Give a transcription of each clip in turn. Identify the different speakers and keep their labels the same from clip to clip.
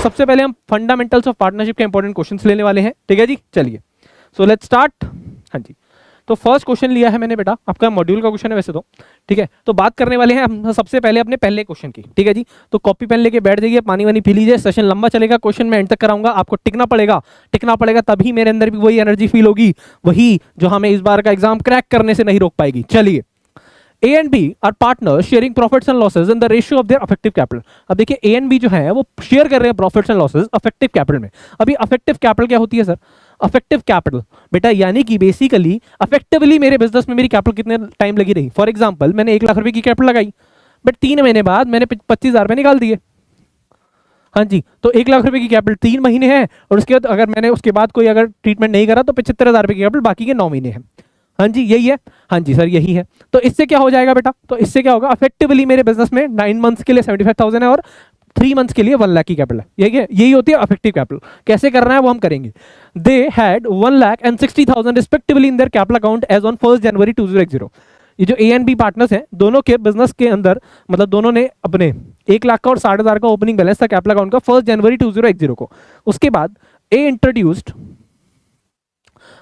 Speaker 1: सबसे पहले हम फंडामेंटल्स ऑफ पार्टनरशिप के इंपॉर्टेंट क्वेश्चंस लेने वाले हैं, ठीक है जी। चलिए सो लेट्स स्टार्ट। हाँ जी, तो फर्स्ट क्वेश्चन लिया है मैंने बेटा, आपका मॉड्यूल का क्वेश्चन है वैसे तो, ठीक है। तो बात करने वाले हैं हम सबसे पहले अपने पहले क्वेश्चन की, ठीक है जी। तो कॉपी पेन लेके बैठ जाइए, पानी वानी पी लीजिए, सेशन लंबा चलेगा, क्वेश्चन मैं एंड तक कराऊंगा, आपको टिकना पड़ेगा, तभी मेरे अंदर भी वही एनर्जी फील होगी, वही जो हमें इस बार का एग्जाम क्रैक करने से नहीं रोक पाएगी। चलिए, A and B are partners sharing profits and losses in the ratio of their effective capital। अब देखिए A and B जो है वो शेयर कर रहे हैं profits and losses affective capital में। अभी अफेक्टिव कैपिटल क्या होती है सर? अफेक्टिव कैपिटल बेटा यानी कि बेसिकली अफेक्टिवली मेरे बिजनेस में मेरी कैपिटल कितने टाइम लगी रही। फॉर एग्जांपल मैंने 1 लाख रुपए की कैपिटल लगाई, बट 3 महीने बाद मैंने 25,000 रुपए निकाल दिए। हाँ जी, तो 1 लाख रुपए की कैपिटल 3 महीने है, और उसके बाद अगर मैंने उसके बाद कोई अगर ट्रीटमेंट नहीं करा तो 75,000 रुपए की कैपिटल बाकी के 9 महीने है। हाँ जी यही है, हाँ जी सर यही है। तो इससे क्या हो जाएगा बेटा? तो इससे क्या होगा, अफेक्टिवली मेरे बिजनेस में 9 मंथ्स के लिए 75,000 है और 3 मंथ्स के लिए 1 लाख की कैपिटल है। यही होती है अफेक्टिव कैपिटल। कैसे करना है वो हम करेंगे। They had 1,60,000 respectively in their capital account as on 1 January 2010। ये जो ए एंड बी पार्टनर्स हैं, दोनों के बिजनेस के अंदर मतलब दोनों ने अपने 1 लाख का और 60,000 का ओपनिंग बैलेंस था कैपिटल अकाउंट का 1 जनवरी 2010 को। उसके बाद ए इंट्रोड्यूस्ड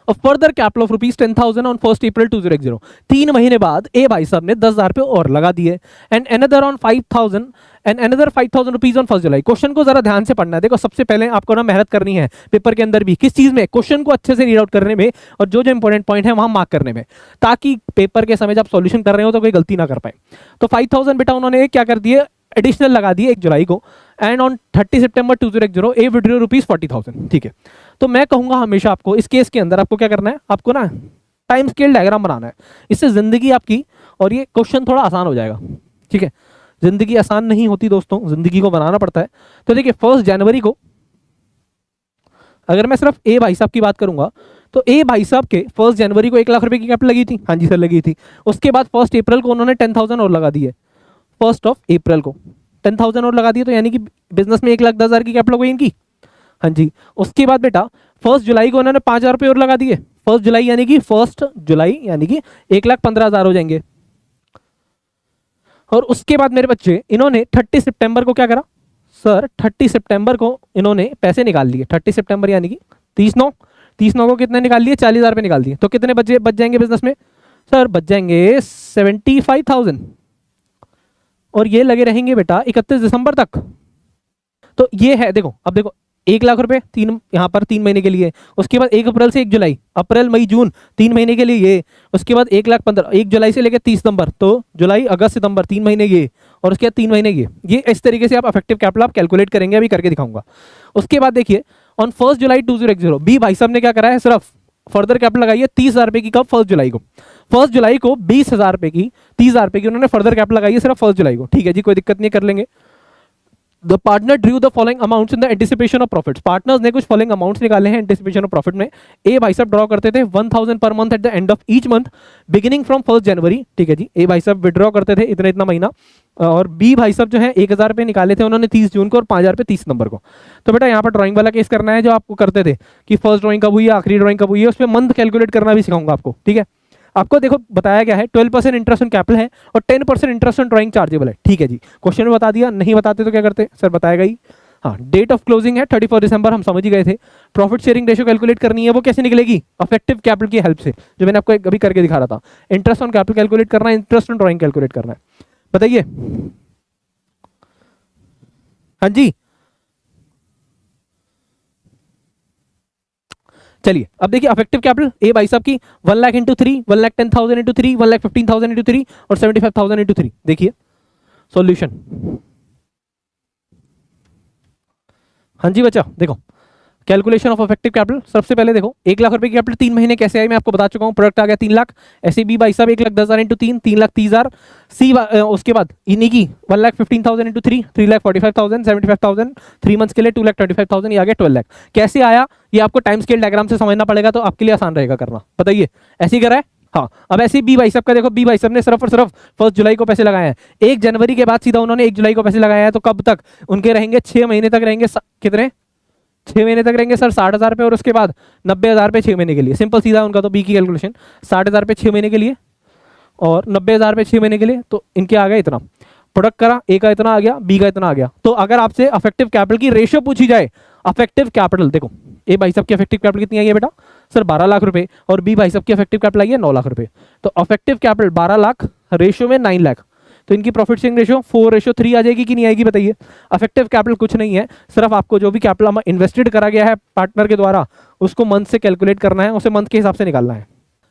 Speaker 1: और further capital of rupees 10,000 on 1 April 2010। 3 महीने बाद ए भाई साहब ने 10,000 रुपए और लगा दिए, and another on 5,000 and another 5,000 rupees on 1 July. Question को जरा ध्यान से पढ़ना है। देखो सबसे पहले आपको ना मेहनत करनी है पेपर के अंदर भी, किस चीज में? क्वेश्चन को अच्छे से रीड आउट करने में, और जो इंपॉर्टेंट पॉइंट है वहां मार्क करने में, ताकि पेपर के समय जब सॉल्यूशन कर रहे हो तो कोई गलती ना कर पाए। तो 5,000 बेटा उन्होंने क्या कर दिए, एडिशनल लगा दिए 1 जुलाई को, and on 30 September 2010 A withdraw rupees 40,000। ठीक है, तो मैं कहूंगा हमेशा आपको इस केस के अंदर आपको क्या करना है, आपको ना टाइम स्केल डायग्राम बनाना है। इससे जिंदगी आपकी और ये क्वेश्चन थोड़ा आसान हो जाएगा। ठीक है, जिंदगी आसान नहीं होती दोस्तों, जिंदगी को बनाना पड़ता है। तो देखिए 1 जनवरी को अगर मैं सिर्फ ए भाई साहब की बात करूंगा तो ए भाई साहब के 1 जनवरी को 1 लाख रुपए की कैपिटल लगी थी। हाँ जी सर लगी थी। उसके बाद 1 अप्रैल को उन्होंने 10,000 और लगा दिए। 1 अप्रैल को 10,000 और लगा दिए, तो यानी कि बिजनेस में 1,10,000 की कैपिटल हो गई इनकी। हाँ जी, उसके बाद बेटा 1 जुलाई को उन्होंने 5,000 रुपये और लगा दिए। 1 जुलाई यानी कि 1 जुलाई यानी कि 1,15,000 हो जाएंगे। और उसके बाद मेरे बच्चे इन्होंने 30 सितंबर को क्या करा सर? 30 सितंबर को इन्होंने पैसे निकाल लिए। 30 सितंबर यानी कि 30/9 को कितने निकाल लिए? 40,000 रुपये निकाल दिए। तो कितने बच जाएंगे बिजनेस में सर? बच जाएंगे 75,000, और ये लगे रहेंगे बेटा 31 दिसंबर तक। तो ये है, देखो अब देखो 1 लाख रुपए यहाँ पर 3 महीने के लिए। उसके बाद 1 अप्रैल से 1 जुलाई, अप्रैल मई जून 3 महीने के लिए ये। उसके बाद 1,15,000 1 जुलाई से लेकर 30 सितंबर, तो जुलाई अगस्त सितंबर 3 महीने ये, और उसके बाद 3 महीने ये इस तरीके से आप इफेक्टिव कैपिटल आप कैलकुलेट करेंगे, अभी करके दिखाऊंगा। उसके बाद देखिए ऑन 1 जुलाई 2010 बी भाई साहब ने क्या करा है, सिर्फ फर्दर कैपिटल लगाई है 30,000 रुपए की। कब? 1 जुलाई को। 1 जुलाई को 20,000 रुपए की 30,000 रुपए की उन्होंने फर्दर कैपिटल लगाई है सिर्फ 1 जुलाई को। ठीक है जी, कोई दिक्कत नहीं, कर लेंगे। The partner drew the following amounts in the anticipation of profits। Partners ने कुछ फॉलोइंग अमाउंट्स निकाले हैं एंटिसिपेशन ऑफ प्रॉफिट में। ए भाई साहब ड्रॉ करते थे 1,000 per month eight the end of each month beginning from 1 जनवरी। ठीक है जी, ए भाई साहब विड्रॉ करते थे इतना महीना। और बी भाई साहब जो है 1,000 रुपये निकाले थे उन्होंने 30 जून को और 5,000 रुपये 30 नंबर को। तो बेटा यहाँ पर ड्राइंग वाला केस करना है जो आपको करते थे कि फर्स्ट ड्राइंग कब हुई है, आखिरी ड्राइंग कब हुई है, उसमें मंथ कैलकुलेट करना भी सिखाऊंगा आपको। ठीक है, आपको देखो बताया गया है 12% इंटरेस्ट ऑन कैपिटल है और 10% इंटरेस्ट ऑन ड्राइंग चार्जेबल है। ठीक है जी, क्वेश्चन में बता दिया, नहीं बताते तो क्या करते सर? बताएगा ही। हाँ, डेट ऑफ क्लोजिंग है 31 दिसंबर, हम समझ ही गए थे। प्रॉफिट शेयरिंग रेशियो कैलकुलेट करनी है, वो कैसे निकलेगी? अफेक्टिव कैपिटल की हेल्प से, जो मैंने आपको अभी करके दिखा रहा था। इंटरेस्ट ऑन कैपिटल कैलकुलेट करना है, इंटरेस्ट ऑन ड्राइंग कैलकुलेट करना है। बताइए। हाँ जी, चलिए अब देखिए अफेक्टिव कैपिटल ए भाई साहब की 1 लाख इंटू 3, 1,10,000 इंटू 3, 1,15,000 इंटू 3 और 75,000 इंटू 3। देखिए सॉल्यूशन। हाँ जी बच्चा, देखो कैलकुलेशन ऑफ इफेक्टिव कैपिटल। सबसे पहले देखो 1 लाख रुपए की कैपिटल 3 महीने कैसे आई मैं आपको बता चुका हूँ। प्रोडक्ट आ गया 3 लाख। ऐसे बी भाई साहब 1,10,000 इंटू 3, 3,30,000। सी उसके बाद इन्हीं की 1,15,000 इंटू 3, 3,45,000, 75,000 3 मंथ्स के लिए 2,25,000, ये आ गया 12 लाख। कैसे आया ये आपको टाइम स्केल डायग्राम से समझना पड़ेगा, तो आपके लिए आसान रहेगा करना। बताइए ऐसे ही करा है? हाँ, अब ऐसे बी भाई साहब का देखो, बी भाई साहब ने सिर्फ और सिर्फ 1 जुलाई को पैसे लगाए हैं। 1 जनवरी के बाद सीधा उन्होंने 1 जुलाई को पैसे लगाए हैं, तो कब तक उनके रहेंगे? 6 महीने तक रहेंगे। कितने? 6 महीने तक रहेंगे सर 60,000 रुपये, और उसके बाद 90,000 रुपये 6 महीने के लिए। सिंपल सीधा उनका तो बी की कैलकुलेशन 60,000 रुपये 6 महीने के लिए और 90,000 रुपये 6 महीने के लिए, तो इनके आ गए इतना। प्रोडक्ट करा, ए का इतना आ गया, बी का इतना आ गया। तो अगर आपसे अफेक्टिव कैपिटल की रेशियो पूछी जाए, अफेक्टिव कैपिटल देखो, ए भाई साहब की अफेक्टिव कैपिटल कितनी आई है बेटा सर 12 लाख रुपए, और बी भाई साहब की अफेक्टिव कैपिटल आई है 9 लाख रुपए। तो अफेक्टिव कैपिटल 12 लाख, रेशियो में 9 लाख, तो इनकी प्रॉफिट शेयरिंग रेशियो 4:3 आ जाएगी कि नहीं आएगी बताइए। अफेक्टिव कैपिटल कुछ नहीं है, सिर्फ आपको जो भी कैपिटल इन्वेस्टेड करा गया है पार्टनर के द्वारा उसको मंथ से कैलकुलेट करना है, उसे मंथ के हिसाब से निकालना है।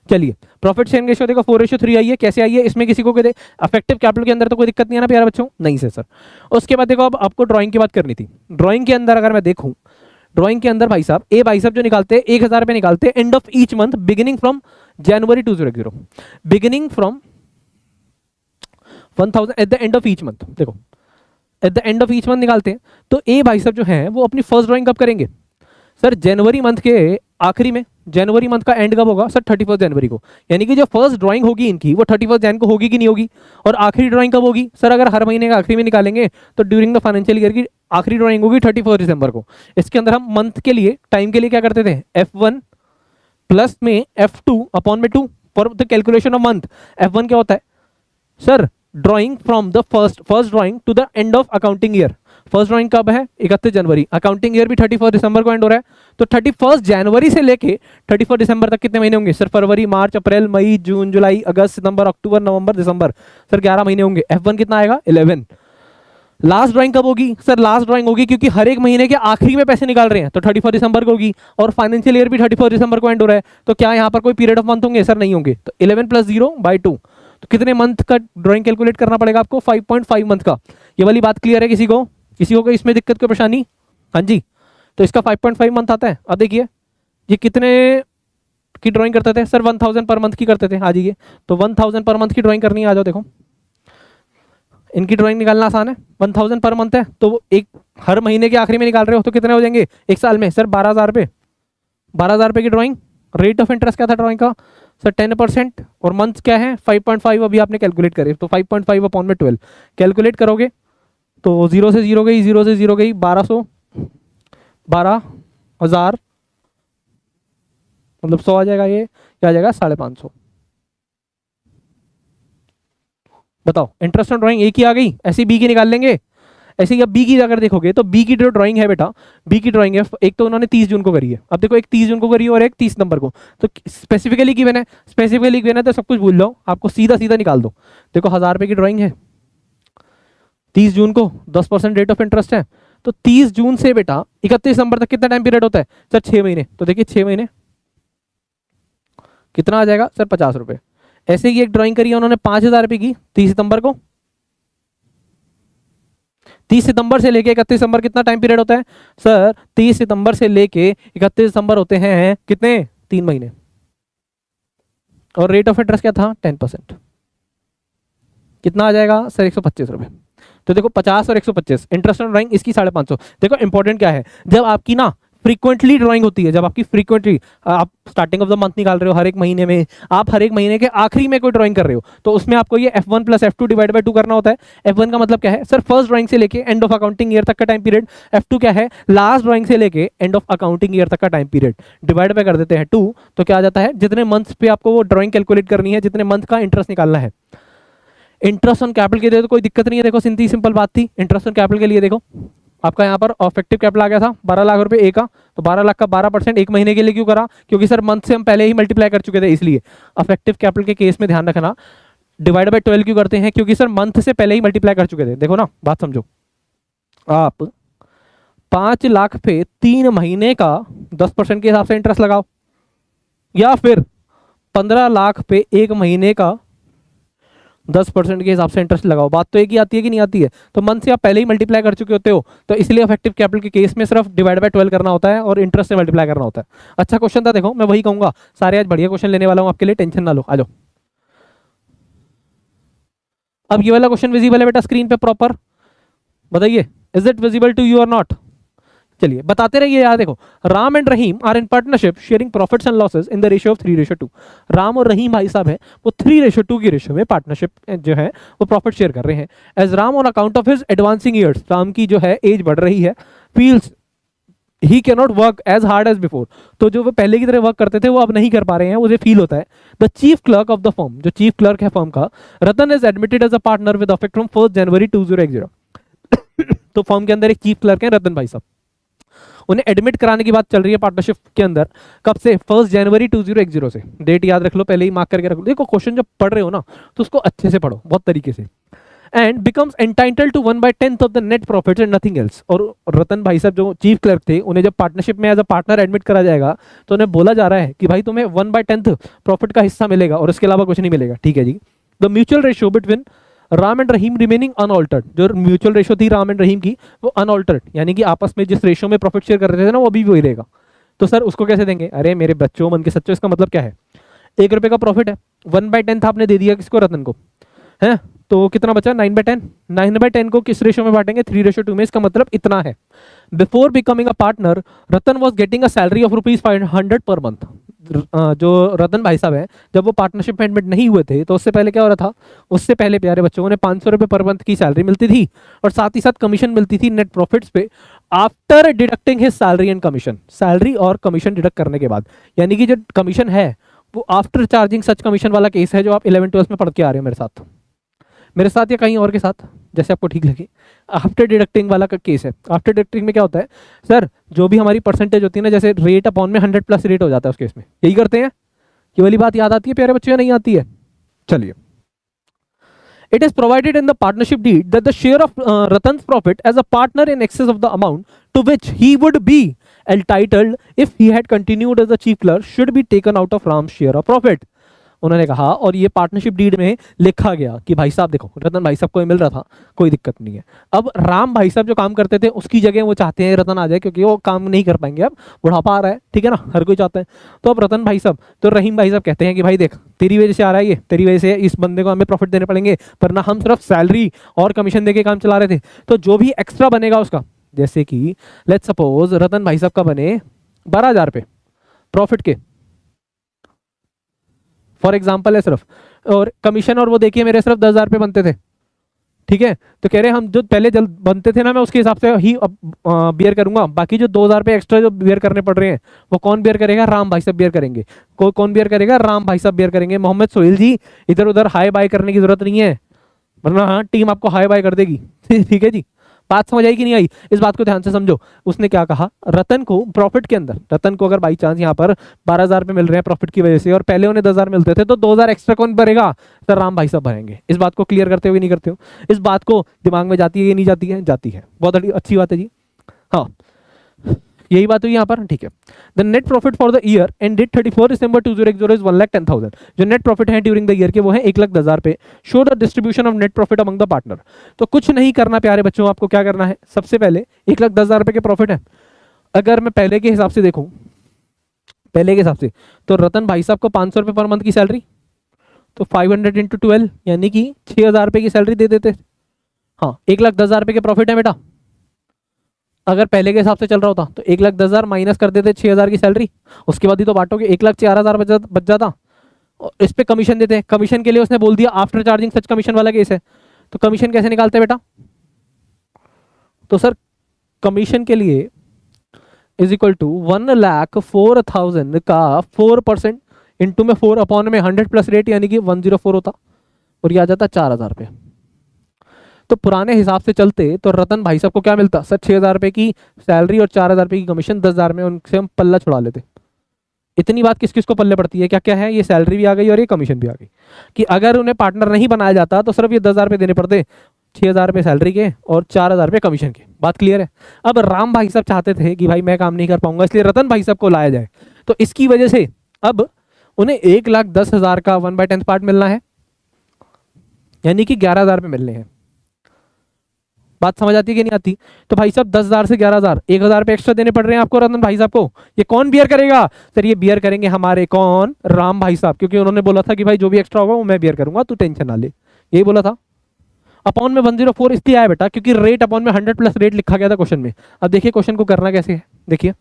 Speaker 1: चलिए प्रॉफिट शेयरिंग रेशियो देखो 4:3 आई है, कैसे आई है, इसमें किसी को अफेक्टिव कैपिटल के अंदर तो कोई दिक्कत नहीं है ना प्यारे बच्चों, नहीं से सर। उसके बाद देखो अब आपको ड्राइंग की बात करनी थी। ड्राइंग के अंदर अगर मैं देखूं, ड्राइंग के अंदर भाई साहब ए भाई साहब जो निकालते हैं 1000 रुपए निकालते हैं end of each month beginning from January 2010, beginning from 1000 at the end of each month. देखो at the end of each month निकालते हैं, तो ए भाई साहब जो है वो अपनी फर्स्ट ड्राइंग कब करेंगे सर, जनवरी मंथ के आखिरी में। जनवरी मंथ का एंड कब होगा सर 31 जनवरी को, यानी कि जो फर्स्ट ड्राइंग होगी इनकी वो 31 जन को होगी कि नहीं होगी। और आखिरी ड्राइंग कब होगी सर, अगर हर महीने का आखिरी में निकालेंगे तो ड्यूरिंग द फाइनेंशियल ईयर की आखिरी ड्राइंग होगी 31 दिसंबर को। इसके अंदर हम मंथ के लिए टाइम के लिए क्या करते थे, F1 प्लस में F2 अपॉन में 2 for the calculation of month. F1 क्या होता है sir, drawing from the first drawing to the end of accounting year. First drawing कब है 31 जनवरी, अकाउंटिंग ईयर भी 31 दिसंबर को एंड हो रहा है, तो 31 जनवरी से लेके 31 दिसंबर तक कितने महीने होंगे सर, फरवरी मार्च अप्रैल मई जून जुलाई अगस्त सितंबर अक्टूबर नवंबर दिसंबर, सर 11 महीने होंगे। F1 कितना आएगा 11। लास्ट ड्राइंग कब होगी सर, लास्ट ड्राइंग होगी क्योंकि हर एक महीने के आखिरी में पैसे निकाल रहे हैं तो 31 दिसंबर को होगी, और फाइनेंशियल ईयर भी 31 दिसंबर को एंड हो रहा है, तो क्या यहाँ पर कोई पीरियड ऑफ मंथ होंगे सर, नहीं होंगे। तो 11 + 0/2, तो कितने मंथ का ड्राइंग कैलकुलेट करना पड़ेगा आपको, 5.5 मंथ का। ये वाली बात क्लियर है किसी को, किसी को इसमें दिक्कत कोई परेशानी? हाँ जी, तो इसका 5.5 मंथ आता है। अब देखिए ये कितने की ड्राइंग करते थे सर, 1000 पर मंथ की करते थे। आ जाइए, तो 1000 पर मंथ की ड्राइंग करनी है, आ जाओ देखो इनकी ड्राइंग निकालना आसान है। 1000 पर मंथ है तो एक हर महीने के आखिरी में निकाल रहे हो तो कितने हो जाएंगे एक साल में सर 12,000 रुपये। 12,000 रुपये की ड्राइंग, रेट ऑफ इंटरेस्ट क्या था ड्राइंग का सर 10%, और मंथ क्या है 5.5 अभी आपने कैलकुलेट करे, तो 5.5 अपॉन में 12 कैलकुलेट करोगे तो 0 से 0 गई, 0 से 0 गई, 12,000 मतलब 100 आ जाएगा, ये क्या आ जाएगा 550। बताओ इंटरेस्ट ऑन ड्राइंग ए की आ गई, ऐसी बी की निकाल लेंगे। ऐसे ही अब बी की अगर देखोगे तो बी की जो ड्राइंग है बेटा, बी की ड्राइंग है एक तो उन्होंने 30 जून को करी है, अब देखो एक 30 जून को करी है और एक 30 सितंबर को, तो स्पेसिफिकली गिवन है, स्पेसिफिकली गिवन है तो सब कुछ भूल जाओ, आपको सीधा सीधा निकाल दो। देखो 1000 रुपये की ड्राइंग है 30 जून को, 10% रेट ऑफ इंटरेस्ट है, तो 30 जून से बेटा 31 दिसंबर तक कितना टाइम पीरियड होता है सर 6 महीने, तो देखिए 6 महीने कितना आ जाएगा सर 50 रुपये। ऐसे ही एक ड्राइंग करी है उन्होंने 5000 रुपये की 30 सितंबर को, 30 सितंबर से लेके 31 दिसंबर कितना टाइम पीरियड होता है सर, 30 सितंबर से लेके 31 दिसंबर होते हैं कितने 3 महीने, और रेट ऑफ इंटरेस्ट क्या था 10%, कितना आ जाएगा सर 125 रुपये। तो देखो 50 और 125 इंटरेस्ट ऑन ड्राइंग इसकी 550। देखो इंपॉर्टेंट क्या है, जब आपकी ना फ्रीक्वेंटली ड्राइंग होती है, जब आपकी फ्रीक्वेंटली आप स्टार्टिंग ऑफ द मंथ निकाल रहे हो हर एक महीने में, आप हर एक महीने के आखिरी में कोई ड्राइंग कर रहे हो, तो उसमें आपको ये F1 + F2 / 2 करना होता है। F1 का मतलब क्या है सर, फर्स्ट ड्राइंग से लेके एंड ऑफ अकाउंटिंग ईयर तक का टाइम पीरियड। F2 क्या है, लास्ट ड्राइंग से लेके एंड ऑफ अकाउंटिंग ईयर तक का टाइम पीरियड, डिवाइड बाय कर देते हैं 2, तो क्या आ जाता है जितने मंथ्स पे आपको वो ड्राइंग कैलकुलेट करनी है, जितने मंथ का इंटरेस्ट निकालना है। इंटरेस्ट ऑन कैपिटल के लिए तो कोई दिक्कत नहीं है, देखो सिंपल सिंपल बात थी। इंटरेस्ट ऑन कैपिटल के लिए देखो आपका यहाँ पर इफेक्टिव कैपिटल आ गया था 12 लाख रुपए ए का, तो 12 लाख का 12% एक महीने के लिए क्यों करा, क्योंकि सर मंथ से हम पहले ही मल्टीप्लाई कर चुके थे, इसलिए इफेक्टिव कैपिटल के केस में ध्यान रखना डिवाइड बाय 12 क्यों करते हैं, क्योंकि सर मंथ से पहले ही मल्टीप्लाई कर चुके थे। देखो ना बात समझो, आप 5 लाख पे 3 महीने का 10% के हिसाब से इंटरेस्ट लगाओ, या फिर 15 लाख पे 1 महीने का 10% के हिसाब से इंटरेस्ट लगाओ, बात तो एक ही आती है कि नहीं आती है। तो मंथ से आप पहले ही मल्टीप्लाई कर चुके होते हो, तो इसलिए इफेक्टिव कैपिटल के केस में सिर्फ डिवाइड बाय 12 करना होता है और इंटरेस्ट से मल्टीप्लाई करना होता है। अच्छा क्वेश्चन था, देखो मैं वही कहूंगा, सारे आज बढ़िया क्वेश्चन लेने वाला हूं आपके लिए, टेंशन ना लो। आ जाओ, अब ये वाला क्वेश्चन विजिबल है बेटा स्क्रीन पे प्रॉपर, बताइए is it visible to you और नॉट। चलिए बताते रहिए यार। देखो Ram and Rahim are in partnership sharing profits and losses in the ratio of 3:2। Ram और रहीम भाई साहब है वो 3:2 की रेशियो में पार्टनरशिप जो है वो प्रॉफिट शेयर कर रहे हैं। As Ram on account of his advancing years, Ram की जो है एज बढ़ रही है, feels he can not work as hard as before, तो जो वो पहले की तरह वर्क करते थे वो अब नहीं कर पा रहे हैं, मुझे फील होता है। The chief clerk of the firm, जो चीफ क्लर्क है फर्म का, Ratan is admitted as a partner with effect from 1 January 2010। तो फर्म के अंदर एक चीफ क्लर्क है रतन भाई साहब, उन्हें एडमिट कराने की बात चल रही है पार्टनरशिप के अंदर, कब से? 1 जनवरी 2010 से। डेट याद रख लो, पहले ही मार्क करके रख लो। देखो क्वेश्चन जब पढ़ रहे हो ना तो उसको अच्छे से पढ़ो, बहुत तरीके से। And becomes entitled to 1/10 of the net profit and nothing else. और रतन भाई साहब जो चीफ क्लर्क थे, उन्हें जब पार्टनरशिप में एज अ पार्टनर एडमिट करा जाएगा तो उन्हें बोला जा रहा है कि भाई तुम्हें 1/10 प्रॉफिट का हिस्सा मिलेगा और इसके अलावा कुछ नहीं मिलेगा। ठीक है जी। The mutual ratio between Ram and Rahim remaining unaltered, जो म्यूचुअल रेशियो थी राम एंड रहीम की वो अनऑल्टर्ड, यानी कि आपस में जिस रेशियो में प्रॉफिट शेयर कर रहे थे ना वो अभी भी वही रहेगा। तो सर उसको कैसे देंगे? अरे मेरे बच्चों, मन के सच्चों, इसका मतलब क्या है? 1 रुपये का प्रॉफिट है, 1/10 आपने दे दिया किसको? रतन को, है? तो कितना बचा? 9/10। 9/10 को किस रेशियो में बांटेंगे? 3:2 में। इसका मतलब इतना है। Before becoming a partner Ratan was getting a salary of ₹500 per month. जो रतन भाई साहब हैं, जब वो पार्टनरशिप में एडमिट नहीं हुए थे तो उससे पहले क्या हो रहा था? उससे पहले प्यारे बच्चों, उन्हें 500 रुपये पर मंथ की सैलरी मिलती थी और साथ ही साथ कमीशन मिलती थी नेट प्रॉफिट्स पे, after deducting his salary and commission. Salary और कमीशन डिडक्ट करने के बाद, यानी कि जो कमीशन है वो आफ्टर चार्जिंग सच कमीशन वाला केस है जो आप 11th-12th में पढ़ के आ रहे हो मेरे साथ या कहीं और के साथ, जैसे आपको ठीक लगे। आफ्टर डिडक्टिंग वाला का केस है। आफ्टर डिडक्टिंग में क्या होता है सर? जो भी हमारी परसेंटेज होती है ना, जैसे रेट अपॉन में 100+ रेट हो जाता है उस केस में, यही करते हैं। ये वाली बात याद आती है प्यारे बच्चों या नहीं आती है? चलिए। It is provided in the partnership deed that the share of Ratan's profit as a partner in excess of the amount to which he would be entitled if he had continued as the chief clerk should be taken out of Ram's share of profit. उन्होंने कहा, और ये partnership deed में लिखा गया कि भाई साहब देखो, रतन भाई साहब को मिल रहा था, कोई दिक्कत नहीं है। अब राम भाई साहब जो काम करते थे उसकी जगह वो चाहते हैं रतन आ जाए, क्योंकि वो काम नहीं कर पाएंगे, अब बुढ़ापा आ रहा है, ठीक है ना, हर कोई चाहता है। तो अब रतन भाई साहब, तो रहीम भाई साहब कहते हैं कि भाई देख, तेरी वजह से आ रहा है ये, तेरी वजह से इस बंदे को हमें प्रॉफिट देने पड़ेंगे, वरना हम सिर्फ सैलरी और कमीशन देके काम चला रहे थे। तो जो भी एक्स्ट्रा बनेगा उसका, जैसे कि लेट्स सपोज रतन भाई साहब का बने 12,000 रुपये प्रॉफिट के, फॉर एग्जाम्पल है सिर्फ, और कमीशन और वो देखिए मेरे सिर्फ 10,000 रुपये बनते थे। ठीक है, तो कह रहे हम जो पहले जल्द बनते थे ना, मैं उसके हिसाब से ही बियर करूंगा, बाकी जो 2,000 रुपये एक्स्ट्रा जो बियर करने पड़ रहे हैं वो कौन बियर करेगा? राम भाई साहब बियर करेंगे। कौन बियर करेगा? राम भाई साहब बियर करेंगे। मोहम्मद सोहेल जी, इधर उधर हाई बाय करने की जरूरत नहीं है, वरना हाँ टीम आपको हाई बाय कर देगी। ठीक है जी, बात समझ आई कि नहीं आई? इस बात को ध्यान से समझो। उसने क्या कहा? रतन को प्रॉफिट के अंदर, रतन को अगर बाई चांस यहाँ पर 12,000 रुपये मिल रहे हैं प्रॉफिट की वजह से, और पहले उन्हें 10,000 मिलते थे, तो 2,000 एक्स्ट्रा कौन भरेगा? तो राम भाई साहब भरेंगे। इस बात को क्लियर करते हो नहीं करते हो? इस बात को दिमाग में जाती है या नहीं जाती है? जाती है। बहुत अच्छी बात है जी। हाँ, यही बात हुई यहाँ पर, ठीक है। The net profit for the year ended 31 December 2010 is 1,10,000। जो नेट प्रॉफिट है ड्यूरिंग द ईयर के वो है 1,10,000 रुपये। Show the distribution of net profit among the partner. तो कुछ नहीं करना प्यारे बच्चों, आपको क्या करना है? सबसे पहले 1,10,000 रुपये के प्रॉफिट है। अगर मैं पहले के हिसाब से देखूं, पहले के हिसाब से तो रतन भाई साहब को 500 रुपये पर मंथ की सैलरी, तो 500 × 12 यानी कि 6,000 रुपये की सैलरी दे देते। हाँ, 1,10,000 रुपये के प्रॉफिट है बेटा। अगर पहले के हिसाब से चल रहा होता तो 1,10,000 माइनस कर देते 6,000 की सैलरी, उसके बाद ही तो बांटोगे, 1,04,000 बच जाता। और इस पे कमीशन देते। कमीशन के लिए उसने बोल दिया आफ्टर चार्जिंग सच कमीशन वाला केस है, तो कमीशन कैसे निकालते बेटा? तो सर कमीशन के लिए इज इक्वल टू 1,04,000 का 4% इंटू में 4/100 प्लस रेट, यानी कि 104 होता, और यह आ जाता 4,000 रुपये। तो पुराने हिसाब से चलते तो रतन भाई साहब को क्या मिलता? सर 6,000 रुपये की सैलरी और 4,000 रुपये की कमीशन, 10,000 में उनसे हम पल्ला छुड़ा लेते। इतनी बात किस किस को पल्ले पड़ती है? क्या क्या है? ये सैलरी भी आ गई और ये कमीशन भी आ गई, कि अगर उन्हें पार्टनर नहीं बनाया जाता तो सिर्फ ये 10,000 रुपये देने पड़ते, 6,000 रुपये सैलरी के और 4,000 रुपये कमीशन के। बात क्लियर है? अब राम भाई साहब चाहते थे कि भाई मैं काम नहीं कर पाऊंगा, इसलिए रतन भाई साहब को लाया जाए। तो इसकी वजह से अब उन्हें 1,10,000 का 1/10 पार्ट मिलना है, यानी कि 11,000 रुपये मिलने हैं। बात समझ आती है कि नहीं आती? तो भाई साहब 10,000 से 11,000, 1,000 रुपये एक्स्ट्रा देने पड़ रहे हैं आपको रतन भाई साहब को। ये कौन बियर करेगा? सर ये बियर करेंगे हमारे कौन? राम भाई साहब, क्योंकि उन्होंने बोला था कि भाई जो भी एक्स्ट्रा होगा वो मैं बियर करूंगा, तू टेंशन ना ले, यही बोला था। अपॉन में 104 इसलिए आया बेटा क्योंकि रेट अपॉन में 100 प्लस रेट लिखा गया था क्वेश्चन में। अब देखिए क्वेश्चन को करना कैसे है, देखिए।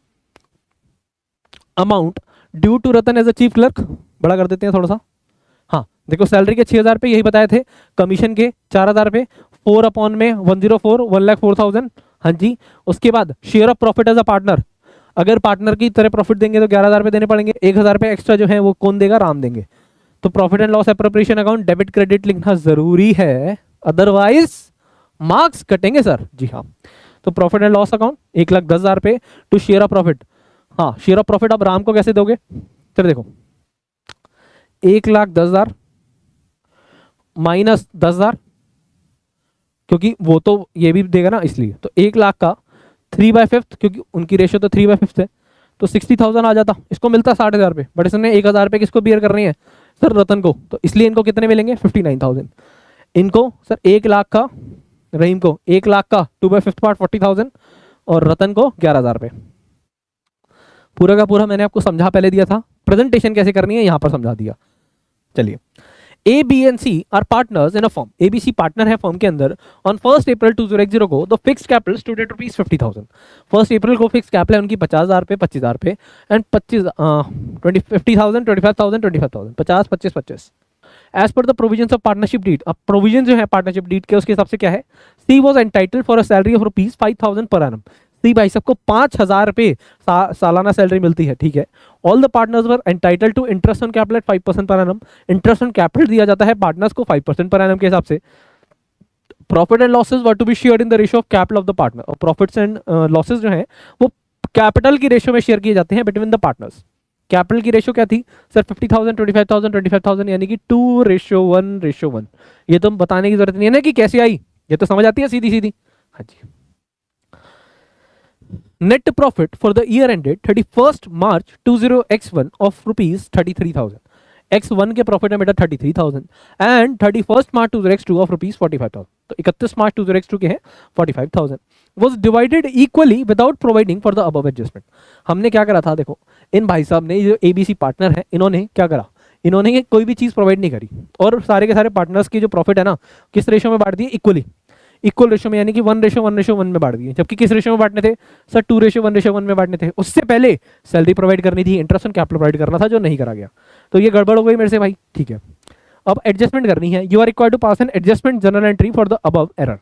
Speaker 1: Amount due to Ratan as a chief clerk, बड़ा कर देते हैं थोड़ा सा। हाँ देखो, सैलरी के 6,000 रुपये यही बताए थे, कमीशन के 4,000 रुपये, 4/में 104, 1,04,000। हाँ जी। उसके बाद share of profit as a partner, अगर पार्टनर की तरह प्रॉफिट देंगे तो 11,000 रुपये देने पड़ेंगे, 1,000 रुपये एक्स्ट्रा जो है वो कौन देगा, राम देंगे। तो profit and loss appropriation account debit credit लिखना जरूरी है, अदरवाइज मार्क्स कटेंगे सर। जी हाँ, तो प्रॉफिट एंड लॉस अकाउंट 1,10,000 रुपये टू शेयर ऑफ प्रॉफिट। हाँ, शेयर ऑफ प्रॉफिट आप राम को कैसे दोगे, फिर देखो 1,10,000 माइनस 10,000, क्योंकि वो तो ये भी देगा ना, इसलिए तो 1,00,000 का 3/5, क्योंकि उनकी रेशियो तो 3/5 है, तो 60,000 आ जाता, इसको मिलता 60,000 रुपये, बट इसने 1,000 रुपये किसको बियर करनी है सर, रतन को, तो इसलिए इनको कितने मिलेंगे 59,000। इनको सर 1,00,000 का, रहीम को 1,00,000 का 2/5 पार्ट 40,000 और रतन को 11,000 रुपये। पूरा का पूरा मैंने आपको समझा पहले दिया था, प्रेजेंटेशन कैसे करनी है यहाँ पर समझा दिया। चलिए, A B and C are partners in a firm, A B C partner है फर्म के अंदर। ऑन 1 अप्रैल 2010 को the fixed capital stood at ₹50,000। 1 अप्रैल को फिक्स कैपिटल है उनकी 50,000 रुपये, 25,000 रुपये and 50,000, 25,000, 25,000, 50, 25, 25 as per the provisions of partnership deed. अब प्रोविजन जो है पार्टनरशिप डीड के, उसके हिसाब से क्या है, C was entitled for a salary of ₹5,000 per annum. सी भाई सबको 5,000 रुपये सालाना सैलरी मिलती है, ठीक है। All the partners were entitled to interest on capital at 5% per annum. Interest on capital दिया जाता है पार्टनर्स को 5% पर एनम के हिसाब से। Profit and losses were to be shared in the ratio of capital of the partner. और profits and losses जो है वो कैपिटल की रेशियो में शेयर किए जाते हैं बिटवीन द पार्टनर्स। कैपिटल की रेशियो क्या थी सर, 50,000, 25,000, 25,000, यानी कि 2:1:1। ये तो बताने की जरूरत नहीं है ना कि कैसे आई, ये तो समझ आती है सीधी सीधी। हाँ जी। Net profit for the year ended 31 March 20X1 of ₹33,000। X1 के प्रॉफिट है बेटा 33,000 एंड 31 मार्च 2000X2 ऑफ ₹45,000। तो 31 मार्च 2000X2 के हैं 45,000। Was divided equally without providing for the above adjustment. हमने क्या करा था, देखो इन भाई साहब ने, जो एबीसी पार्टनर है, इन्होंने क्या करा, इन्होंने कोई भी चीज़ प्रोवाइड नहीं करी और सारे के सारे पार्टनर्स की जो प्रॉफिट है ना, किस रेशियो में बांट दिए, इक्वली, इक्वल रेशियो में, यानी कि 1:1:1 में बांट दिए। जबकि किस रेशियो में बांटने थे सर, 2:1:1 में बांटने थे। उससे पहले सैलरी प्रोवाइड करनी थी, इंटरेस्ट ऑन कैपिटल प्रोवाइड करना था, जो नहीं करा गया। तो ये गड़बड़ हो गई मेरे से भाई, ठीक है। अब एडजस्टमेंट करनी है, you are required to pass an adjustment journal entry for the above error.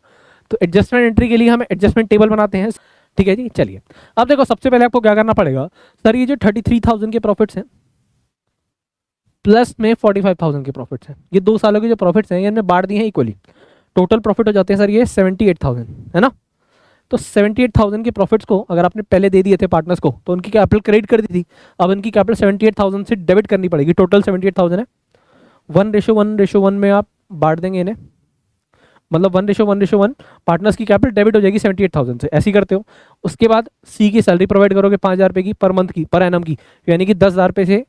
Speaker 1: तो एडजस्टमेंट एंट्री के लिए हम एडजस्टमेंट टेबल बनाते हैं, ठीक है जी। चलिए, अब देखो सबसे पहले आपको क्या करना पड़ेगा सर, ये जो 33,000 के प्रॉफिट्स हैं प्लस में 45,000 के प्रॉफिट्स हैं, ये 2 सालों के जो प्रॉफिट्स हैं, ये हमने बांट दिए हैं इक्वली। टोटल प्रॉफिट हो जाते हैं सर ये 78,000, है ना। तो 78,000 के प्रॉफिट्स को अगर आपने पहले दे दिए थे पार्टनर्स को, तो उनकी कैपिटल क्रेडिट कर दी थी। अब इनकी कैपिटल 78,000 से डेबिट करनी पड़ेगी। टोटल 78,000 है, 1:1:1 में आप बांट देंगे इन्हें, मतलब 1:1:1 पार्टनर्स की कैपिटल डेबिट हो जाएगी 78,000 से, ऐसी करते हो। उसके बाद सी की सैलरी प्रोवाइड करोगे 5,000 रुपये की पर मंथ की, पर एनम की, यानी कि 10,000 रुपये से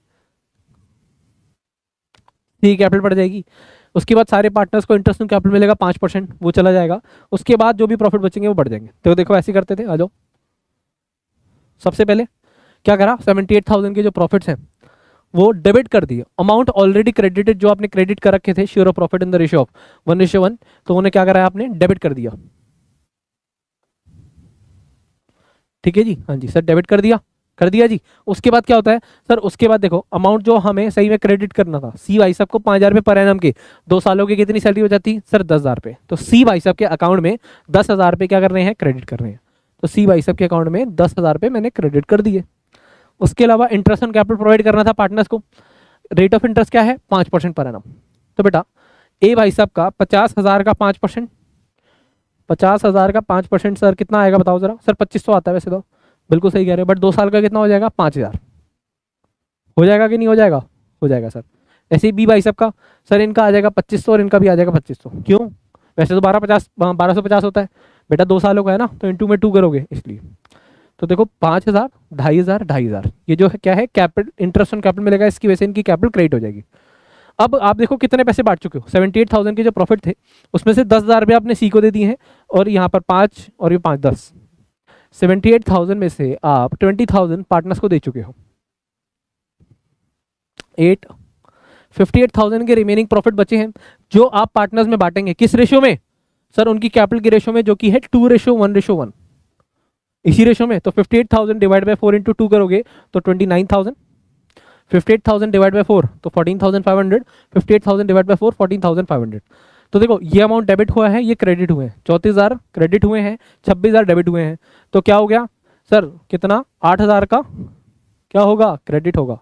Speaker 1: सी कैपिटल बढ़ जाएगी। उसके बाद सारे पार्टनर्स को इंटरेस्ट ऑन कैपिटल मिलेगा 5%, वो चला जाएगा। उसके बाद जो भी प्रॉफिट बचेंगे वो बढ़ जाएंगे। तो देखो ऐसे करते थे, आ जाओ। सबसे पहले क्या करा, 78,000 के जो प्रॉफिट्स हैं वो डेबिट कर दिए, अमाउंट ऑलरेडी क्रेडिटेड, जो आपने क्रेडिट कर रखे थे share of profit in the ratio of 1:1, तो उन्हें क्या करा आपने, डेबिट कर दिया, ठीक है जी। हाँ जी सर, डेबिट कर दिया जी। उसके बाद क्या होता है सर, उसके बाद देखो अमाउंट जो हमें सही में क्रेडिट करना था, सी भाई साहब को 5,000 रुपये पर एनम के, 2 सालों की कितनी सैलरी हो जाती सर, 10,000 रुपये। तो सी भाई साहब के अकाउंट में 10,000 रुपये क्या कर रहे हैं, क्रेडिट कर रहे हैं। तो सी भाई साहब के अकाउंट में 10,000 रुपये मैंने क्रेडिट कर दिए। उसके अलावा इंटरेस्ट ऑन कैपिटल प्रोवाइड करना था पार्टनर्स को, रेट ऑफ इंटरेस्ट क्या है 5% पर एनम। तो बेटा ए भाई साहब का 50,000 का 5%, 50,000 का 5% सर कितना आएगा बताओ जरा, सर 2500 आता है वैसे तो, बिल्कुल सही कह रहे हो, बट 2 साल का कितना हो जाएगा, 5,000 हो जाएगा कि नहीं हो जाएगा, हो जाएगा सर। ऐसे ही बी भाई साहब का सर, इनका आ जाएगा 2500 और इनका भी आ जाएगा 2500। क्यों, वैसे तो 1250 होता है बेटा, 2 सालों का है ना, तो इंटू में 2 करोगे इसलिए। तो देखो 5,000, 2,500, 2,500, ये जो है क्या है, कैपिटल, इंटरेस्ट ऑन कैपिटल मिलेगा, इसकी वजह से इनकी कैपिटल क्रेडिट हो जाएगी। अब आप देखो कितने पैसे बांट चुके हो, 78,000 के जो प्रॉफिट थे उसमें से 10,000 रुपये आपने सी को दे दिए हैं, और यहाँ पर 5 और ये 5, 10, 78,000 में से आप 20,000 पार्टनर्स को दे चुके हो। 58,000 के रिमेनिंग प्रॉफिट बचे हैं, जो आप पार्टनर्स में बांटेंगे किस रेशियो में सर, उनकी कैपिटल की रेशियो में, जो कि है 2:1:1, इसी रेशियो में। तो 58,000 डिवाइड बाय 4 इंटू 2 करोगे तो 29,000, 58,000 डिवाइड बाय 4 तो 14,500, 58,000 डिवाइड बाय 4 14,500। तो देखो ये अमाउंट डेबिट हुआ है, ये क्रेडिट हुए हैं, 34,000 क्रेडिट हुए हैं, 26,000 डेबिट हुए हैं। तो क्या हो गया सर कितना 8,000 का क्या होगा, क्रेडिट होगा।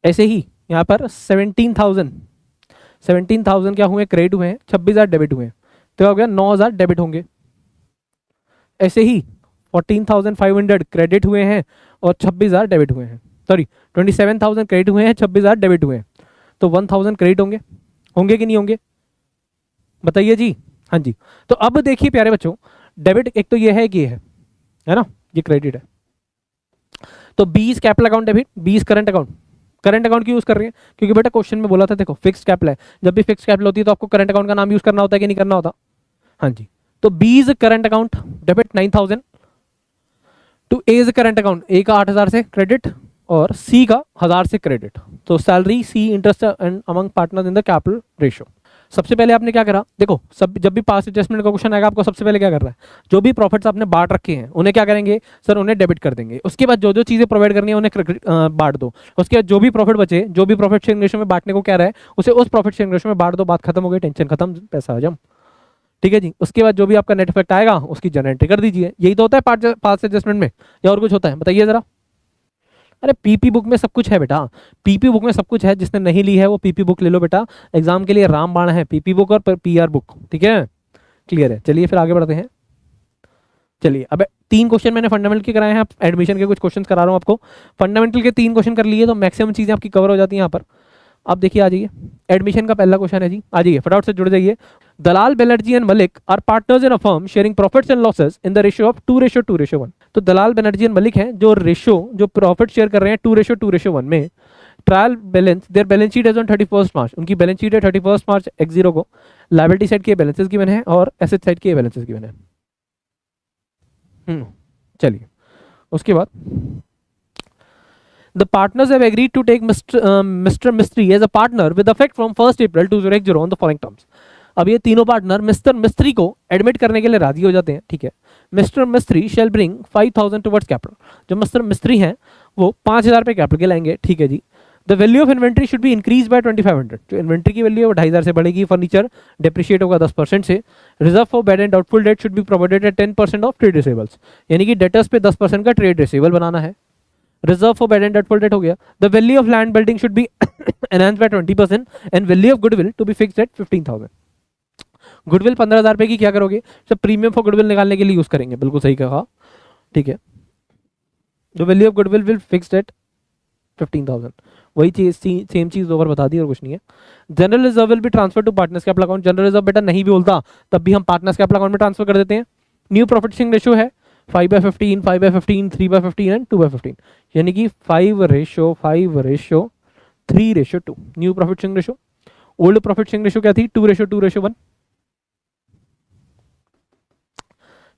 Speaker 1: ऐसे ही यहाँ पर 17,000 क्या हुए, क्रेडिट हुए हैं, 26,000 डेबिट हुए हैं, तो हो गया 9,000 डेबिट होंगे। ऐसे ही 14,500 क्रेडिट हुए हैं और 26,000 डेबिट हुए हैं, सॉरी 27,000 क्रेडिट हुए हैं, 26,000 डेबिट हुए हैं, तो 1,000 क्रेडिट होंगे, होंगे कि नहीं होंगे, बताइए जी। हाँ जी, तो अब देखिए प्यारे बच्चों, डेबिट एक तो ये है कि ये है ना, ये क्रेडिट है, तो 20 capital account debit, 20 current account. Current account क्यों यूज कर रहे हैं, क्योंकि बेटा क्वेश्चन में बोला था, देखो फिक्स्ड कैपिटल है, जब भी फिक्स्ड कैपिटल होती है तो आपको करंट अकाउंट का नाम यूज करना होता है कि नहीं करना होता। हाँ जी, तो 20 current account debit 9,000 to A current account, A का 8,000 से क्रेडिट और सी का 1,000 से क्रेडिट, तो salary C interest and among partners in the capital ratio. सबसे पहले आपने क्या करा, देखो सब जब भी पास एडजस्टमेंट का क्वेश्चन आएगा आपको सबसे पहले क्या करना है, जो भी प्रॉफिट्स आपने बांट रखे हैं उन्हें क्या करेंगे सर, उन्हें डेबिट कर देंगे। उसके बाद जो जो चीजें प्रोवाइड करनी है उन्हें बांट दो। उसके बाद जो भी प्रॉफिट बचे, जो भी प्रॉफिट शेयरिंग रेशियो में बांटने को कह रहा है उसे उस प्रॉफिट शेयरिंग रेशियो में बांट दो, बात खत्म हो गई, टेंशन खत्म, पैसा हजम। ठीक है जी, उसके बाद जो भी आपका नेट इफेक्ट आएगा उसकी जनरल एंट्री कर दीजिए। यही तो होता है पास एडजस्टमेंट में, या और कुछ होता है, बताइए जरा। अरे पीपी बुक में सब कुछ है बेटा, पीपी बुक में सब कुछ है, जिसने नहीं ली है वो पीपी बुक ले लो बेटा, एग्जाम के लिए रामबाण है पीपी बुक और पीआर बुक, ठीक है, क्लियर है। चलिए फिर आगे बढ़ते हैं। चलिए अब 3 क्वेश्चन मैंने फंडामेंटल के कराए हैं, एडमिशन के कुछ क्वेश्चन करा रहा हूँ आपको। फंडामेंटल के 3 क्वेश्चन कर लिए तो मैक्सिमम चीजें आपकी कवर हो जाती हैं यहाँ पर। अब देखिए आ जाइए, एडमिशन का पहला क्वेश्चन है जी, आ जाइए फटाफट से जुड़ जाइए। Dalal Banerjee and Malik are partners in a firm sharing profits and losses in the ratio of 2:2:1। तो दलाल बनर्जी एंड मलिक हैं जो रेशियो, जो प्रॉफिट शेयर कर रहे हैं 2:2:1 में। Trial balance, their balance sheet as on 31 March, उनकी बैलेंस शीट है 31 मार्च x0 को। लायबिलिटी साइड के बैलेंसेस गिवन है और एसेट साइड के बैलेंसेस गिवन है। चलिए उसके बाद the partners have agreed to take Mr. Mistry as a partner with effect from 1st April 2010 on the following terms। अब ये तीनों पार्टनर मिस्टर मिस्त्री को एडमिट करने के लिए राजी हो जाते हैं, ठीक है। मिस्टर मिस्त्री शेल ब्रिंग 5,000 टुवर्ड्स कैपिटल, जो मिस्टर मिस्त्री हैं वो 5,000 पे कैपिटल के लाएंगे, ठीक है जी। The value of inventory should be increase by 2,500, जो इन्वेंट्री की वैल्यू है वो 2,500 से बढ़ेगी। फर्नीचर डिप्रिशिएट होगा 10% से। Reserve for bad and doubtful date should be provided eight 10% of trade receivables, यानी कि डेटर्स पे 10% का ट्रेड रिसीवेबल बनाना है। Reserve for bad and doubtful debt हो गया। The value of land building should be enhanced by 20% and value of goodwill to be fixed at 15,000। Goodwill 15,000 रुपए की क्या करोगे, सब प्रीमियम फॉर गुडविल निकालने के लिए यूज करेंगे, बिल्कुल सही कहा, ठीक है। The value of goodwill will fixed at 15,000, वही चीज सेम चीज ओवर बता दी और कुछ नहीं है। General reserve will be transfer to partners capital account, general reserve बेटा नहीं भी बोलता तब भी हम पार्टनर्स कैपिटल अकाउंट में ट्रांसफर कर देते हैं। न्यू प्रॉफिट शेयरिंग रेशियो है 5/15, 5/15, 3/15 एंड 2/15, यानी कि 5:3:2। New profit sharing ratio, old profit sharing ratio क्या थी 2:2:1,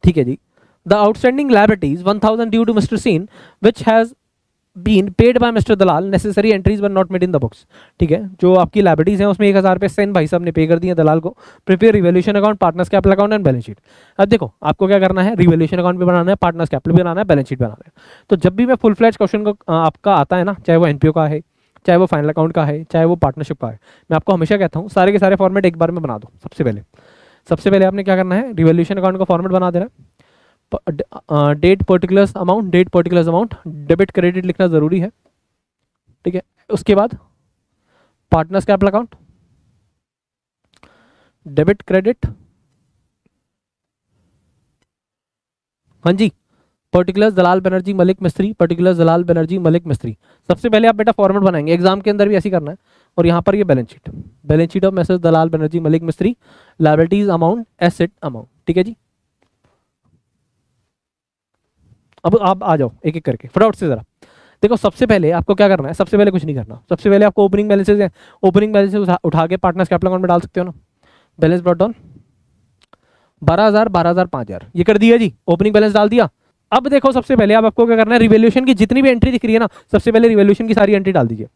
Speaker 1: ठीक है जी। The outstanding liabilities 1,000 due to mister Sen which has been paid by mister Dalal, necessary entries were not made in the books, ठीक है। जो आपकी लायबिलिटीज हैं उसमें 1,000 रुपये सेन भाई साहब ने पे कर दिए दलाल को। Prepare revaluation account, partners capital account and balance sheet. अब देखो आपको क्या करना है, रिवैल्यूएशन अकाउंट भी बनाना है, पार्टनर्स कैपिटल भी बनाना है, बैलेंस शीट बनाना है। तो जब भी मैं फुल फ्लैज क्वेश्चन को आपका आता है ना, चाहे वो एनपीओ का है, चाहे वो फाइनल अकाउंट का है, चाहे वो पार्टनरशिप का है, मैं आपको हमेशा कहता हूँ सारे के सारे फॉर्मेट एक बार में बना दो। सबसे पहले आपने क्या करना है, रिवैल्यूएशन अकाउंट का फॉर्मेट बना देना। Date particulars amount, date particulars amount, debit credit लिखना जरूरी है, ठीक है। उसके बाद partners capital account, debit credit, हाँ जी, पर्टिकुलर्स दलाल बनर्जी मलिक मिस्त्री, पर्टिकुलर्स दलाल बनर्जी मलिक मिस्त्री। सबसे पहले आप बेटा फॉर्मेट बनाएंगे, एग्जाम के अंदर भी ऐसे करना है। और यहाँ पर ये बैलेंस शीट ऑफ मैसेज दलाल बनर्जी मलिक मिस्त्री, लायबिलिटीज अमाउंट, एसेट अमाउंट, ठीक है जी। अब आप आ जाओ एक एक करके फटाफट से जरा। देखो सबसे पहले आपको क्या करना है, सबसे पहले कुछ नहीं करना, सबसे पहले आपको ओपनिंग बैलेंसेस है, ओपनिंग बैलेंसेस उठा के पार्टनर्स कैपिटल अकाउंट में डाल सकते हो ना। बैलेंस ब्रॉट डाउन 12,000, 12,000, 5,000, ये कर दिया जी, ओपनिंग बैलेंस डाल दिया। अब देखो सबसे पहले अब आपको क्या करना है, रिवैल्यूएशन की जितनी भी एंट्री दिख रही है ना, सबसे पहले रिवैल्यूएशन की सारी एंट्री डाल दीजिए।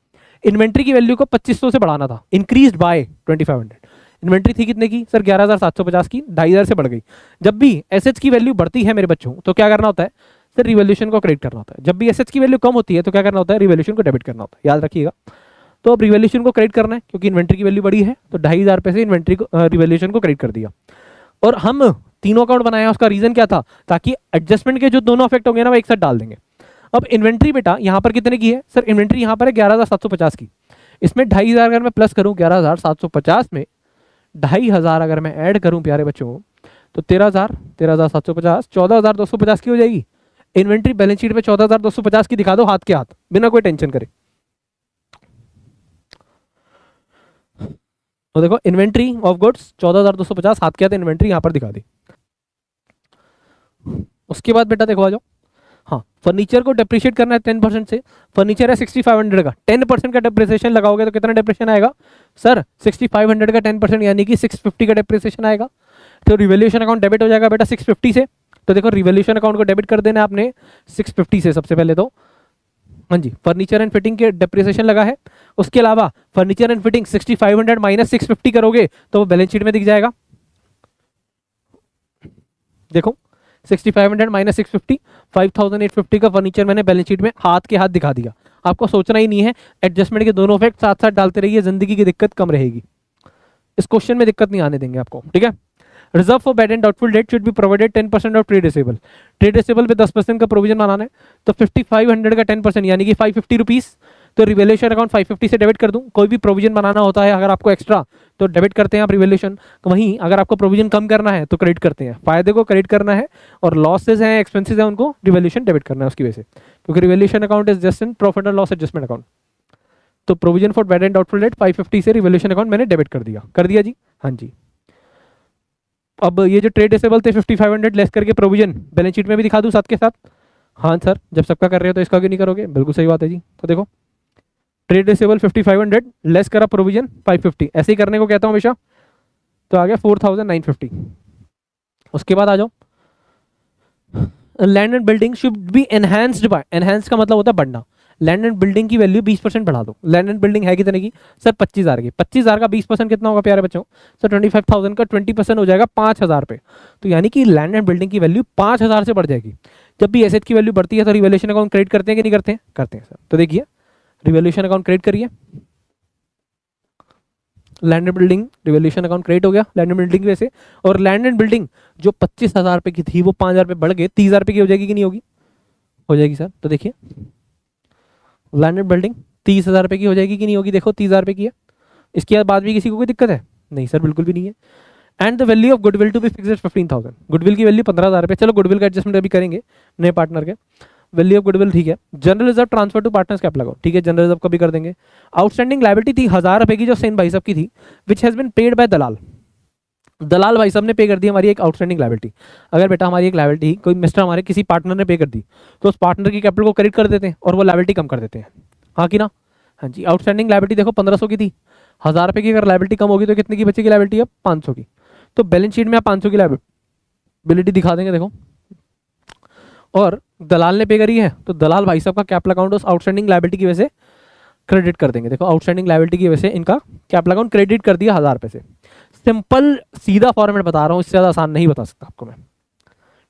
Speaker 1: इन्वेंट्री की वैल्यू को 2,500 से बढ़ाना था, इंक्रीज्ड बाय 2,500। इन्वेंट्री थी कितने की सर, 11,750 की, 2,500 से बढ़ गई। जब भी एसेट्स की वैल्यू बढ़ती है मेरे बच्चों तो क्या करना होता है सर, रिवैल्यूएशन को क्रेडिट करना होता है। जब भी एसेट्स की वैल्यू कम होती है तो क्या करना होता है, रिवैल्यूएशन को डेबिट करना होता है, याद रखिएगा। तो अब रिवैल्यूएशन को क्रेडिट करना है क्योंकि इन्वेंट्री की वैल्यू बढ़ी है, तो 2,500 रुपये से इन्वेंट्री को रिवैल्यूएशन को क्रेडिट कर दिया। और हम तीनों अकाउंट बनाया, उसका रीजन क्या था, ताकि एडजस्टमेंट के जो दोनों इफेक्ट होंगे ना वो एक साथ डाल देंगे। अब इन्वेंट्री बेटा यहाँ पर कितने की है सर, इन्वेंट्री यहाँ पर है 11,750 की, इसमें 2,500 अगर मैं प्लस करूँ 11,750 में 2,500 अगर मैं ऐड करूँ प्यारे बच्चों, तो 13,000, 13,750, 14,250 की हो जाएगी। इन्वेंट्री बैलेंस शीट में 14,250 की दिखा दो हाथ के हाथ, बिना कोई टेंशन करे। तो देखो इन्वेंट्री ऑफ गुड्स 14,250 हाथ के हाथ इन्वेंट्री यहाँ पर दिखा दी। उसके बाद बेटा देखो आ जाओ, हाँ फर्नीचर को डेप्रिशिएट करना है 10% से, फर्नीचर है 6,500 का, 10% का डेप्रिसिएशन लगाओगे तो कितना डेप्रिसिएशन आएगा सर, 6,500 का 10% यानी कि 650 का डेप्रिसिएशन आएगा। तो रिवैल्यूएशन अकाउंट डेबिट हो जाएगा बेटा 650 से। तो देखो रिवैल्यूएशन अकाउंट को डेबिट कर देना है आपने 650 से सबसे पहले तो, हाँ जी फर्नीचर एंड फिटिंग के डेप्रिसिएशन लगा है। उसके अलावा फर्नीचर एंड फिटिंग 6,500 माइनस 650 करोगे तो वो बैलेंस शीट में दिख जाएगा। देखो 6,500 माइनस 650, 5,850 का फर्नीचर मैंने बैलेंस शीट में हाथ के हाथ दिखा दिया। आपको सोचना ही नहीं है, एडजस्टमेंट के दोनों इफेक्ट साथ साथ डालते रहिए, जिंदगी की दिक्कत कम रहेगी। इस क्वेश्चन में दिक्कत नहीं आने देंगे आपको, ठीक है। Reserve for bad and doubtful date should be provided 10% of trade receivable, trade receivable पे 10% का प्रोविजन बनाना है। तो 5,500 का 10% यानी कि 550 रुपीज, तो रिवैल्यूएशन अकाउंट 550 से डेबिट कर दूं। कोई भी प्रोविजन बनाना होता है अगर आपको एक्स्ट्रा तो डेबिट करते हैं आप रिवैल्यूएशन, वहीं अगर आपको प्रोविजन कम करना है तो क्रेडिट करते हैं, फायदे को क्रेडिट करना है और लॉसेज हैं एक्सपेंसेस हैं उनको रिवैल्यूएशन डेबिट करना है उसकी वजह से, क्योंकि revaluation account is just in profit and loss adjustment account. तो provision for bad and doubtful debt 550 से रिवैल्यूएशन अकाउंट मैंने डेबिट कर दिया जी, हाँ जी। अब ये जो ट्रेड रिसीवेबल थे 5,500 लेस करके प्रोविजन बैलेंस शीट में भी दिखा दूं साथ के साथ, हाँ सर जब सबका कर रहे हो तो इसका क्यों नहीं करोगे, बिल्कुल सही बात है जी। तो देखो ट्रेड रिसीवेबल 5,500 लेस करा प्रोविजन 550, ऐसे ही करने को कहता हूँ हमेशा। तो आ गया 4,950। उसके बाद आ जाओ, land and building should be enhanced by, enhance का मतलब होता है बढ़ना, लैंड एंड बिल्डिंग की वैल्यू 20% बढ़ा दो। लैंड एंड बिल्डिंग है कितने की सर 25,000 की, 25,000 का 20% कितना होगा प्यारे बच्चों सर 25,000 का 20% हो जाएगा 5,000 पे। तो यानी कि लैंड एंड बिल्डिंग की वैल्यू 5,000 से बढ़ जाएगी। जब भी एसेट की वैल्यू बढ़ती है तो रिवैल्यूएशन अकाउंट क्रेडिट करते हैं कि नहीं करते हैं, करते हैं सर। तो देखिए रिवैल्यूएशन अकाउंट क्रेडिट करिए, land and building revaluation account credit हो गया लैंड एंड बिल्डिंग की वजह से। और लैंड एंड बिल्डिंग जो 25,000 रुपए की थी वो 5,000 रुपए बढ़ गए 30,000 रुपए की हो जाएगी कि नहीं होगी, हो जाएगी सर। तो देखिए लैंड एंड बिल्डिंग 30,000 रुपए की हो जाएगी कि नहीं होगी, देखो 30,000 रुपए की है। इसके बाद भी किसी को कोई दिक्कत है, नहीं सर बिल्कुल भी नहीं है। And the value of goodwill to be fixed 15,000, goodwill की वैल्यू 15,000 रुपए, चलो गुडविल का एडजस्टमेंट अभी करेंगे नए पार्टनर के। वैल्यू ऑफ गुडविल ठीक है, general reserve transfer to partners cap लगाओ, ठीक है जनरल रिजर्व का भी कर देंगे। आउटस्टैंडिंग लायबिलिटी थी 1,000 रुपए की जो सेन भाई साहब की थी, which has been paid by Dalal, Dalal भाई साहब ने पे कर दी हमारी एक आउटस्टैंडिंग लायबिलिटी। अगर बेटा हमारी एक लायबिलिटी कोई मिस्टर हमारे किसी पार्टनर ने पे कर दी तो उस पार्टनर की कैपिटल को क्रेडिट कर देते हैं और वो लायबिलिटी कम कर देते हैं, हाँ कि ना, हाँ जी। आउटस्टैंडिंग लायबिलिटी देखो 1,500 की थी, 1,000 रुपए की अगर लायबिलिटी कम होगी तो कितने की बचेगी लायबिलिटी, अब 500 की। तो बैलेंस शीट में आप 500 की लायबिलिटी दिखा देंगे देखो, और दलाल ने पे करी है तो दलाल भाई साहब का कैपिटल अकाउंट उस आउटस्टैंडिंग लायबिलिटी की वजह से क्रेडिट कर देंगे। देखो आउटस्टैंडिंग लायबिलिटी की वजह से इनका कैपिटल अकाउंट क्रेडिट कर दिया 1,000 रुपए से। सिंपल सीधा फॉर्मेट बता रहा हूँ, इससे ज़्यादा आसान नहीं बता सकता आपको मैं,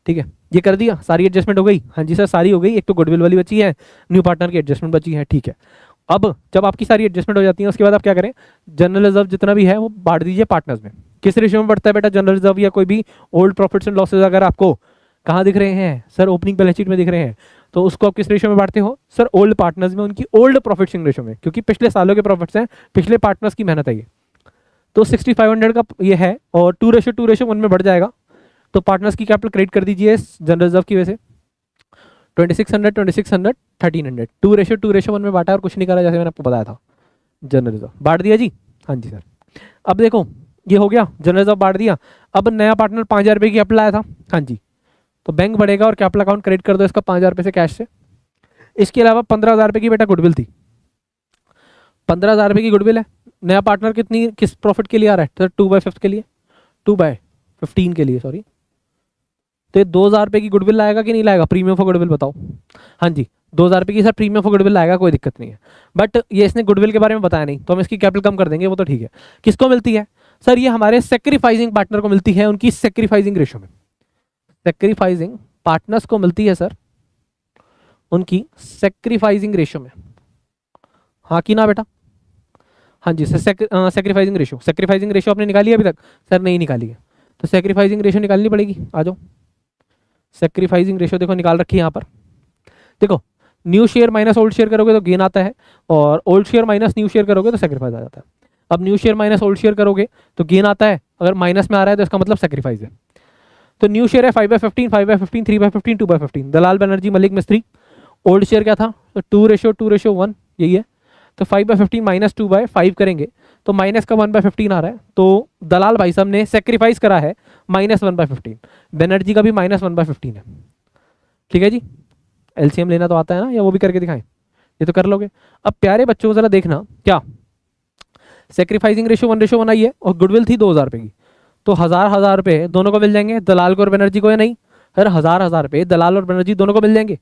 Speaker 1: ठीक है। ये कर दिया, सारी एडजस्टमेंट हो गई, हाँ जी सर सारी हो गई। एक तो गुडविल वाली बची है, न्यू पार्टनर की एडजस्टमेंट बची है, ठीक है। अब जब आपकी सारी एडजस्टमेंट हो जाती है उसके बाद आप क्या करें, जनरल रिजर्व जितना भी है वो बांट दीजिए पार्टनर्स में। किस रेशियो में बढ़ता है बेटा जनरल रिजर्व या कोई भी ओल्ड प्रॉफिट्स एंड लॉसेज अगर आपको कहाँ दिख रहे हैं सर, ओपनिंग बैलेंस शीट में दिख रहे हैं, तो उसको आप किस रेशियो में बांटते हो सर, ओल्ड पार्टनर्स में, उनकी ओल्ड प्रॉफिट शेयरिंग रेशियो में, क्योंकि पिछले सालों के प्रॉफिट्स हैं, पिछले पार्टनर्स की मेहनत है ये। तो 6,500 का ये है और 2:2 उनमें बढ़ जाएगा, तो पार्टनर्स की कैपिटल क्रेडिट कर दीजिए जनरल रिजर्व की वजह से। 2,600 2,600 1,300 2:1 में बांटा और कुछ नहीं करा, जैसे मैंने आपको बताया था। जनरल रिजर्व बांट दिया जी, हाँ जी सर। अब देखो ये हो गया, जनरल रिजर्व बांट दिया। अब नया पार्टनर 5,000 रुपये की कैपिटल आया था, हाँ जी, तो बैंक बढ़ेगा और कैपिटल अकाउंट क्रेडिट कर दो इसका 5,000 रुपये से कैश से। इसके अलावा 15,000 रुपये की बेटा गुडविल थी, 15,000 रुपये की गुडविल है। नया पार्टनर किस प्रॉफिट के लिए आ रहा है सर, 2/5 के लिए, 2/15 के लिए सॉरी। तो 2,000 रुपये की गुडविल लाएगा कि नहीं लाएगा, प्रीमियम फॉर गुडविल बताओ, हाँ जी 2,000 रुपये की सर प्रीमियम फॉर गुडविल लाएगा, कोई दिक्कत नहीं है। बट ये इसने गुडविल के बारे में बताया नहीं तो हम इसकी कैपिटल कम कर देंगे, वो तो ठीक है। किसको मिलती है सर, ये हमारे सेक्रीफाइसिंग पार्टनर को मिलती है, उनकी सेक्रीफाइसिंग रेशियो में, सेक्रीफाइसिंग पार्टनर्स को मिलती है सर उनकी सेक्रीफाइसिंग रेशियो में, हाँ कि ना बेटा, हाँ जी sir. Sacrificing ratio, sacrificing ratio आपने निकाली है अभी तक सर, नहीं निकाली है। तो सेक्रीफाइसिंग रेशियो निकालनी पड़ेगी, आ जाओ। सेक्रीफाइसिंग रेशियो देखो निकाल रखी है यहाँ पर। देखो new share minus old share करोगे तो गेन आता है, और old share minus new share करोगे तो सेक्रीफाइस आ जाता है। अब new share minus old share करोगे तो गेन आता है, अगर माइनस में आ रहा है तो इसका मतलब सेक्रीफाइस है। तो न्यू शेयर है 5/15, 5/15, 3/15, 2/15, दलाल बनर्जी मलिक मिस्त्री। ओल्ड शेयर क्या था, तो 2:1 यही है। तो 5/15 माइनस 2/5 करेंगे तो माइनस का 1/15 आ रहा है, तो दलाल भाई साहब ने सेक्रीफाइस करा है -1/15। बनर्जी का भी -1/15 है, ठीक है जी। एलसीएम लेना तो आता है ना, या वो भी करके दिखाएं, ये तो कर लोगे। अब प्यारे बच्चों जरा देखना, क्या सेक्रीफाइसिंग रेशियो 1:1 आई है, और गुडविल थी 2000 रुपए की, तो 1000 रुपए दोनों को मिल जाएंगे, दलाल को और बनर्जी को, या नहीं सर 1000 रुपए दलाल और बनर्जी दोनों को मिल जाएंगे।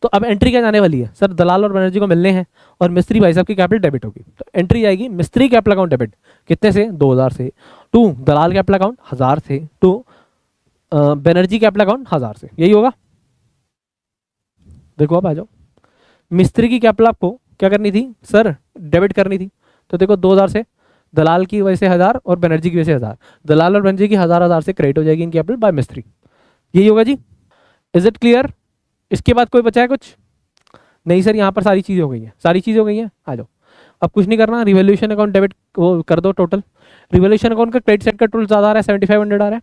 Speaker 1: तो अब एंट्री क्या जाने वाली है सर, दलाल और बनर्जी को मिलने हैं और मिस्त्री भाई साहब की कैपिटल डेबिट होगी, तो एंट्री आएगी मिस्त्री कैपिटल अकाउंट डेबिट, कितने से 2000 से, टू दलाल कैपिटल अकाउंट 1000 से, टू बनर्जी कैपिटल अकाउंट 1000 से, यही होगा। देखो अब आ जाओ, मिस्त्री की कैपिटल आपको क्या करनी थी सर, डेबिट करनी थी, तो देखो 2000 से दलाल की वजह से 1000 और बनर्जी की वजह से 1000, दलाल और बनर्जी की 1000 से क्रेडिट हो जाएगी इन कैपिटल बाय मिस्त्री, यही होगा जी। Is it clear? इसके बाद कोई बचा है कुछ? नहीं सर, यहाँ पर सारी चीज़ें हो गई हैं, सारी चीज़ें हो गई हैं, आ जाओ। अब कुछ नहीं करना, रिवोल्यूशन अकाउंट डेबिट वो कर दो टोटल। रिवोल्यूशन अकाउंट का क्रेडिट साइड का टोटल ज़्यादा आ रहा है, 7500 आ रहा है,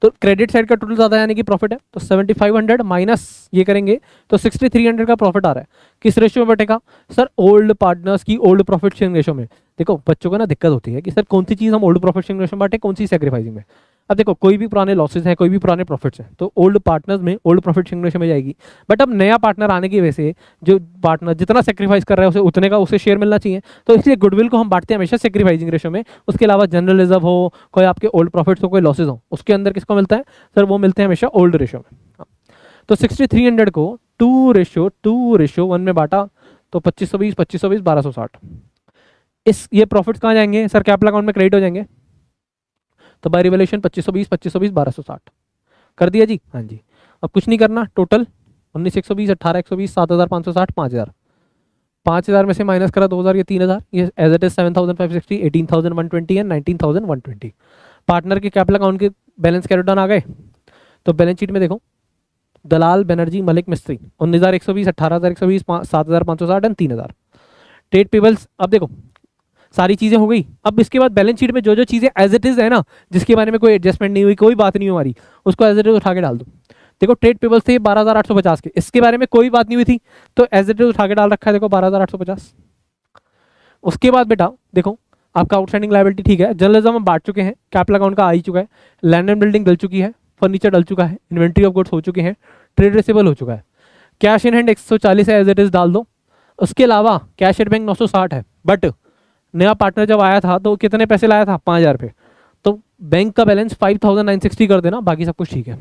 Speaker 1: तो क्रेडिट साइड का टोटल ज़्यादा यानी कि प्रॉफिट है, तो 7500 माइनस ये करेंगे तो 6300 का प्रॉफिट आ रहा है। किस रेशियो में बटेगा सर, ओल्ड पार्टनर्स की ओल्ड प्रॉफिट शेयरिंग रेशियो में। देखो बच्चों को ना दिक्कत होती है कि सर कौन सी चीज़ हम ओल्ड प्रॉफिट शेयरिंग रेशियो में बांटे, कौन सी सेक्रीफाइसिंग में। अब देखो कोई भी पुराने लॉसेज हैं, कोई भी पुराने प्रॉफिट्स हैं, तो ओल्ड पार्टनर्स में ओल्ड प्रॉफिट शेयरिंग रेशियो में जाएगी। बट अब नया पार्टनर आने की वजह से जो पार्टनर जितना सेक्रीफाइस कर रहा है उसे उतने का उसे शेयर मिलना चाहिए, तो इसलिए गुडविल को हम बांटते हैं हमेशा सेक्रीफाइसिंग रेशियो में। उसके अलावा जनरल रिजर्व हो, कोई आपके ओल्ड प्रॉफिट्स हो, कोई लॉसेज हो, उसके अंदर किसको मिलता है सर, वो मिलते हैं हमेशा ओल्ड रेशियो में। तो 6300 को 2:1 में बांटा तो 2520, 2520, 1260। इस ये प्रॉफिट्स कहाँ जाएंगे सर, कैपिटल अकाउंट में क्रेडिट हो जाएंगे, तो बाय रिवोल्यूशन 2520, 2520, 1260 कर दिया जी। हाँ जी, अब कुछ नहीं करना, टोटल 19120, 18120, 7560, 5000, 5000 में से माइनस करा 2000, ये 3000, ये as it is 7560, 18120 and 19120। Partner के कैपिटल अकाउंट के बैलेंस कैरी डाउन आ गए, तो बैलेंस शीट में देखो दलाल बनर्जी मलिक मिस्त्री 19120, 18120, 7560 एंड 3000। ट्रेड पेबल्स, अब देखो सारी चीज़ें हो गई। अब इसके बाद बैलेंस शीट में जो जो चीज़ें एज इट इज़ है ना, जिसके बारे में कोई एडजस्टमेंट नहीं हुई, कोई बात नहीं हुई हमारी, उसको एज इट इज उठा के डाल दो। देखो ट्रेड पेबल्स थे 12850 के, इसके बारे में कोई बात नहीं हुई थी, तो एज इट इज उठा के डाल रखा है, देखो 12850। उसके बाद बेटा देखो आपका आउटस्टैंडिंग लायबिलिटी ठीक है, जर्नलिज्म हम बांट चुके हैं, कैपिटल अकाउंट का आ ही चुका है, लैंड एंड बिल्डिंग डल चुकी है, फर्नीचर डल चुका है, इन्वेंट्री ऑफ गुड्स हो चुके हैं, ट्रेड रिसीवेबल हो चुका है, कैश इन हैंड 140 है, एज इट इज डाल दो। उसके अलावा कैश एट बैंक 960 है, बट नया पार्टनर जब आया था तो कितने पैसे लाया था, 5000 पे, तो बैंक का बैलेंस 5960 कर देना, बाकी सब कुछ ठीक है।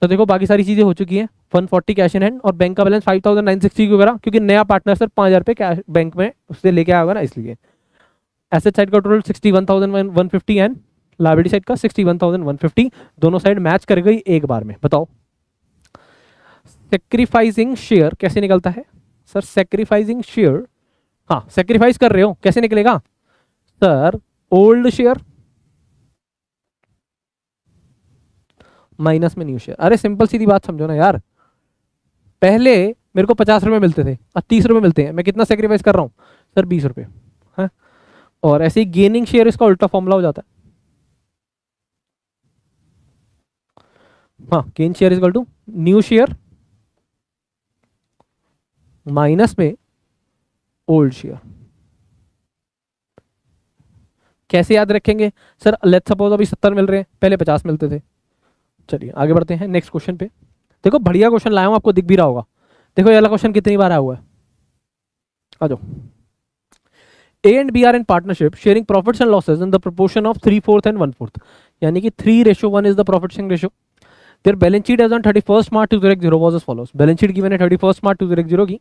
Speaker 1: तो देखो बाकी सारी चीजें हो चुकी हैं, 140 कैश इन हैंड और बैंक का बैलेंस 5960 क्यों करा, क्योंकि नया पार्टनर सर 5000 पे कैश बैंक में उससे लेके आया होगा ना, इसलिए। एसेट साइड का टोटल 61,150 एंड लायबिलिटी साइड का 61,150, दोनों साइड मैच कर गई एक बार में। बताओ सेक्रीफाइसिंग शेयर कैसे निकलता है सर, सेक्रीफाइसिंग शेयर, हाँ सेक्रीफाइस कर रहे हो कैसे निकलेगा सर, ओल्ड शेयर माइनस में न्यू शेयर। अरे सिंपल सीधी बात समझो ना यार, पहले मेरे को 50 रुपए मिलते थे, अब 30 रुपए मिलते हैं, मैं कितना सेक्रीफाइस कर रहा हूं सर, 20 रुपए है। और ऐसे ही गेनिंग शेयर इसका उल्टा फॉर्मूला हो जाता है, हाँ gain share equal to new share minus में ओल्ड शेयर। कैसे याद रखेंगे सर, लेट्स सपोज अभी 70 मिल रहे हैं, पहले 50 मिलते थे। चलिए आगे बढ़ते हैं नेक्स्ट क्वेश्चन पे। देखो बढ़िया क्वेश्चन लाया हूं, आपको दिख भी रहा होगा। देखो ये वाला क्वेश्चन कितनी बार आया हुआ है, आ जाओ। A and B are in partnership sharing profits and losses in the proportion of 3/4 and 1/4, यानी कि 3:1 is the profit sharing ratio. Their balance sheet as on 31st March 2020 was as follows. Balance sheet given है 31st March 2020 की,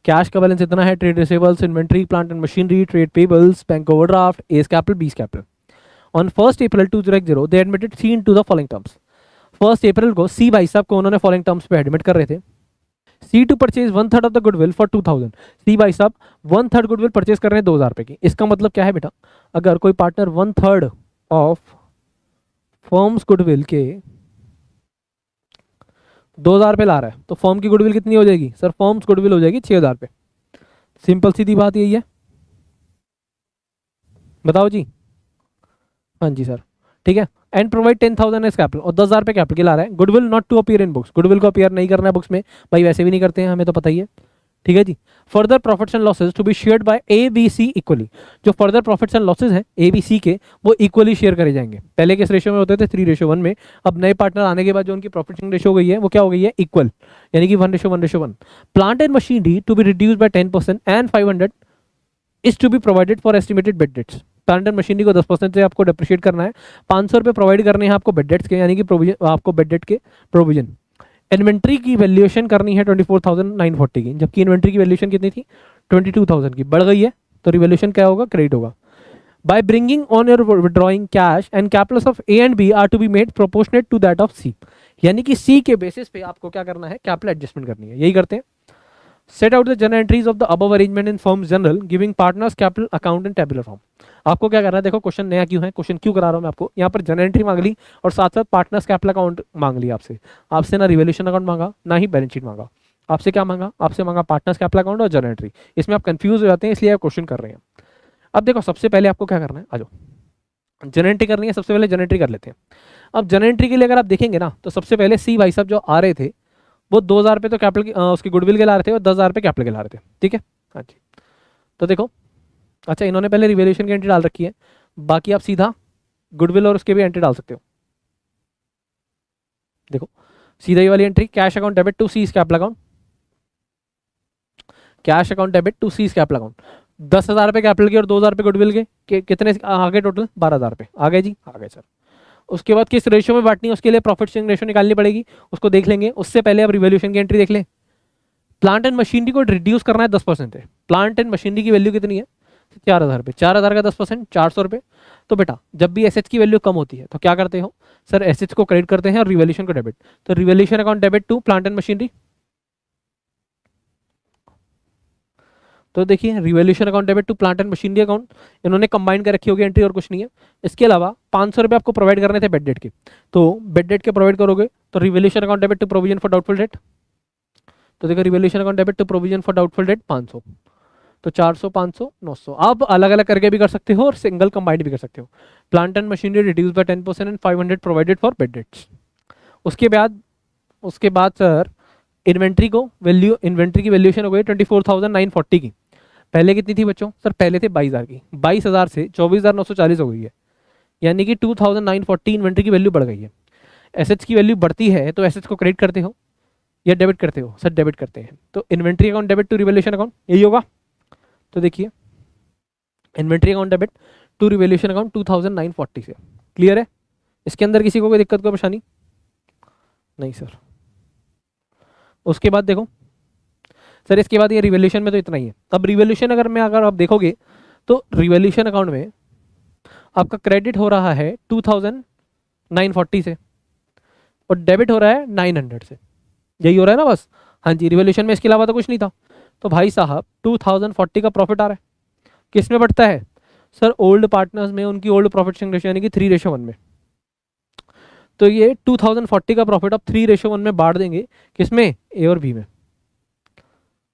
Speaker 1: cash का balance इतना है, trade receivables, inventory, plant and machinery, trade payables, bank overdraft, A's capital, B's capital. On 1st April 2020 they admitted C into the following terms. 1st April को सी भाई साहब को उन्होंने फॉलोइंग टर्म्स पे एडमिट कर रहे थे C to purchase 1/3 of the goodwill for 2000। C भाई साहब 1/3 गुडविल परचेज कर रहे हैं 2000 रुपए की। इसका मतलब क्या है बेटा, अगर कोई पार्टनर 1/3 ऑफ फर्म्स गुडविल के 2000 रुपये ला रहा है तो फर्म की गुडविल कितनी हो जाएगी सर, फर्म्स गुडविल हो जाएगी 6000 रुपये। सिंपल सीधी बात यही है, बताओ जी। हाँ जी सर, ठीक है। एंड प्रोवाइड 10,000 एज कैपिटल, और 10,000 रुपये कैपिटल के ला रहा है। Goodwill not to appear in books, goodwill को अपीयर नहीं करना है बुक्स में, भाई वैसे भी नहीं करते हैं, हमें तो पता ही है, ठीक है जी। Further profits and losses to be shared by A B C equally, जो फर्दर प्रॉफिट्स एंड लॉसेज हैं ए बी सी के, वो इक्वली शेयर करे जाएंगे। पहले किस रेशियो में होते थे, 3:1 में। अब नए पार्टनर आने के बाद जो उनकी प्रॉफिट शेयरिंग रेशियो हो गई है वो क्या हो गई है, इक्वल, यानी कि 1:1:1। Plant and machinery to be reduce by 10% and 500 is to be provided for estimated bad debts. Plant and machinery को 10% से आपको डेप्रिशिएट करना है, 500 रुपये प्रोवाइड करने हैं आपको बेड डेट्स के, यानी कि प्रोविजन, आपको बेड डेट के प्रोविजन। इन्वेंट्री की वैल्यूएशन करनी है 24,940 की, जबकि इन्वेंट्री की वैल्यूएशन कितनी थी 22,000 की, बढ़ गई है, तो रिवैल्यूएशन क्या होगा, क्रेडिट होगा। By bringing on your withdrawing cash and capitals of A and B are to be made proportionate to that of C, यानी कि सी के बेसिस पे आपको क्या करना है, कैपिटल एडजस्टमेंट करनी है, यही करते हैं। Set out the general entries of the above arrangement in firms general giving partners capital account in tabular form. आपको क्या करना है, देखो क्वेश्चन नया क्यों है, क्वेश्चन क्यों करा रहा हूं मैं आपको, यहाँ पर जनरल एंट्री मांग ली और साथ साथ पार्टनर्स कैपिटल अकाउंट मांग ली आपसे। आपसे ना रिवैल्यूएशन अकाउंट मांगा, ना ही बैलेंस शीट मांगा, आपसे क्या मांगा, आपसे मांगा पार्टनर्स कैपिटल अकाउंट और जनरल एंट्री। इसमें आप कंफ्यूज हो जाते हैं, इसलिए आप क्वेश्चन कर रहे हैं। अब देखो सबसे पहले आपको क्या करना है, आ जाओ जनरल एंट्री करनी है, सबसे पहले जनरल एंट्री कर लेते हैं। अब जनरल एंट्री के लिए अगर आप देखेंगे ना, तो सबसे पहले सी भाई साहब जो आ रहे थे वो 2000 रुपये तो कैपिटल उसकी गुडविल के ला रहे थे और 10,000 रुपये कैपिटल के ला रहे थे, ठीक है। हाँ जी, तो देखो, अच्छा इन्होंने पहले रिवैल्यूएशन की एंट्री डाल रखी है, बाकी आप सीधा गुडविल और उसके भी एंट्री डाल सकते हो। देखो सीधा ही वाली entry, cash account debit to C's capital account, cash account debit to C's capital account. 10,000 रुपये कैपिटल के और 2,000 रुपये गुडविल के कितने आ गए टोटल, 12,000 रुपये आ गए जी, आ गए सर। उसके बाद किस रेशियो में बांटनी है, उसके लिए प्रॉफिट शेयरिंग रेशियो निकालनी पड़ेगी, उसको देख लेंगे। उससे पहले अब रिवैल्यूएशन की एंट्री देख लें। प्लांट एंड मशीनरी को रिड्यूस करना है 10% है। प्लांट एंड मशीनरी की वैल्यू कितनी है, 4,000 रुपये, 4,000 का 10% 400 रुपये। तो बेटा जब भी एसेट्स की वैल्यू कम होती है तो क्या करते हो सर, एसेट्स को क्रेडिट करते हैं और रिवैल्यूएशन को डेबिट। तो revaluation account debit to plant and machinery, तो देखिए revaluation account debit to plant and machinery account, इन्होंने कंबाइन कर रखी होगी एंट्री और कुछ नहीं है। इसके अलावा 500 रुपये आपको प्रोवाइड करने थे बेड डेट के, तो बेड डेट के प्रोवाइड करोगे तो revaluation account debit to provision for doubtful debt. तो देखो revaluation account debit to provision for doubtful debt 500, तो 400 500 900। आप अलग अलग करके भी कर सकते हो और सिंगल कंबाइंड भी कर सकते हो। Plant and machinery reduce by 10% and 500 provided for bad debts. उसके बाद सर इन्वेंट्री को वैल्यू, इन्वेंट्री की वैल्यूएशन हो गई 24,940 की। पहले कितनी थी बच्चों सर, पहले थे 22,000 की, 22,000 से 24,940 हो गई है, यानी कि 2,940 इन्वेंट्री की वैल्यू बढ़ गई है। एसेट्स की वैल्यू बढ़ती है तो एसेट्स को क्रेडिट करते हो या डेबिट करते हो सर, डेबिट करते हैं। तो inventory account debit to revaluation account यही होगा। तो देखिए inventory account debit to revaluation account 2,940 से, क्लियर है। इसके अंदर किसी को कोई दिक्कत, कोई परेशानी नहीं सर। उसके बाद देखो सर, इसके बाद ये रिवैल्यूएशन में तो इतना ही है। अब रिवैल्यूएशन अगर आप देखोगे तो रिवैल्यूएशन अकाउंट में आपका क्रेडिट हो रहा है 2,940 से और डेबिट हो रहा है 900 से, यही हो रहा है ना बस। हाँ जी, रिवैल्यूएशन में इसके अलावा तो कुछ नहीं था। तो भाई साहब 2,040 का प्रॉफिट आ रहा है, किस में बढ़ता है सर, ओल्ड पार्टनर्स में, उनकी ओल्ड प्रॉफिट शेयरिंग रेशियो यानी कि 3:1 में। तो ये 2,040 का प्रॉफिट आप 3:1 में बांट देंगे, किसमें, ए और बी में।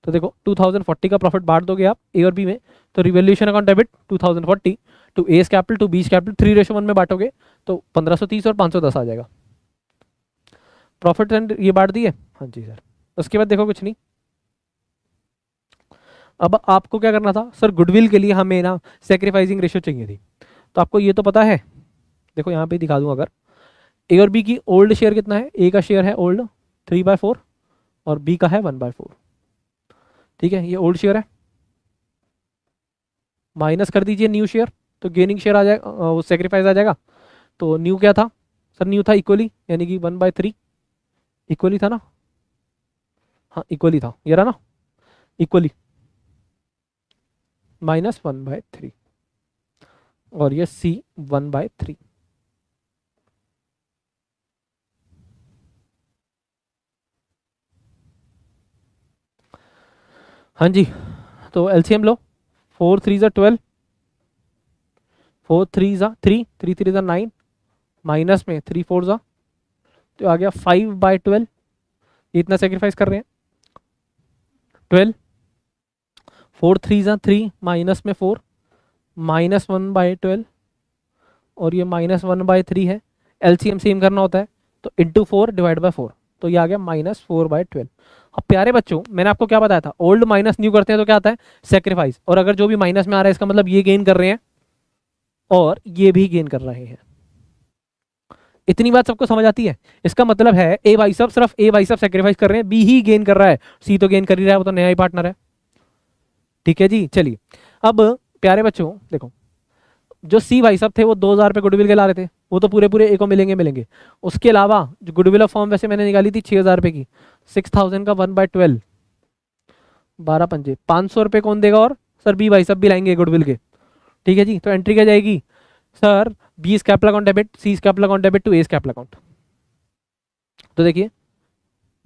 Speaker 1: तो देखो 2,040 का प्रॉफिट बांट दोगे आप ए और बी में, तो revaluation account debit 2,040 to A's capital to B's capital 3:1 में बांटोगे तो 1,530 और 510 आ जाएगा। प्रॉफिट एंड ये बांट दिए, हाँ जी सर। उसके बाद देखो कुछ नहीं, अब आपको क्या करना था सर, गुडविल के लिए हमें ना सेक्रीफाइसिंग रेशियो चाहिए थी। तो आपको ये तो पता है, देखो यहाँ पे दिखा दूँ, अगर ए और बी की ओल्ड शेयर कितना है, ए का शेयर है ओल्ड 3/4 और बी का है 1/4, ठीक है। ये ओल्ड शेयर है, माइनस कर दीजिए न्यू शेयर, तो गेनिंग शेयर आ जाएगा, वो सेक्रीफाइस आ जाएगा। तो न्यू क्या था सर, न्यू था इक्वली, यानी कि 1/3 इक्वली था ना, हाँ इक्वली था, ये रहा ना इक्वली, -1/3 और ये सी 1/3। हाँ जी, तो एलसीएम लो, 4 3 ज़ा 12, 4 3 ज़ा 3, 3 3 ज़ा 9, माइनस में 3 4 ज़ा, तो आ गया 5/12। इतना सेक्रीफाइस कर रहे हैं, 12, 4 3 ज़ा 3, माइनस में 4, -1/12, और ये -1/3 है। एलसीएम सेम करना होता है, तो इंटू 4 डिवाइड बाय 4, तो ये आ गया -4/12। अब प्यारे बच्चों, मैंने आपको क्या बताया था, ओल्ड माइनस न्यू करते हैं तो क्या आता है, सेक्रीफाइस। और अगर जो भी माइनस में आ रहा है इसका मतलब ये गेन कर रहे हैं और ये भी गेन कर रहे हैं। इतनी बात सबको समझ आती है? इसका मतलब है ए भाई साहब, सिर्फ ए भाई साहब सेक्रीफाइस कर रहे हैं, बी ही गेन कर रहा है, सी तो गेन कर ही रहा है, वो तो नया ही पार्टनर है। ठीक है जी, चलिए अब प्यारे बच्चों देखो, जो सी भाई साहब थे वो 2000 रुपये गुडविल के ला रहे थे, वो तो पूरे पूरे ए को मिलेंगे मिलेंगे। उसके अलावा जो गुडविल ऑफ फॉर्म वैसे मैंने निकाली थी 6000 रुपये की, 6000 का 1/12, 12 पंजे 500 रुपये कौन देगा? और सर बी भाई साहब भी लाएंगे गुडविल के। ठीक है जी, तो एंट्री क्या जाएगी sir, B's capital account debit, C's capital account debit to A's capital account. तो देखिए,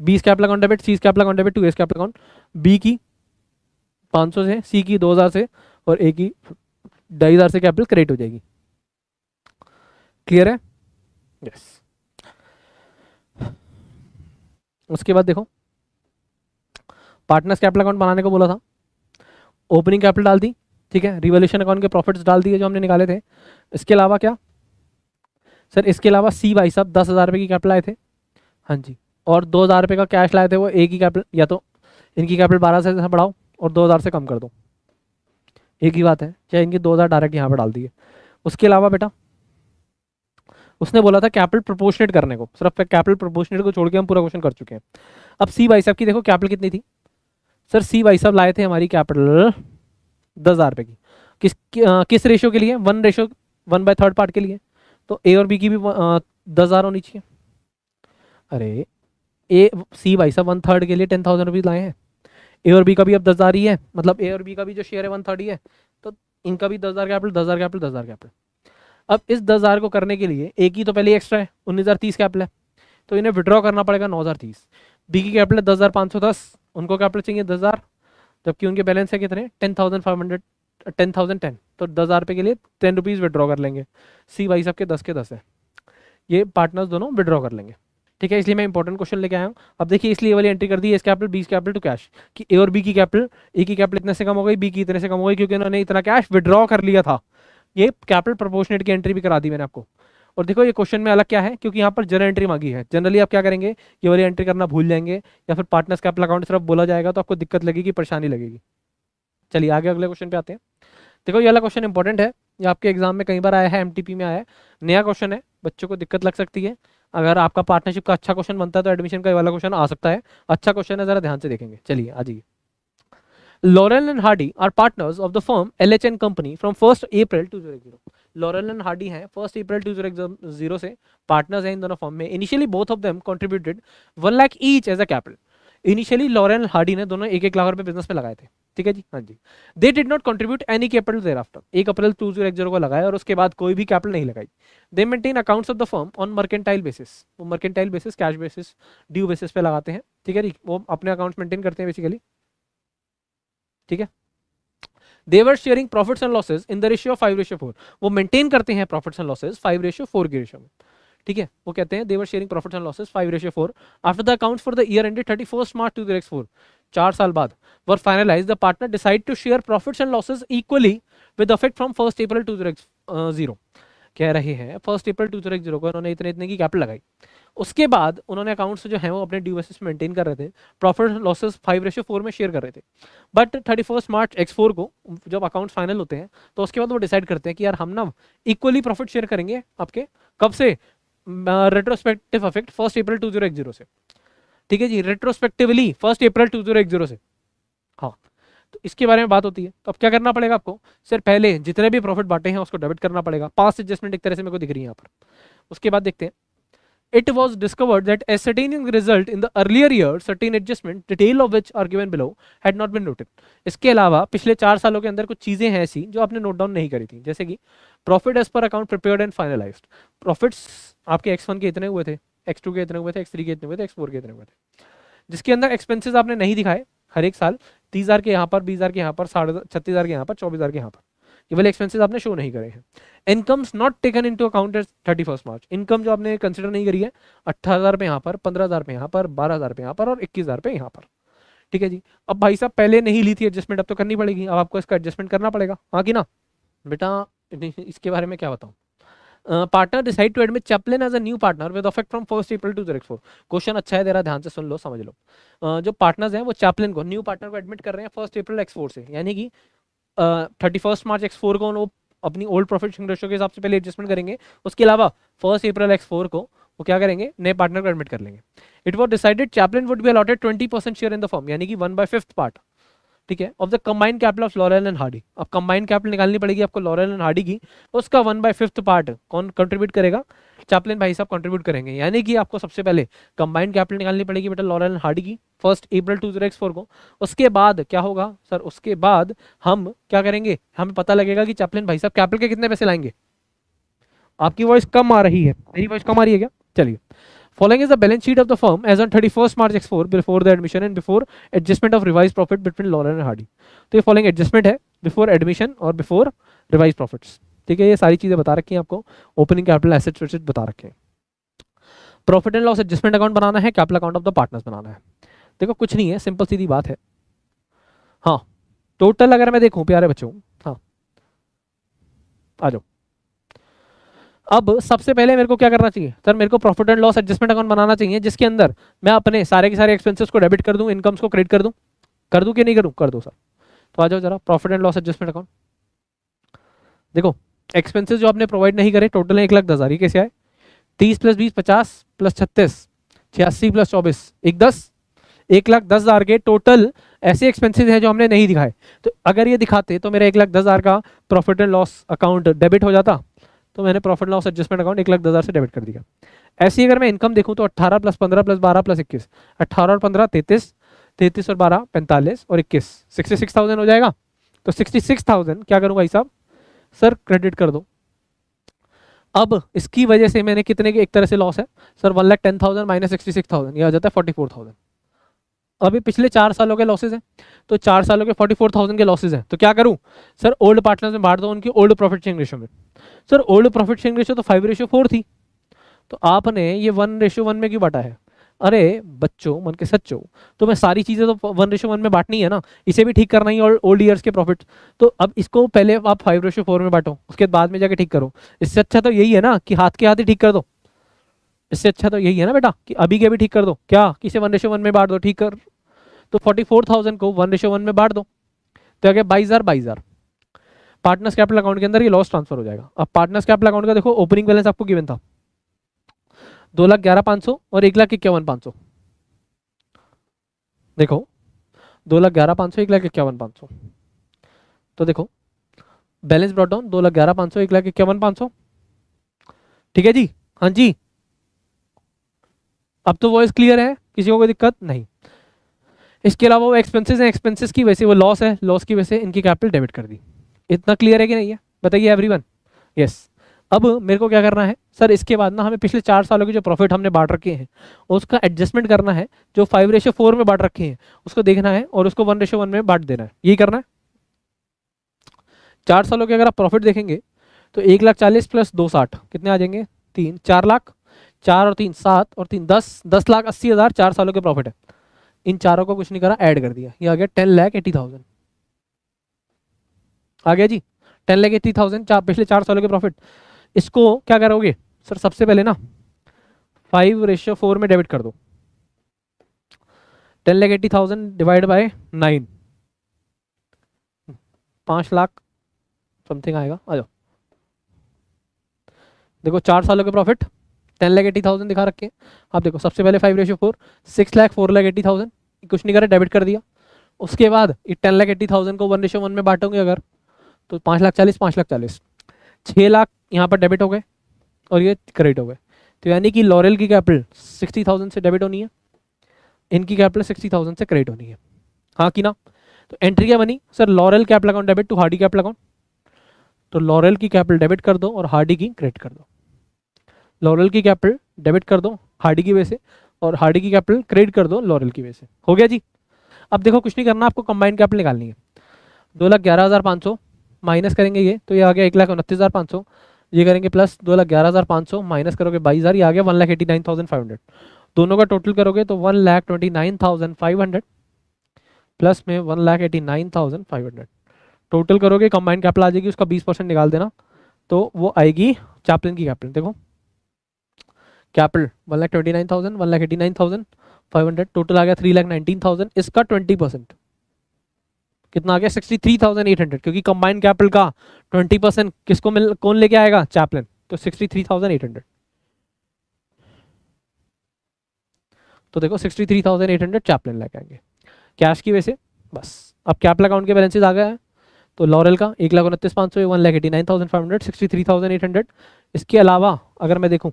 Speaker 1: B's capital account debit, C's capital account debit to A's capital account. B की 500 से, सी की 2000 से, और ए की 2500 से capital credit हो जाएगी। क्लियर है? यस। उसके बाद देखो, पार्टनर्स कैपिटल अकाउंट बनाने को बोला था, ओपनिंग कैपिटल डाल दी, ठीक है, रिवॉल्यूशन अकाउंट के प्रॉफिट्स डाल दिए जो हमने निकाले थे। इसके अलावा क्या सर, इसके अलावा सी भाई साहब 10,000 रुपये की कैपिटल आए थे, हाँ जी, और 2,000 रुपये का कैश लाए थे, वो ए की कैपिटल, या तो इनकी कैपिटल 12 से बढ़ाओ और 2,000 से कम कर दो, एक ही बात है, चाहे इनकी 2,000 डायरेक्ट यहाँ पर डाल दिए। उसके अलावा बेटा उसने बोला था कैपिटल प्रोपोर्शनेट करने को, सिर्फ कैपिटल प्रोपोर्शनेट को छोड़ के हम पूरा क्वेश्चन कर चुके हैं। अब सी भाई साहब की देखो कैपिटल कितनी थी सर, सी भाई साहब लाए थे हमारी कैपिटल 10,000 रुपये की, किस रेशियो के लिए? 1/3 पार्ट के लिए। तो ए और बी की भी 10,000 होनी चाहिए। अरे ए सी भाई साहब 1/3 के लिए 10,000 रुपीज लाए हैं, ए और बी का भी अब 10,000 ही है, मतलब ए और बी का भी जो शेयर है 1/3 ही है, तो इनका भी 10,000 कैपिटल, 10,000 कैपिटल, 10,000 कैपिटल। अब इस 10,000 को करने के लिए ए की तो पहले एक्स्ट्रा है, 19,030 कैपिटल है, तो इन्हें विड्रॉ करना पड़ेगा 9,030। बी की कैपिटल 10,510, उनको कैपिटल चाहिए 10,000, जबकि उनके बैलेंस है कितने? 10,500, 10,010, तो 10,000 रुपये के लिए 10 रुपीज़ विड्रॉ कर लेंगे। सी भाई साहब के 10 के 10 है, ये पार्टनर्स दोनों विड्रॉ कर लेंगे। ठीक है, इसलिए मैं इंपॉर्टेंट क्वेश्चन लेके आया हूँ। अब देखिए, इसलिए वाली एंट्री कर दी, A's capital B capital to cash, कि ए और बी की कैपिटल, ए की कैपिटल इतने से कम हो गई, बी की इतने से कम हो गई, क्योंकि उन्होंने इतना कैश विड्रॉ कर लिया था। ये कैपिटल प्रोपोर्शनेट की एंट्री भी करा दी मैंने आपको। और देखो ये क्वेश्चन में अलग क्या है, क्योंकि यहाँ पर जनरल एंट्री मांगी है। जनरली आप क्या करेंगे, ये वाली एंट्री करना भूल जाएंगे, या फिर पार्टनर्स कैपिटल अकाउंट सिर्फ बोला जाएगा तो आपको दिक्कत लगेगी, परेशानी लगेगी। चलिए आगे अगले क्वेश्चन पे आते हैं। देखो ये वाला क्वेश्चन इंपॉर्टेंट है, ये आपके एग्जाम में कई बार आया है, एमटीपी में आया है, नया क्वेश्चन है, बच्चों को दिक्कत लग सकती है। अगर आपका पार्टनरशिप का अच्छा क्वेश्चन बनता है तो एडमिशन का ये वाला क्वेश्चन आ सकता है। अच्छा क्वेश्चन है, जरा ध्यान से देखेंगे। चलिए आ जाइए। Laurel and Hardy are partners of the firm LHN Company from 1st April 2010. Laurel and Hardy हैं 1st April 2010 से पार्टनर्स हैं इन दोनों फर्म में। Initially both of them contributed 1 lakh each as a capital. Initially Laurel and Hardy ने दोनों 1-1 लाख रुपए business में लगाए थे, ठीक है जी, हाँ जी। They did not contribute any capital thereafter, 1 April 2010 को लगाया और उसके बाद कोई भी कैपिटल नहीं लगाई। They maintain accounts of the firm on mercantile basis, वो mercantile basis, cash basis, due basis पे लगाते हैं, ठीक है जी, वो अपने अकाउंट्स मेंटेन करते हैं बेसिकली, ठीक है। They were sharing profits and losses in the ratio of 5:4, वो मेंटेन करते हैं प्रॉफिट्स एंड लॉसेज 5:4 की रेशियो में, ठीक है। वो कहते हैं they were sharing profits and losses 5:4 after the accounts for the year ended 31 March 2004, 4 साल बाद were finalize, the partner decide to share profits and losses equally with effect from 1 April 2010। कह रहे हैं 1 अप्रैल 2010 को उन्होंने इतने इतने की कैपिटल लगाई, उसके बाद उन्होंने अकाउंट्स जो है वो अपने ड्यू बेसिस मेंटेन कर रहे थे, प्रॉफिट लॉसेस 5:4 में शेयर कर रहे थे। बट 31 मार्च X4 को जब अकाउंट्स फाइनल होते हैं तो उसके बाद वो डिसाइड करते हैं कि यार हम ना इक्वली प्रॉफिट शेयर करेंगे आपके, कब से? रेट्रोस्पेक्टिव इफेक्ट 1 अप्रैल 2010 से, ठीक है जी, रेट्रोस्पेक्टिवली 1 अप्रैल 2010 से। हाँ, तो इसके बारे में बात होती है। तो अब क्या करना पड़ेगा आपको? सर पहले जितने भी प्रॉफिट बांटे हैं उसको डेबिट करना पड़ेगा, 5 एडजस्टमेंट एक तरह से मेरे को दिख रही है यहाँ पर। उसके बाद देखते हैं, it was discovered that ascertaining result in the earlier year certain adjustment detail of which are given below had not been noted। इसके अलावा पिछले 4 सालों के अंदर कुछ चीजें हैं ऐसी जो आपने नोट डाउन नहीं करी थी, जैसे कि profit as per account prepared and finalised, profits आपके X1 के इतने हुए थे, X2 के इतने हुए थे, X3 के इतने हुए थे, X4 के इतने हुए थे, जिसके अंदर एक्सपेंसेस आपने नहीं दिखाए, हर एक साल 30,000 के यहाँ पर, 20,000 के यहाँ पर, 36,500 के यहाँ पर, 24,000 के यहाँ पर, ये वाले एक्सपेंसेस आपने शो नहीं करे हैं। Incomes not taken into account at 31 March, income जो आपने कंसिडर नहीं करी है 18,000 पे यहाँ पर, 15,000 पे यहाँ पर, 12,000 पे यहाँ पर और 21,000 पे यहाँ पर। ठीक है जी। अब भाई साहब पहले नहीं ली थी एडजस्टमेंट, अब तो करनी पड़ेगी, अब आपको इसका एडजस्टमेंट करना पड़ेगा, हाँ कि ना बेटा। इसके बारे में क्या बताऊँ। Partner decide to admit Chaplin as a new partner with effect from 1 April 2004। Question अच्छा है तेरा, ध्यान से सुन लो, समझ लो। जो पार्टनर्स हैं वो चैपलिन को, न्यू पार्टनर को एडमिट कर रहे हैं 1 अप्रैल X4 से, यानी कि 31 मार्च X4 को वो अपनी ओल्ड प्रॉफिट शेयरिंग रेशियो के हिसाब से पहले एडजस्टमेंट करेंगे, उसके अलावा 1 अप्रैल X4 को वो क्या करेंगे, नए पार्टनर को एडमिट कर लेंगे। It was decided Chaplin would be allotted 20% share in the firm, यानी कि 1/5 पार्ट, ठीक है, of the combined capital of laurel and Hardy. अब कंबाइंड कैपिटल निकालनी पड़ेगी आपको लॉरेल एंड हार्डी की, उसका 1/5 पार्ट कौन कंट्रीब्यूट करेगा, चैपलिन भाई साहब कंट्रीब्यूट करेंगे। यानी कि आपको सबसे पहले कंबाइंड कैपिटल निकालनी पड़ेगी बेटा लॉरेल एंड हार्डी की 1 अप्रैल 2004 को। उसके बाद क्या होगा सर, उसके बाद हम क्या करेंगे, हमें पता लगेगा कि चैपलिन भाई साहब कैपिटल के कितने पैसे लाएंगे। आपकी वॉइस कम आ रही है, मेरी वॉइस कम आ रही है क्या, चलिए। Following is the balance sheet of the firm as on 31st March X4 before the admission and before adjustment of revised profit between Laurel and Hardy। तो ये following adjustment है before admission और before revised profits, ठीक है। ये सारी चीजें बता रखी हैं आपको, ओपनिंग कैपिटल एसेट्स वेसेट्स बता रखे हैं। Profit and loss adjustment account बनाना है, capital account of the partners बनाना है। देखो कुछ नहीं है, सिंपल सीधी बात है। हाँ टोटल अगर मैं देखूं प्यारे बच्चों, हाँ आ जाओ। अब सबसे पहले मेरे को क्या करना चाहिए सर, मेरे को profit and loss adjustment account बनाना चाहिए, जिसके अंदर मैं अपने सारे के सारे एक्सपेंसेस को डेबिट कर दूं, इनकम्स को क्रेडिट कर दूं कि नहीं करूं, कर दो सर। तो आ जाओ जरा profit and loss adjustment account. देखो एक्सपेंसेस जो आपने प्रोवाइड नहीं करे टोटल 1,10,000, ये कैसे आए, 30 + 20 50 + 36 86 + 24 1 10, 1,10,000 के टोटल ऐसे एक्सपेंसेस हैं जो हमने नहीं दिखाए। तो अगर ये दिखाते तो मेरा 1,10,000 का profit and loss account debit हो जाता, तो मैंने प्रॉफिट लॉस एडजस्टमेंट अकाउंट 1,10,000 से डेबिट कर दिया। ऐसे ही अगर मैं इनकम देखूं तो 18 + 15 + 12 + 21, 18 और 15 33, 33 और 12 45 और 21 66,000 हो जाएगा। तो 66,000 क्या करूं भाई साहब, सर क्रेडिट कर दो। अब इसकी वजह से मैंने कितने के एक तरह से लॉस है सर, 1,10,000 - 66,000, ये आ जाता है 44,000। अभी पिछले 4 सालों के लॉसेज हैं, तो 4 सालों के 44,000 के लॉसेज हैं, तो क्या करूं सर, ओल्ड पार्टनर्स में बांट दो उनकी ओल्ड प्रॉफिट शेयरिंग रेशियो में। Sir old profit sharing ratio तो 5:4 थी, तो आपने ये 1:1 में क्यों बांटा है। अरे बच्चों मन के सच्चो, तो मैं सारी चीजें तो 1:1 में बांटनी है ना, इसे भी ठीक करना ही और ओल्ड ईयर्स के प्रॉफिट। तो अब इसको पहले आप 5:4 में बांटो, उसके बाद में जाके ठीक करो। इससे अच्छा तो यही है ना कि हाथ के हाथ ही ठीक कर दो, इससे अच्छा तो यही है ना बेटा कि अभी के अभी ठीक कर दो, क्या किसे 1:1 में बांट दो, ठीक कर। तो 44,000 को 1:1 में बांट दो, तो आगे 22,000 पार्टनर्स कैपिटल अकाउंट के अंदर ये लॉस ट्रांसफर हो जाएगा। अब पार्टनर्स कैपिटल अकाउंट का देखो ओपनिंग बैलेंस आपको गिवन था 2,11,500 और 1,51,500। देखो 2,11,500 1,51,500, तो देखो बैलेंस ब्रॉट डाउन 2,11,500 1,51,500, ठीक है जी। हाँ जी अब तो वॉइस क्लियर है, किसी को कोई दिक्कत नहीं। इसके अलावा वो एक्सपेंसेस हैं, एक्सपेंसेस की वजह से वो लॉस है, लॉस की वजह से इनकी कैपिटल डेबिट कर दी। इतना क्लियर है कि नहीं है, बताइए एवरीवन। यस अब मेरे को क्या करना है सर, इसके बाद ना हमें पिछले 4 सालों के जो प्रॉफिट हमने बांट रखे हैं उसका एडजस्टमेंट करना है, जो 5:4 में बांट रखे हैं उसको देखना है और उसको 1:1 में बांट देना है, यही करना है। 4 सालों के अगर आप प्रॉफिट देखेंगे तो 1,40,000 + 2,60 कितने आ जाएंगे, 3 4 लाख, 4 और 3 7 और 3 10, 10,80,000 4 सालों के प्रॉफिट है। इन चारों को कुछ नहीं करा, ऐड कर दिया, ये आ गया 10,80,000 आ गया जी, 10,80,000 पिछले 4 सालों के प्रॉफिट। इसको क्या करोगे सर, सबसे पहले ना 5:4 में डेबिट कर दो, 10,80,000 डिवाइड बाय 9, 5 लाख समथिंग आएगा। आ जाओ देखो 4 सालों के प्रॉफिट 10,80,000 दिखा रखे हैं। आप देखो सबसे पहले 5:4 6,04,80,000 कुछ नहीं करे, डेबिट कर दिया। उसके बाद 10,80,000 को 1:1 में बांटोगे अगर तो 5,40,000 5,40,000 6 लाख यहाँ पर डेबिट हो गए और ये क्रेडिट हो गए। तो यानी कि लॉरेल की कैपिटल 60,000 से डेबिट होनी है, इनकी कैपिटल 60,000 से क्रेडिट होनी है, हाँ कि ना। तो एंट्री क्या बनी sir, Laurel capital account debit to Hardy capital account. तो लॉरेल की कैपिटल डेबिट कर दो और हार्डी की क्रेडिट कर दो। लॉरेल की कैपिटल डेबिट कर दो हार्डी की वजह से और हार्डी की कैपिटल क्रेडिट कर दो लॉरेल की वजह से, हो गया जी। अब देखो कुछ नहीं करना, आपको कंबाइंड कैपिटल निकालनी है। 2,11,500 माइनस करेंगे ये, तो ये आ गया 1,29,500, ये करेंगे प्लस 2,11,500 माइनस करोगे 22,000, ये आ गया 1,89,500। दोनों का टोटल करोगे तो 1,29,500 प्लस में 1,89,500 टोटल करोगे, कंबाइंड कैपिटल आ जाएगी, उसका 20% निकाल देना, तो वो आएगी चैपलिन की कैपिटल। देखो कैपिटल 1,29,000, 1,89,500, टोटल आ गया 3,19,000, इसका 20% कितना आ गया 63,800, क्योंकि कंबाइंड कैपिटल का 20% किसको कौन लेके आएगा, चैपलिन, तो 63,800। तो देखो 63,800 चैपलिन लेके आएंगे कैश की वजह से। बस अब कैपिटल अकाउंट के बैलेंसेस आ गया है, तो लॉरेल का 1,29,500, 1,89,500, 63,800। इसके अलावा अगर मैं देखूं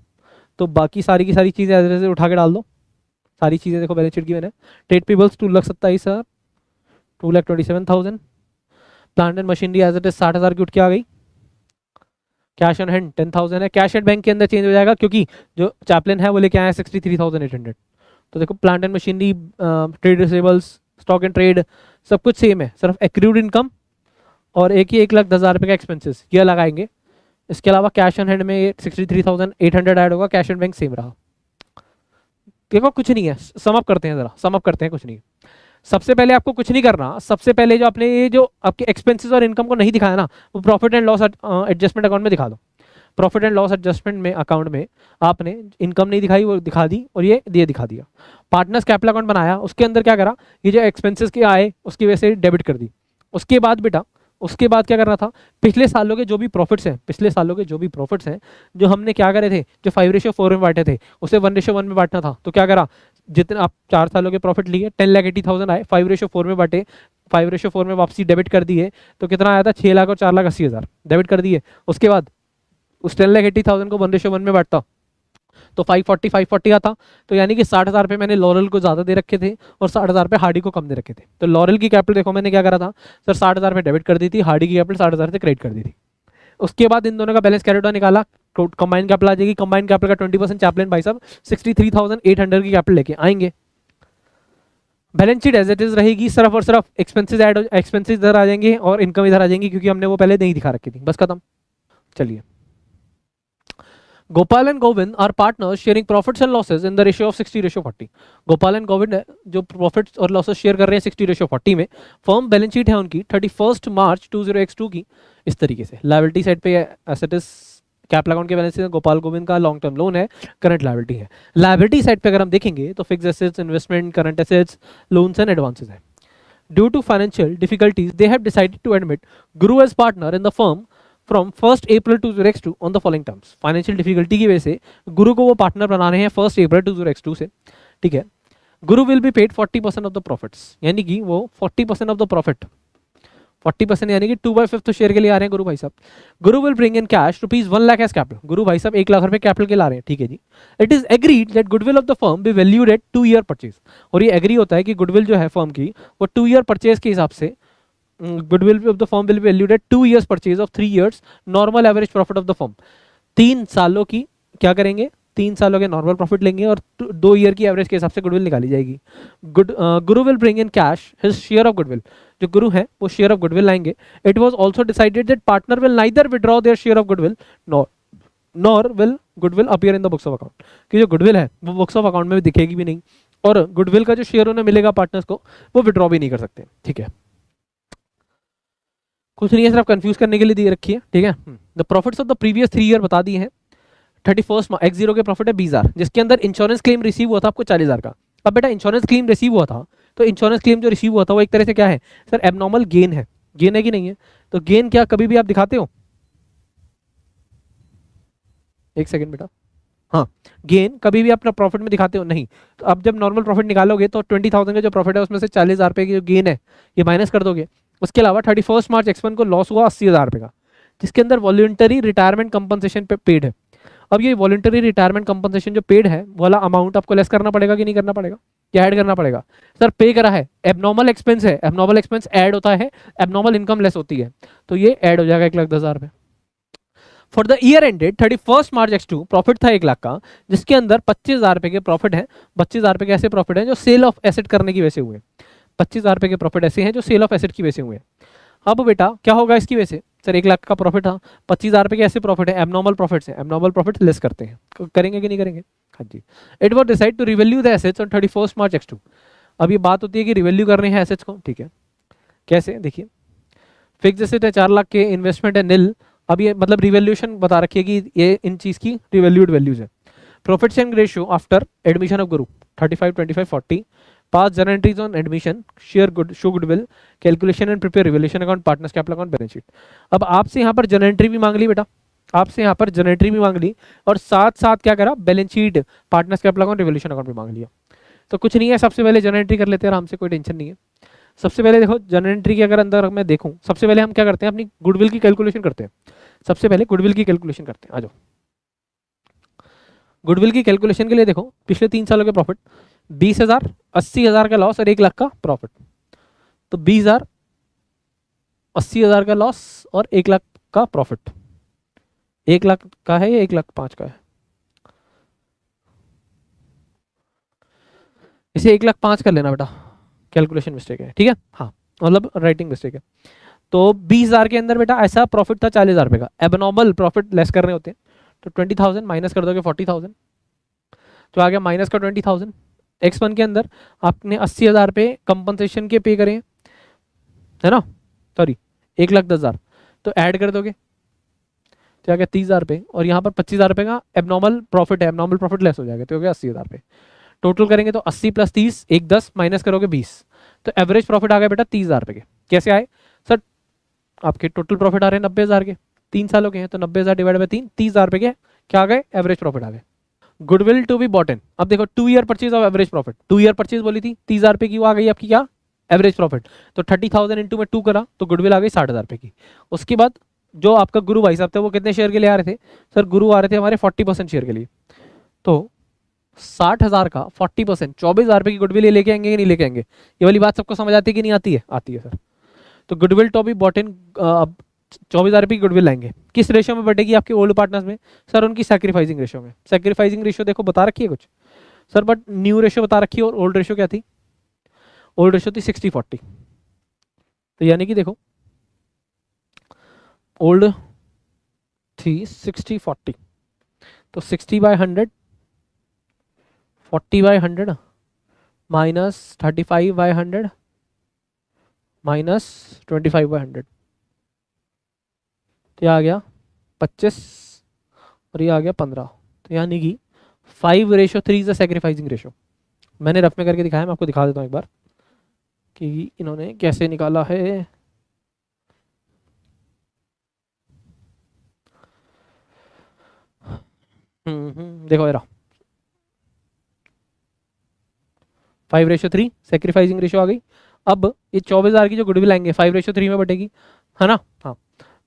Speaker 1: तो बाकी सारी की सारी चीज़ें ऐसे उठा के डाल दो, सारी चीज़ें देखो बैलेंस शीट की मैंने। Trade payables 2,27,000, 2,27,000, plant and machinery as it is 60,000 की उठ के आ गई। कैश ऑन हैंड 10,000 है, कैश एट बैंक के अंदर चेंज हो जाएगा क्योंकि जो चैपलिन है वो लेके आया 63,800। तो देखो plant and machinery, trade receivables, stock and trade सब कुछ सेम है, सिर्फ एक्रूड इनकम और एक ही 1,10,000 रुपये का एक्सपेंसेस ये लगाएंगे। इसके अलावा कैश ऑन हैंड में 63,800 ऐड होगा, कैश एंड बैंक सेम रहा। देखो कुछ नहीं है, सम अप करते हैं, जरा सम अप करते हैं, कुछ नहीं। सबसे पहले आपको कुछ नहीं करना, सबसे पहले जो आपने ये जो आपके एक्सपेंसेस और इनकम को नहीं दिखाया ना, वो profit and loss adjustment account में दिखा दो। प्रॉफिट एंड लॉस एडजस्टमेंट में अकाउंट में आपने इनकम नहीं दिखाई, वो दिखा दी, और ये दिखा दिया। पार्टनर्स कैपिटल अकाउंट बनाया, उसके अंदर क्या करा, ये जो एक्सपेंसेस के आए उसकी वजह से डेबिट कर दी। उसके बाद बेटा उसके बाद क्या करना था, पिछले सालों के जो भी प्रॉफिट्स हैं, पिछले सालों के जो भी प्रॉफिट्स हैं जो हमने क्या करे थे, जो 5:4 में बांटे थे उसे 1:1 में बांटना था। तो क्या करा, जितने आप 4 सालों के प्रॉफिट लिए 10,80,000 आए, 5:4 में बांटे, 5:4 में वापसी डेबिट कर दिए, तो कितना आया था 6 लाख और 4,80,000 डेबिट कर दिए। उसके बाद उस 10,80,000 को 1:1 में बांटता तो 540 आता, तो यानी कि 60,000 रुपये मैंने लॉरेल को ज़्यादा दे रखे थे और 60,000 रुपये हार्डी को कम दे रखे थे। तो लॉरेल की कैपिटल देखो मैंने क्या करा था सर, 60,000 रुपये डेबिट कर दी थी, हार्डी की कैपिटल 60,000 से क्रेडिट कर दी थी। उसके बाद इन दोनों का बैलेंस कैरेट निकाला, कंबाइंड कैपिटल आ जाएगी। कंबाइंड कैपिटल का 20% चैपलिन भाई साहब 63,800 की कैपिटल लेके आएंगे। Balance sheet as it is रहेगी, सिर्फ और सिर्फ एक्सपेंसेस एक्सपेंसेस इधर आ जाएंगे और इनकम इधर आ जाएंगी, क्योंकि हमने वो पहले नहीं दिखा रखी थी। बस खत्म। चलिए, Gopal and Govind are partners sharing profits and losses in the ratio of 60:40। Gopal and Govind जो प्रॉफिट्स और लॉसेस शेयर कर रहे हैं 60:40 में। फर्म बैलेंस शीट है उनकी 31 मार्च 20x2 की इस तरीके से। लायबिलिटी साइड पे एसेट इज कैपिटल अकाउंट के बैलेंस गोपाल गोविंद का लॉन्ग टर्म लोन है, करंट लायबिलिटी है। लायबिलिटी साइड पे अगर हम देखेंगे तो fixed assets, investment, current assets, loans and advances है। Due to financial difficulties they have decided to admit Guru as partner in the firm from 1 April 20x2 on the following terms. Financial difficulty की वजह से गुरु को वो partner बना रहे हैं 1 April 20x2 से, ठीक है। गुरु will be paid 40% of the profits, यानी कि वो 40% ऑफ द प्रॉफिट, 40% यानी कि 2/5 तो शेयर के लिए आ रहे हैं गुरु भाई साहब। Guru will bring in cash ₹1 lakh as capital. Guru भाई साहब 1 लाख रुपए कैपिटल के ला रहे हैं, ठीक है जी। It is agreed that goodwill of the firm be valued at 2 year purchase. और ये एग्री होता है कि गुडविल जो है फर्म की वो 2 ईयर परचेज के हिसाब से goodwill of the firm will be valued at 2 years purchase of 3 years normal average profit of the firm। 3 सालों की क्या करेंगे, 3 सालों के नॉर्मल प्रॉफिट लेंगे और 2 ईयर की एवरेज के हिसाब से गुडविल निकाली जाएगी। गुरु will bring in cash his share of goodwill. जो गुरु है वो शेयर ऑफ गुडविल लाएंगे। It was also decided that partner will neither withdraw their share of goodwill nor will goodwill appear in the books of account. कि जो goodwill है वो books of account में भी दिखेगी भी नहीं, और गुडविल का जो शेयर उन्हें मिलेगा पार्टनर्स को वो विड्रॉ भी नहीं कर सकते, ठीक है। कुछ नहीं है, सिर्फ कंफ्यूज करने के लिए दी रखी है, ठीक है। The profits of the previous 3 year बता दिए हैं। 31 X0 के प्रॉफिट है 20,000, जिसके अंदर इंश्योरेंस क्लेम रिसीव हुआ था आपको 40,000 का। अब बेटा इंश्योरेंस क्लेम रिसीव हुआ था, तो इंश्योरेंस क्लेम जो रिसीव हुआ था वो एक तरह से क्या है सर, एबनॉर्मल गेन है। गेन है कि नहीं है? तो गेन क्या कभी भी आप दिखाते हो? एक सेकेंड बेटा, हाँ, गेन कभी भी अपना प्रॉफिट में दिखाते हो? नहीं। तो अब जब नॉर्मल प्रॉफिट निकालोगे तो 20,000 का जो प्रॉफिट है उसमें से 40,000 रुपये की जो गेन है ये माइनस कर दोगे। उसके अलावा 31 मार्च X1 को लॉस हुआ 80,000 रुपये का, जिसके अंदर वॉलंटरी रिटायरमेंट कंपनसेशन पे पेड है। अब ये वॉलंटरी रिटायरमेंट कंपनसेशन जो पेड है वाला अमाउंट आपको लेस करना पड़ेगा कि नहीं करना पड़ेगा? क्या ऐड करना पड़ेगा? सर पे करा है, एबनॉर्मल एक्सपेंस है, एबनॉर्मल एक्सपेंस ऐड होता है, एबनॉर्मल इनकम लेस होती है, तो ये ऐड हो जाएगा 1,10,000 रुपये। For the year ended 31 March X2 profit था 1 लाख का, जिसके अंदर 25,000 रुपये के प्रॉफिट है। 25,000 रुपये के ऐसे प्रॉफिट है जो सेल ऑफ एसेट करने की वजह से हुए। 25,000 रुपये के प्रॉफिट ऐसे हैं जो सेल ऑफ एसेट की वजह से हुए हैं। अब बेटा क्या होगा इसकी वजह से, सर 1 लाख का प्रॉफिट था, 25,000 रुपये के ऐसे प्रॉफिट है, एबनॉर्मल प्रॉफिट्स हैं, एबनॉर्मल प्रॉफिट लेस करते हैं, करेंगे कि नहीं करेंगे? हाँ जी। It was decide to revalue the assets on 31 March X2। अब ये बात होती है कि रिवैल्यू करने हैं एसेट्स को, ठीक है, कैसे देखिए, फिक्स एसेट है 4 लाख के, इन्वेस्टमेंट है निल। अब ये मतलब रिवैल्यूएशन बता रखी है कि ये इन चीज की रिवैल्यूड वैल्यूज है। Profit sharing ratio after admission of Guru 35 25 40, pass journal entries on admission, share good show goodwill, calculation and prepare revaluation account, partners capital account, balance sheet. अब आपसे यहाँ पर जर्नल एंट्री भी मांग ली बेटा, आपसे यहाँ पर जर्नल एंट्री भी मांग ली और साथ साथ क्या करा, balance sheet, partners capital account, revaluation account भी मांग लिया। तो कुछ नहीं है, सबसे पहले जर्नल एंट्री कर लेते हैं आराम से, कोई टेंशन नहीं है। सबसे पहले देखो जर्नल एंट्री के अगर अंदर मैं देखूं, सबसे पहले हम क्या करते हैं, अपनी गुडविल की कैलकुलेशन करते हैं। सबसे पहले गुडविल की कैलकुलेशन करते हैं, आ जाओ। गुडविल की कैलकुलेशन के लिए देखो पिछले 3 सालों के प्रॉफिट 20,000, 80,000 का लॉस और 1 लाख का प्रॉफिट। तो 20,000, 80,000 का लॉस और 1 लाख का प्रॉफिट। 1 लाख का है या 1,05,000 का है? इसे 1,05,000 कर लेना बेटा, कैलकुलेशन मिस्टेक है, ठीक है, हाँ मतलब राइटिंग मिस्टेक है। तो 20,000 के अंदर बेटा ऐसा प्रॉफिट था 40,000 रुपये का, एबनॉर्मल प्रॉफिट लेस करने होते हैं, तो 20,000 माइनस कर दोगे 40,000, तो आ गया माइनस का 20,000। X1 के अंदर आपने 80,000 रुपये कंपनसेशन के पे करे है ना, सॉरी 1,10,000, तो ऐड कर दोगे तो आ गया 30,000 रुपये, और यहाँ पर 25,000 रुपये का एबनॉर्मल प्रॉफिट है, एबनॉर्मल प्रॉफिट लेस हो जाएगा, तो हो गया 80,000 रुपये। टोटल करेंगे तो 80 + 30 1 10 माइनस करोगे 20, तो एवरेज प्रॉफिट आ गया बेटा 30,000 रुपये के। कैसे आए सर? आपके टोटल प्रॉफिट आ रहे हैं 90,000 के, 3 सालों के हैं, तो 90,000 डिवाइड बाई 3, 30,000 रुपये के क्या आ गए, एवरेज प्रॉफिट आ गए। Goodwill to be bought in, अब देखो 2 year purchase of average profit, 2 year purchase बोली थी, 30,000 रुपये की, वो आ गई आपकी क्या, एवरेज प्रॉफिट। तो 30,000 इंटू में 2 करा तो गुडविल आ गई 60,000 रुपये की। उसके बाद जो आपका गुरु भाई साहब थे वो कितने शेयर के लिए आ रहे थे? सर गुरु आ रहे थे हमारे 40% शेयर के लिए, तो 60,000 का 40% 24,000 रुपये की गुडविल लेके आएंगे कि नहीं लेके आएंगे? ये वाली बात सबको समझ आती है कि नहीं आती है? आती है सर। तो goodwill to be bought in, 24,000 रुपये की गुडविल लाएंगे, किस रेशियो में बढ़ेगी आपके ओल्ड पार्टनर्स में? सर उनकी सैक्रिफाइसिंग रेशियो में। सैक्रिफाइसिंग रेशियो देखो बता रखी है कुछ सर, बट न्यू रेशियो बता रखी है, और ओल्ड रेशियो क्या थी? ओल्ड रेशियो थी 60-40। तो यानी कि देखो ओल्ड थी 60-40, तो 60/100, 40/100 माइनस 35/100 माइनस 25/100, तो यह आ गया 25 और ये आ गया 15। तो यानी कि 5:3 इज द सैक्रिफाइसिंग रेशियो। मैंने रफ में करके दिखाया, मैं आपको दिखा देता हूँ एक बार कि इन्होंने कैसे निकाला है। देखो ये रहा 5:3 सैक्रिफाइसिंग रेशियो आ गई। अब ये 24,000 की जो गुडविल आएंगे 5:3 में बटेगी, है ना, हाँ।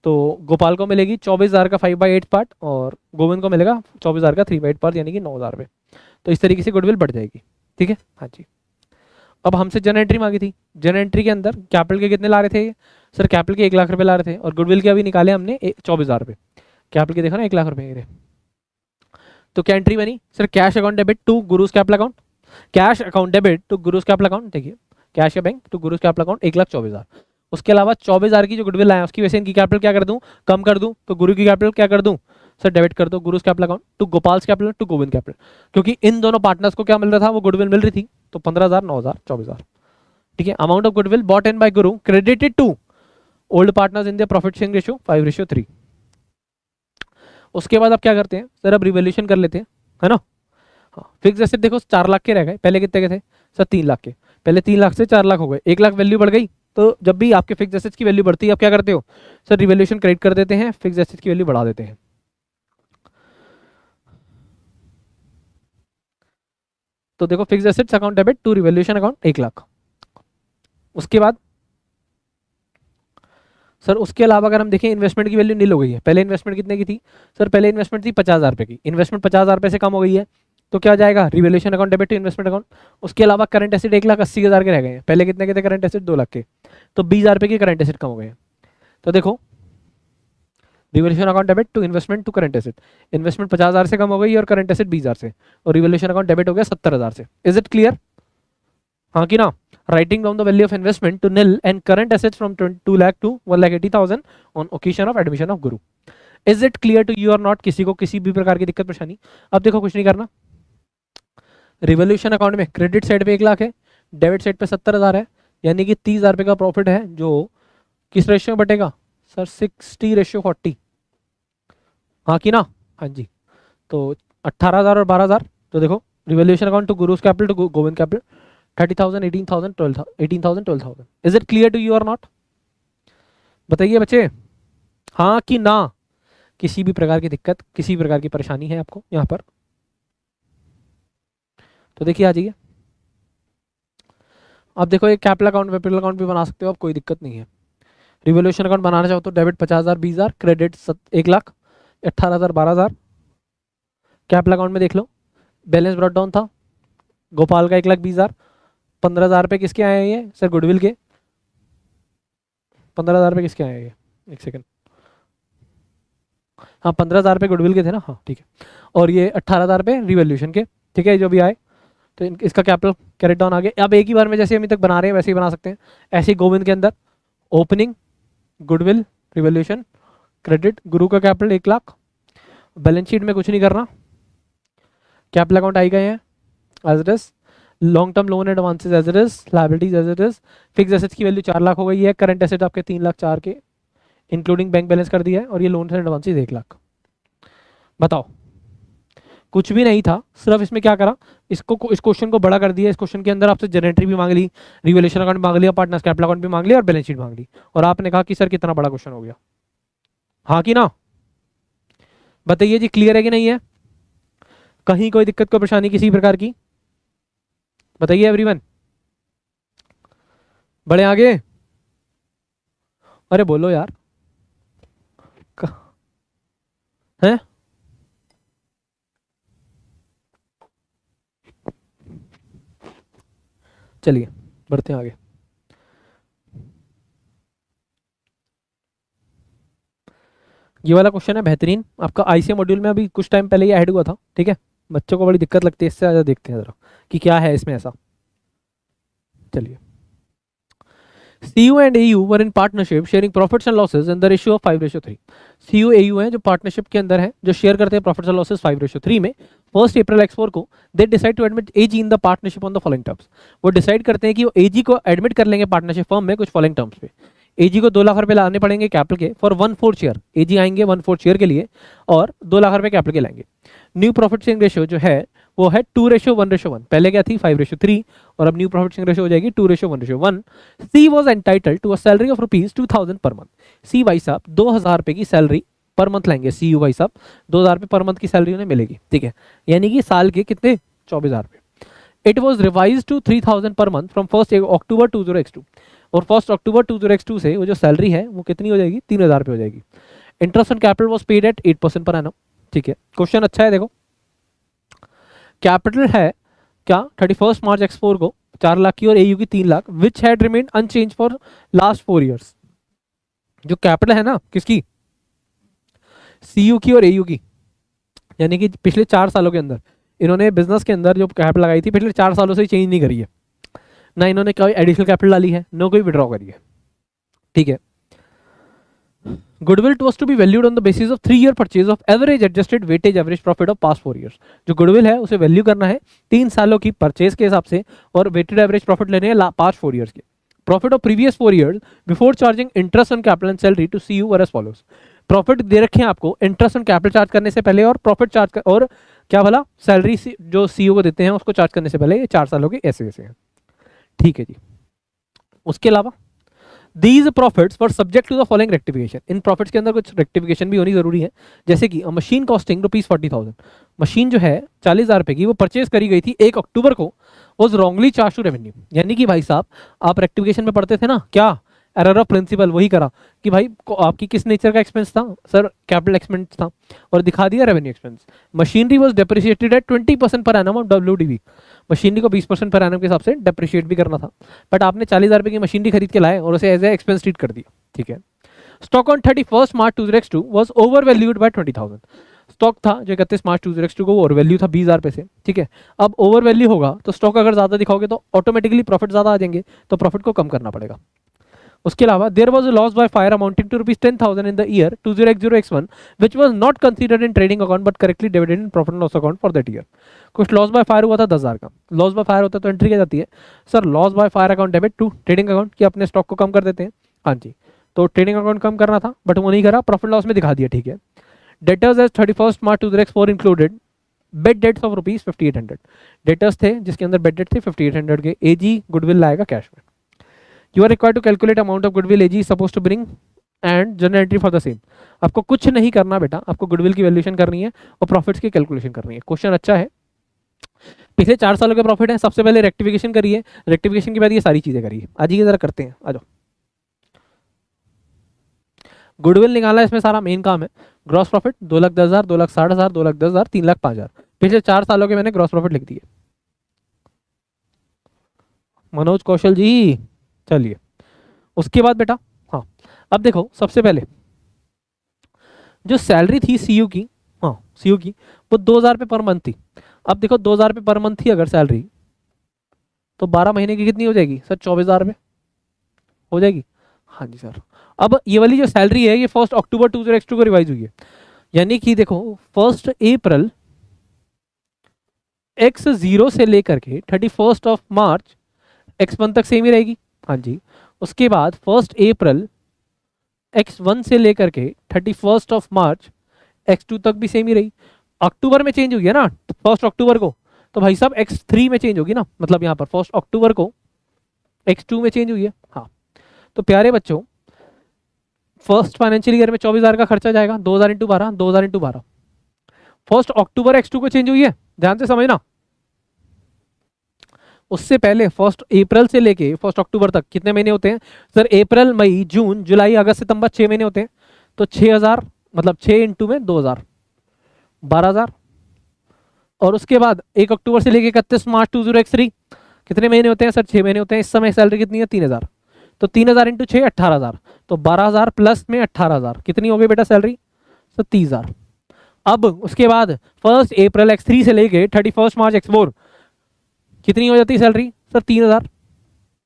Speaker 1: तो गोपाल को मिलेगी 24,000 का 5/8 पार्ट, और गोविंद को मिलेगा 24,000 का 3/8 पार्ट, यानी कि 9,000 रुपये। तो इस तरीके से गुडविल बढ़ जाएगी, ठीक है, हाँ जी। अब हमसे जर्नल एंट्री मांगी थी, जर्नल एंट्री के अंदर कैपिटल के कितने ला रहे थे सर? कैपिटल के 1 लाख रुपये ला रहे थे, और गुडविल के अभी निकाले हमने 24,000 रुपये। कैपिटल के देखा ना 1 लाख रुपये, तो क्या एंट्री बनी sir? Cash account debit to Guru's capital account, cash account debit to Guru's capital account, देखिए कैश या bank to Guru's capital account 1,24,000। उसके अलावा 24,000 की जो गुडविल आया उसकी वजह से इनकी कैपिटल क्या कर दूं? कम कर दूं, तो गुरु की कैपिटल क्या कर दूं सर? डेबिट कर दो Guru's capital account to Gopal's capital to Govind capital, क्योंकि इन दोनों पार्टनर्स को क्या मिल रहा था? वो गुडविल मिल रही थी, तो 15,000, 9,000, 24,000, ठीक है। Amount of goodwill bought in by Guru credited to old partners in the profit sharing ratio 5:3। उसके बाद अब क्या करते हैं सर? अब रिवैल्यूएशन कर लेते हैं, है ना, हाँ। फिक्स एसेट देखो 4 लाख के रह गए, पहले कितने के थे सर? 3 लाख के। पहले 3 लाख से 4 लाख हो गए, 1 लाख वैल्यू बढ़ गई। तो जब भी आपके फिक्स एसेट्स की वैल्यू बढ़ती है आप क्या करते हो सर? रिवैल्यूएशन क्रेडिट कर देते हैं, फिक्स एसेट्स की वैल्यू बढ़ा देते हैं। तो देखो fix assets account debit to revaluation account 1 lakh. उसके बाद सर उसके अलावा अगर हम देखें इन्वेस्टमेंट की वैल्यू नील हो गई है। पहले इन्वेस्टमेंट कितने की थी सर? पहले इन्वेस्टमेंट थी 50,000 रुपये की, इन्वेस्टमेंट 50,000 रुपये से कम हो गई है, तो क्या जाएगा? Revaluation account debit to investment account. उसके अलावा करंट एसेट 1,80,000 के रह गए हैं, पहले कितने के थे करंट एसेट? 2 लाख के, तो 20,000 रुपये के करंट एसेट कम हो गए हैं। तो देखो revaluation account debit to investment to current asset, investment 50,000 से कम हो गई और करंट एसेट 20,000 से, और रिवैल्यूएशन अकाउंट डेबिट हो गया 70,000 से। Is it clear? हाँ कि ना? writing down the value of investment to nil and current assets from 2 lakh to 1,80,000 on occasion of admission of Guru. Is it clear to you or not? किसी को किसी भी प्रकार की दिक्कत परेशानी? अब देखो कुछ नहीं करना, रिवोल्यूशन अकाउंट में क्रेडिट साइड पे 1 लाख है, डेबिट साइड पे 70,000 है, यानी कि 30,000 रुपये का प्रॉफिट है जो किस रेशियो में बटेगा सर 60:40, हाँ कि ना? हाँ जी, तो 18,000 और 12,000, तो देखो revolution account to Guru's capital to Govind capital 30,000 18,000 12,000। Is it clear to you और नॉट? बताइए बच्चे, हाँ कि ना? किसी भी प्रकार की दिक्कत, किसी भी प्रकार की परेशानी है आपको यहाँ पर? तो देखिए आ जाइए, अब देखो एक कैपिटल अकाउंट वेपिटल अकाउंट भी बना सकते हो आप, कोई दिक्कत नहीं है। रिवोल्यूशन अकाउंट बनाना चाहो तो debit 50,000 20,000, credit 1 lakh 18,000 12,000। Capital account में देख लो बैलेंस ब्रॉट डाउन था, गोपाल का 1,20,000, 15,000 रुपये किसके आए हैं ये सर? गुडविल के। 15,000 रुपये किसके आए हैं ये? एक सेकंड, हाँ 15,000 रुपये गुडविल के थे ना, हाँ ठीक है। और ये 18,000 रुपये रिवोल्यूशन के, ठीक है, जो भी आए। तो इसका कैपिटल कैरेट डाउन आ गया। अब एक ही बार में जैसे अभी तक बना रहे हैं वैसे ही बना सकते हैं। ऐसे ही गोविंद के अंदर ओपनिंग, गुडविल, रिवोल्यूशन, क्रेडिट, गुरु का कैपिटल 1 लाख, बैलेंस शीट में कुछ नहीं करना, कैपिटल अकाउंट आई गए हैं as it is, long term loan advances as it is, liabilities as it is, fix assets की वैल्यू 4 लाख हो गई है, करंट एसेट आपके 3,04,000 के इंक्लूडिंग बैंक बैलेंस कर दिया है, और ये लोन एडवांसेस 1 लाख। बताओ, कुछ भी नहीं था, सिर्फ इसमें क्या करा, इसको इस क्वेश्चन को बड़ा कर दिया। इस क्वेश्चन के अंदर आपसे जनरेटरी भी मांग ली, रिवोल्यूशन अकाउंट मांग लिया, पार्टनर्स कैपिटल अकाउंट भी मांग लिया और बैलेंस शीट मांग ली, और आपने कहा कि सर कितना बड़ा क्वेश्चन हो गया, हाँ कि ना? बताइए जी, क्लियर है कि नहीं है? कहीं कोई दिक्कत कोई परेशानी किसी प्रकार की? बताइए एवरीवन, बड़े आगे, अरे बोलो यार, हैं? चलिए बढ़ते हैं आगे। ये वाला क्वेश्चन है बेहतरीन, आपका आईसीए मॉड्यूल में अभी कुछ टाइम पहले ही ऐड हुआ था, ठीक है। बच्चों को बड़ी दिक्कत लगती है, इससे ज़्यादा देखते हैं जरा कि क्या है इसमें ऐसा। चलिए, CU and AU were in partnership sharing profits and losses in the ratio of 5:3। CU AU हैं जो पार्टनरशिप के अंदर है, जो शेयर करते हैं प्रॉफिट्स एंड लॉसेस 5:3 में। 1 अप्रैल X4 को they decide to admit AG in the partnership on the following terms. वो डिसाइड करते हैं कि वो AG को एडमिट कर लेंगे पार्टनरशिप फर्म में कुछ फॉलोइंग टर्म्स पे। AG को 2 लाख रुपए लाने पड़ेंगे कैपिटल के फॉर 1/4 शेयर। AG आएंगे 1/4 शेयर के लिए और 2 लाख रुपए कैपिटल के लाएंगे। न्यू प्रॉफिट शेयरिंग रेशियो जो है वो है 2:1:1। पहले क्या थी 5:3 और अब न्यू प्रॉफिट शेयरिंग रेशियो हो जाएगी 2:1:1। C was entitled to a salary of ₹2,000 per month. सी भाई साहब 2,000 रुपए की सैलरी पर मंथ लेंगे। सी यू भाई साहब 2,000 रुपए पर मंथ की सैलरी उन्हें मिलेगी, ठीक है, यानी कि साल के कितने 24,000 रुपए। It was revise to 3,000 per month from 1 October 20x2 और 1 अक्टूबर 20x2 से वो जो सैलरी है वो कितनी हो जाएगी 3,000 रुपए हो जाएगी। Interest on capital was paid at 8% per annum, ठीक है। क्वेश्चन अच्छा है, देखो कैपिटल है क्या 31 मार्च X4 को 4 लाख की और AU की 3 lakh, which had remained unchange for last 4 years. जो कैपिटल है ना किसकी, CU की और AU की, यानी कि पिछले 4 सालों के अंदर इन्होंने बिजनेस के अंदर जो कैपिटल लगाई थी पिछले 4 सालों से चेंज नहीं करी है, ना इन्होंने कोई एडिशनल कैपिटल डाली है, ना कोई विड्रॉ करी है, ठीक है। Goodwill was to be valued on the basis of 3-year purchase of average adjusted weighted average profit of past 4 years। जो गुडविल है उसे वैल्यू करना है 3 सालों की परचेज के हिसाब से और वेटेड एवरेज प्रॉफिट लेने हैं पास्ट 4 ईयर्स के। Profit of previous 4 years before charging interest on capital and salary to CU were as follows. Profit दे रखे हैं आपको इंटरेस्ट ऑन कैपिटल चार्ज करने से पहले और प्रॉफिट चार्ज कर, और क्या भला सैलरी जो CU को देते हैं उसको चार्ज करने से पहले, ये 4 सालों के ऐसे ऐसे हैं, ठीक है जी। उसके अलावा These profits were subject to the following rectification। In profits के अंदर कुछ रेक्टिफिकेशन भी होनी जरूरी है, जैसे कि मशीन कॉस्टिंग ₹40,000। मशीन जो है 40,000 रुपए की वो परचेज करी गई थी 1 अक्टूबर को, was wrongly charge to revenue. यानी कि भाई साहब आप रेक्टिफिकेशन में पढ़ते थे ना, क्या एरर ऑफ प्रिंसिपल, वही करा कि भाई आपकी किस नेचर का एक्सपेंस था सर, कैपिटल एक्सपेंस था, और दिखा दिया revenue expense. Machinery was depreciated at 20% per annum of WDV। Machinery को 20% पर एनम के हिसाब से डेप्रिशिएट भी करना था, बट आपने 40,000 रुपए की मशीनरी खरीद के लाए और उसे एज ए एक्सपेंस ट्रीट कर दिया, ठीक है। Stock on 31 March 2002 was over valued bye 20,000। Stock था जो 31 मार्च 2022 को, ओवर वैल्यू था 20,000 पैसे, ठीक है। अब ओवर वैल्यू होगा तो स्टॉक अगर ज़्यादा दिखाओगे तो ऑटोमेटिकली प्रॉफिट ज़्यादा आ जाएंगे, तो प्रॉफिट को कम करना पड़ेगा। उसके अलावा there was a loss by fire amounting to ₹10,000 in the year 20x0x1 which was not considered in trading account but correctly divided in profit and loss account for that year. कुछ loss by fire हुआ था 10,000 का, loss by fire होता है तो entry क्या जाती है sir, loss by fire account debit to trading account, कि अपने स्टॉक को कम कर देते हैं। हाँ जी, तो ट्रेडिंग अकाउंट कम करना था बट वो नहीं करा, प्रॉफिट लॉस में दिखा दिया, ठीक है। Debtors as 31 March 2004 included bad debts of ₹5800, debtors थे जिसके अंदर बेड डेट थे 5800 के, एजी गुडविल लाएगा कैश में। You are required to calculate amount of goodwill A G is suppose to bring and journal entry for the same. आपको कुछ नहीं करना बेटा, आपको गुडविल की वैल्यूएशन करनी है और प्रॉफिट्स की कैलकुलेशन करनी है। क्वेश्चन अच्छा है, पिछले 4 सालों के प्रॉफिट है, सबसे पहले रेक्टिफिकेशन करिए, रेक्टिफिकेशन के बाद ये सारी चीजें करिए। आज ही की तरह करते हैं, आ जाओ। गुडविल निकालना इसमें सारा मेन काम है। ग्रॉस प्रॉफिट 2,10,000, 2,60,000, 2,10,000, 3,05,000, पिछले 4 सालों के मैंने ग्रॉस प्रॉफिट लिख दिए। मनोज कौशल जी, चलिए उसके बाद बेटा, हाँ अब देखो सबसे पहले जो सैलरी थी सीयू की, हाँ सीयू की, वो 2,000 रुपये पर मंथ थी। अब देखो 2,000 रुपये पर मंथ थी अगर सैलरी, तो 12 महीने की कितनी हो जाएगी सर, 24,000 रुपये हो जाएगी। हाँ जी सर। अब ये वाली जो सैलरी है ये 1 अक्टूबर 2022 को रिवाइज हुई है, यानी कि देखो 1 अप्रैल x0 से लेकर के 31 मार्च x1 तक सेम ही रहेगी। हाँ जी, उसके बाद 1 अप्रैल x1 से लेकर के 31 मार्च x2 तक भी सेम ही रही। अक्टूबर में चेंज हुई है ना 1 अक्टूबर को, तो भाई साहब x3 में चेंज होगी ना, मतलब यहाँ पर 1 अक्टूबर को x2 में चेंज हुई है। हाँ, तो प्यारे बच्चों फर्स्ट फाइनेंशियल ईयर में 24,000 का खर्चा जाएगा, 2,000 इंटू 12, 2,000 इंटू 12। 1 अक्टूबर x2 को चेंज हुई है, ध्यान से समझना। उससे पहले 1 अप्रैल से लेके 1 अक्टूबर तक कितने महीने होते हैं सर, अप्रैल मई जून जुलाई अगस्त सितंबर 6 महीने होते हैं, तो 6,000 मतलब 6 इंटू में 2,000, 12,000। और उसके बाद 1 अक्टूबर से लेके 31 मार्च 2023 कितने महीने होते हैं सर, 6 महीने होते हैं। इस समय सैलरी कितनी है 3,000, तो 3,000 इंटू 6 18,000, तो 12,000 प्लस में 18,000 कितनी हो गई बेटा सैलरी सर 30,000। अब उसके बाद 1 अप्रैल x3 से लेके 31 मार्च x4 कितनी हो जाती है सैलरी सर 3,000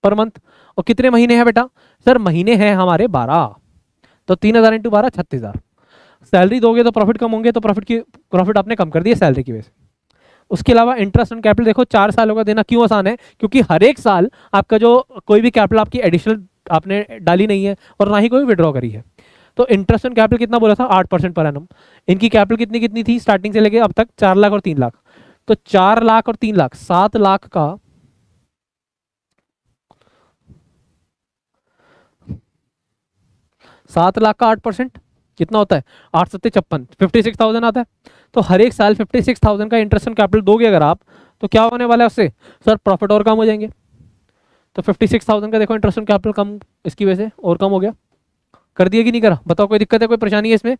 Speaker 1: पर मंथ। और कितने महीने हैं बेटा सर, महीने हैं हमारे 12, तो 3,000 इंटू 12 36,000। सैलरी दोगे तो प्रॉफिट कम होंगे, तो प्रॉफिट आपने कम कर दिया सैलरी की वजह से। उसके अलावा इंटरेस्ट ऑन कैपिटल देखो 4 सालों का देना क्यों आसान है, क्योंकि हर एक साल आपका जो कोई भी कैपिटल आपकी एडिशनल आपने डाली नहीं है और ना ही कोई विड्रॉ करी है। तो इंटरेस्ट ऑन कैपिटल कितना बोला था 8% पर एनम। इनकी कैपिटल कितनी कितनी थी स्टार्टिंग से लेके अब तक 4 लाख और 3 लाख, तो 4 लाख और 3 लाख 7 लाख का 7 लाख का 8% कितना होता है 8 सत्ते 56, 56,000 आता है। तो हर एक साल 56,000 का इंटरेस्ट ऑन कैपिटल दोगे अगर आप, तो क्या होने वाला है उससे सर, प्रॉफिट और कम हो जाएंगे। तो 56,000 का देखो इंटरेस्ट ऑन कैपिटल कम, इसकी वजह से और कम हो गया। कर दिया कि नहीं करा, बताओ कोई दिक्कत है, कोई परेशानी है इसमें।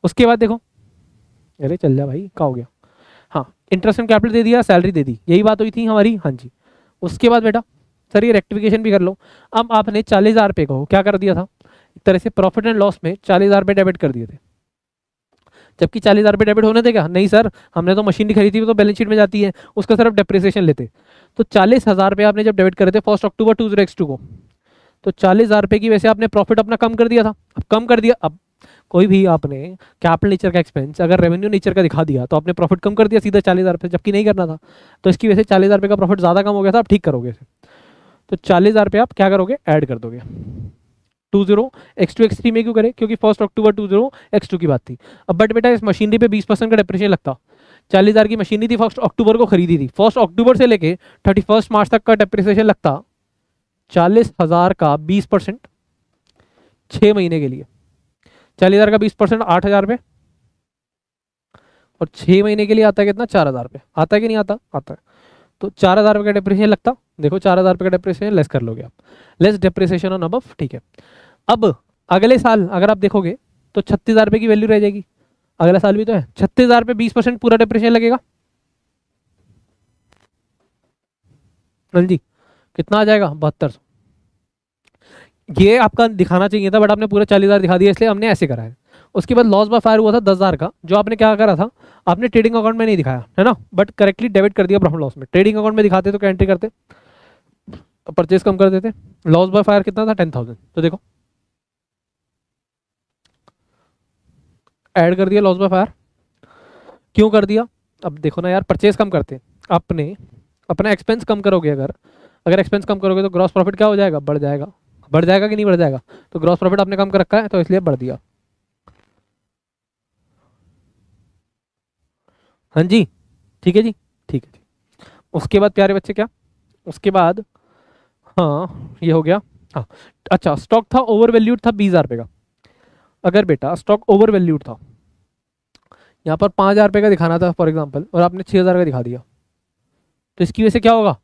Speaker 1: उसके बाद देखो, अरे चल जा भाई, क्या हो गया। हाँ, इंटरेस्ट ऑन कैपिटल दे दिया, सैलरी दे दी, यही बात हुई थी हमारी। हाँ जी, उसके बाद बेटा सर ये रेक्टिफिकेशन भी कर लो। अब आपने 40,000 रुपये को क्या कर दिया था, एक तरह से प्रॉफिट एंड लॉस में 40,000 रुपये डेबिट कर दिए थे, जबकि 40,000 रुपये डेबिट होने देगा नहीं सर, हमने तो मशीन खरीदी थी तो बैलेंस शीट में जाती है, उसका सिर्फ डेप्रिसिएशन लेते। तो 40,000 रुपये आपने जब डेबिट करे थे 1 अक्टूबर 2022 को, तो 40,000 रुपये की वजह से आपने प्रॉफिट अपना कम कर दिया था। अब कम कर दिया, अब कोई भी आपने कैपिटल नेचर का एक्सपेंस अगर रेवेन्यू नेचर का दिखा दिया तो आपने प्रॉफिट कम कर दिया सीधा 40,000 रुपये, जबकि नहीं करना था। तो इसकी वजह से 40,000 रुपये का प्रॉफिट ज़्यादा कम हो गया था, आप ठीक करोगे इसे। तो 40,000 रुपये आप क्या करोगे, ऐड कर दोगे 20 x2 x3 में। क्यों करे, क्योंकि 1 अक्टूबर 20 x2 की बात थी। अब बट बेटा इस मशीनरी पे 20% का डिप्रेशिएशन लगता। 40,000 की मशीनरी थी, 1 अक्टूबर को खरीदी थी, 1 अक्टूबर से लेके 31 मार्च तक का डिप्रेशिएशन लगता 40,000 का 20% 6 महीने के लिए। 40,000 का 20% 8,000 रुपये, और 6 महीने के लिए आता है कितना 4,000 रुपये। आता है कि नहीं आता, आता है। तो 4,000 रुपये का डिप्रेशिएशन लगता, देखो 4,000 रुपये का डिप्रेशिएशन लेस कर लोगे आप, लेस डिप्रेशिएशन ऑन अबव, ठीक है। अब अगले साल अगर आप देखोगे तो 36,000 रुपये की वैल्यू रह जाएगी, अगला साल भी तो है। 36,000 रुपये 20% पूरा डिप्रेशिएशन लगेगा, जी कितना आ जाएगा 7200। ये आपका दिखाना चाहिए था बट आपने पूरा 40,000 दिखा दिया, इसलिए हमने ऐसे करा है। उसके बाद लॉस बाय फायर हुआ था 10,000 का, जो आपने क्या करा था, आपने ट्रेडिंग अकाउंट में नहीं दिखाया है ना, बट करेक्टली डेबिट कर दिया प्रॉफिट लॉस में। ट्रेडिंग अकाउंट में दिखाते तो क्या एंट्री करते, परचेज कम कर देते। लॉस बाय फायर कितना था 10,000, तो देखो ऐड कर दिया लॉस बाय फायर। क्यों कर दिया, अब देखो ना यार, परचेज कम करते, अपने अपना एक्सपेंस कम करोगे, अगर अगर एक्सपेंस कम करोगे तो ग्रॉस प्रॉफिट क्या हो जाएगा, बढ़ जाएगा। बढ़ जाएगा कि नहीं बढ़ जाएगा, तो ग्रॉस प्रॉफिट आपने कम कर रखा है तो इसलिए बढ़ दिया। हाँ जी, ठीक है जी, ठीक है जी। उसके बाद प्यारे बच्चे क्या, उसके बाद हाँ ये हो गया। हाँ अच्छा, स्टॉक था ओवर वैल्यूड था 20,000 रुपये का। अगर बेटा स्टॉक ओवर वैल्यूड था, यहाँ पर 5,000 रुपये का दिखाना था फॉर एग्जाम्पल, और आपने 6,000 का दिखा दिया, तो इसकी वजह से क्या होगा